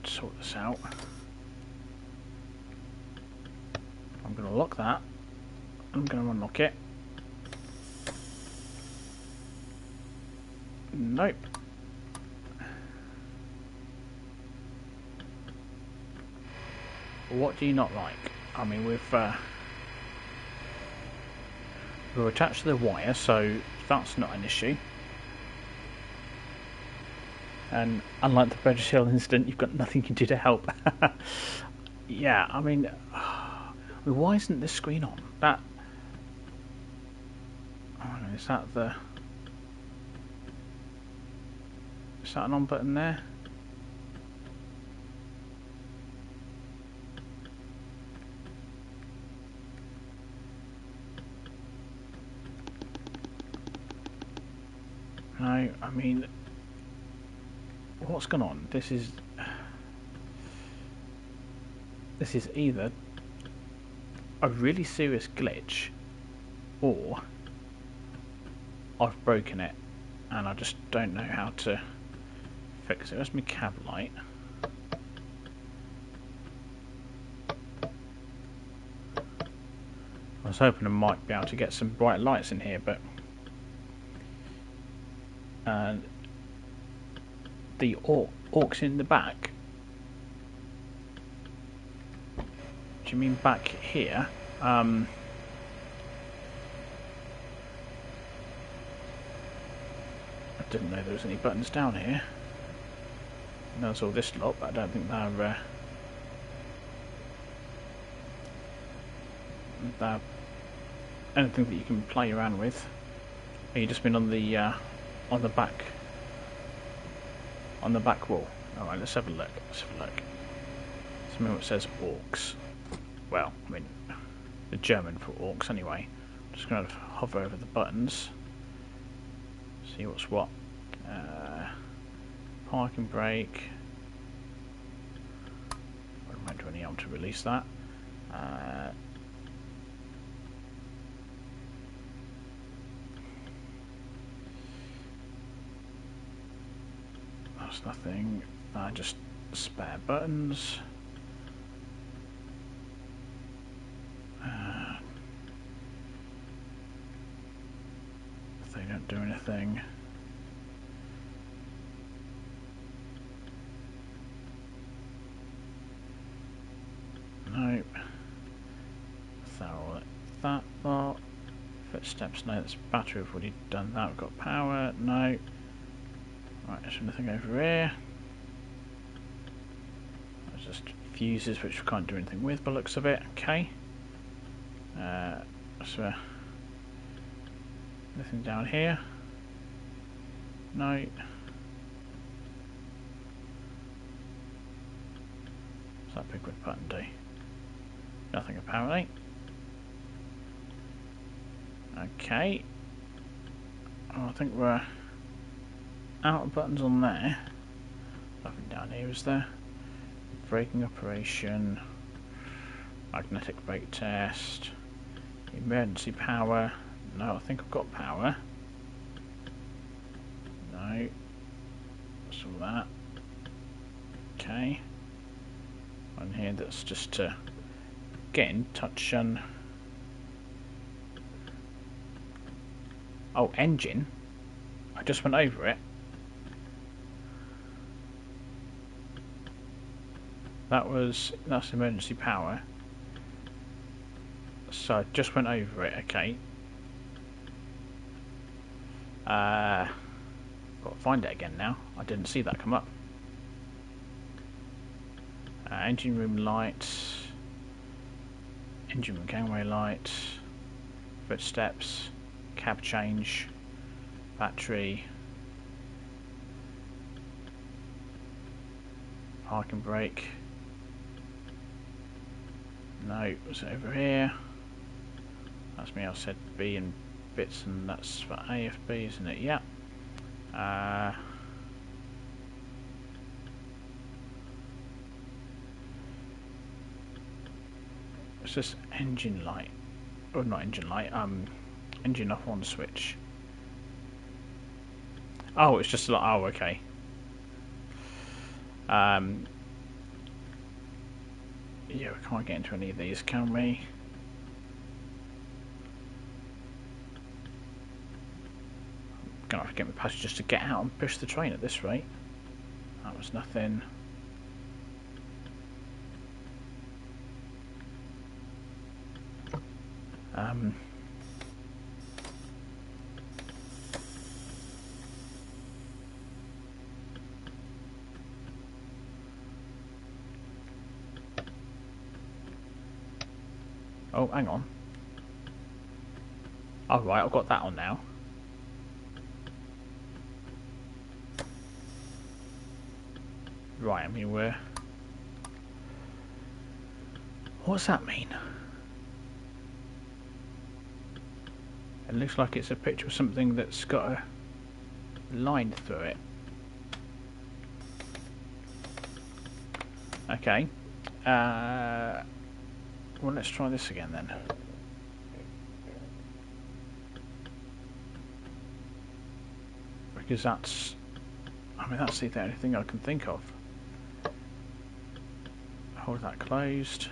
sort this out. I'm going to lock that. I'm going to unlock it. Nope. What do you not like? I mean, we're attached to the wire, so that's not an issue. And unlike the Burgess Hill incident, you've got nothing you can do to help. Yeah, I mean, why isn't this screen on? That... Oh, no, is that the... Is that an on button there? No, I mean... What's going on? This is either a really serious glitch, or I've broken it and I just don't know how to fix it. Where's my cab light? I was hoping I might be able to get some bright lights in here, but the orcs in the back. Do you mean back here? I didn't know there was any buttons down here. I know there's all this lot, but I don't think they're anything that you can play around with. Have you just been on the back wall? Alright, let's have a look. Something that says orcs. Well, I mean, the German for orcs anyway. I'm just going to hover over the buttons. See what's what. Park and brake. I might do any to release that. That's nothing. Just spare buttons. They don't do anything. Nope. That lot. Footsteps, no, that's battery, we've already done that. We've got power, no. Right, there's anything over here. There's just fuses which we can't do anything with by the looks of it. Okay. So anything down here? No. What's that big red button do? Nothing apparently. Okay. Oh, I think we're out of buttons on there. Nothing down here, is there? Braking operation. Magnetic brake test. Emergency power. No, I think I've got power. No. That's all that. Okay. On here, that's just to get in touch and... Oh, engine. I just went over it. That's emergency power. So I just went over it, okay. Got to find it again now. I didn't see that come up. Engine room lights. Engine room gangway lights. Footsteps. Cab change. Battery. Park and brake. No, it's over here. That's me, I said B and bits, and that's for AFB, isn't it? Yeah. It's just engine light. or not engine light, engine off on switch. Oh, it's just like, oh, okay. Yeah, we can't get into any of these, can we? I'm gonna have to get my passengers to get out and push the train at this rate. That was nothing. Oh, hang on. Oh, right, I've got that on now. Right, I mean, we're... What's that mean? It looks like it's a picture of something that's got a line through it. Okay. Well, let's try this again then. Because that's... I mean, that's the only thing I can think of. Hold that closed.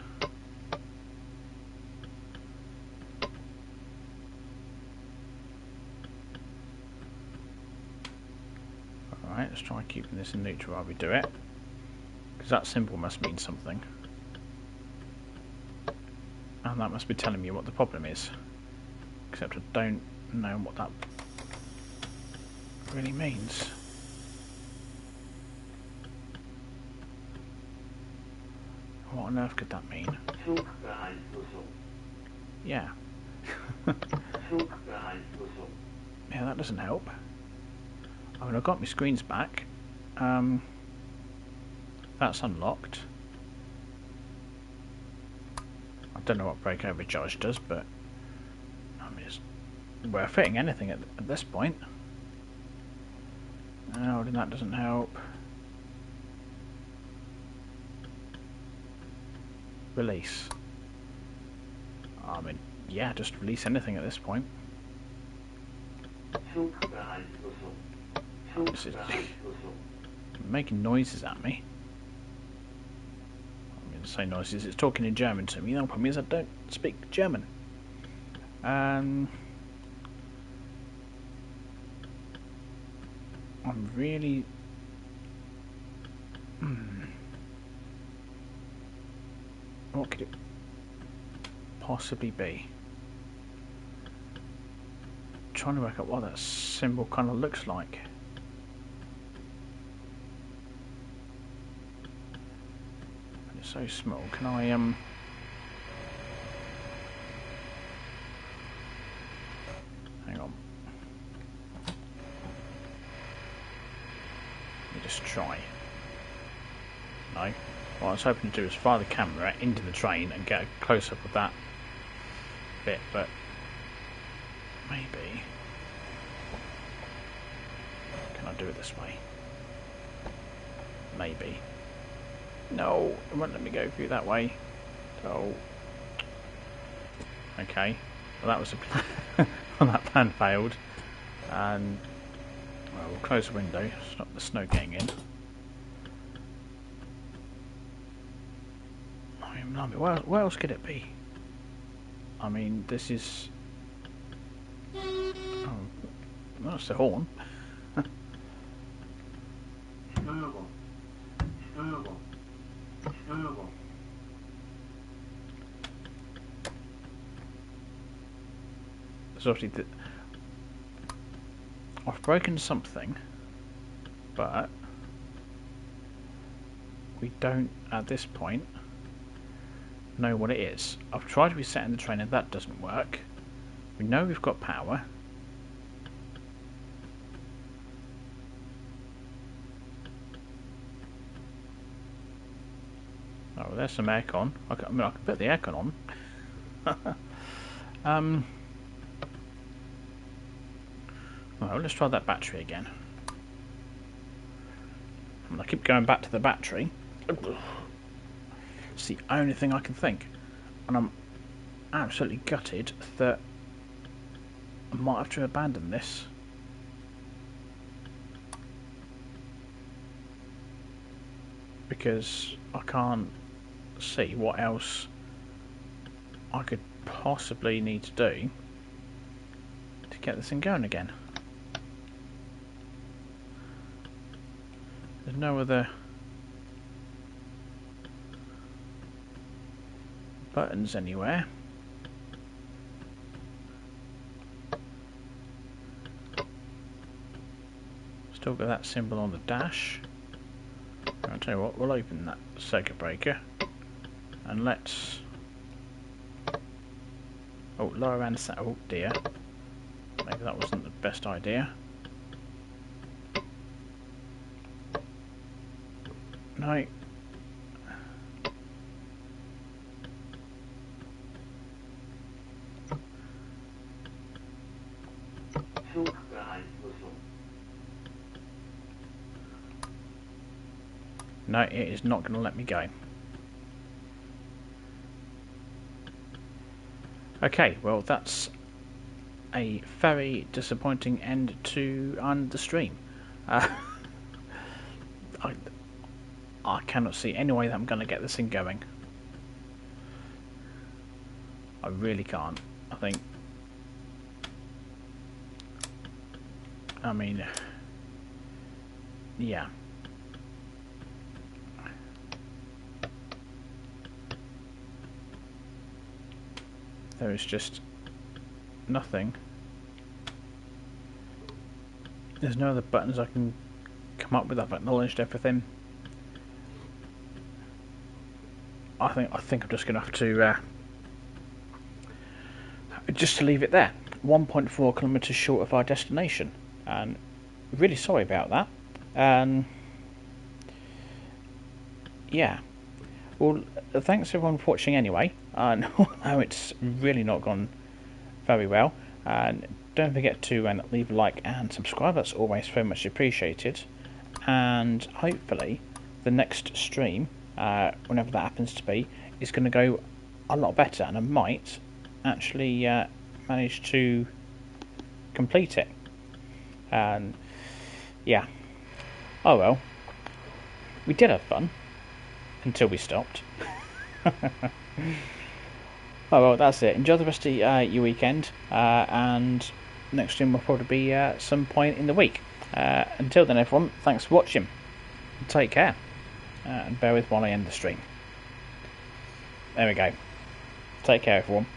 Alright, let's try keeping this in neutral while we do it. Because that symbol must mean something. And that must be telling me what the problem is. Except I don't know what that really means. What on earth could that mean? Yeah. Yeah, that doesn't help. I mean, I've got my screens back. That's unlocked. I don't know what brake overcharge does, but I mean, we're fitting anything at this point. No, then that doesn't help. Release. I mean, yeah, just release anything at this point. This is making noises at me. I'm going to say noises. It's talking in German to me. The problem is I don't speak German. I'm really... What could it possibly be? I'm trying to work out what that symbol kind of looks like. It's so small. Can I hang on. Let me just try. No. What I was hoping to do is fire the camera into the train and get a close-up of that bit, but maybe... Can I do it this way? Maybe. No, it won't let me go through that way. Oh. Okay. Well, that was a plan. Well, that plan failed. And... Well, we'll close the window, stop the snow getting in. What else could it be? I mean, this is... Oh, that's the horn. So obviously I've broken something, but we don't, at this point, know what it is. I've tried resetting the train and that doesn't work. We know we've got power. Oh, there's some aircon. I can put the aircon on. Well, let's try that battery again. And I keep going back to the battery. It's the only thing I can think. And absolutely gutted that I might have to abandon this. Because I can't see what else I could possibly need to do to get this thing going again. There's no other buttons anywhere. Still got that symbol on the dash. I'll tell you what, we'll open that circuit breaker and let's... Oh, lower and oh dear. Maybe that wasn't the best idea. No. No, it is not going to let me go. Okay, well that's a very disappointing end to the stream. I cannot see any way that I'm going to get this thing going. I really can't. I mean, yeah. There is just nothing. There's no other buttons I can come up with. I've acknowledged everything. I think I'm just going to have to just to leave it there. 1.4 kilometres short of our destination, and really sorry about that. Yeah. Well, thanks everyone for watching anyway. I know it's really not gone very well. And don't forget to leave a like and subscribe. That's always very much appreciated. And hopefully the next stream, whenever that happens to be, is going to go a lot better. And I might actually manage to complete it. And yeah. Oh well. We did have fun. Until we stopped. Oh well, that's it. Enjoy the rest of your weekend, and next stream will probably be some point in the week. Until then, everyone, thanks for watching. Take care, and bear with while I end the stream. There we go. Take care, everyone.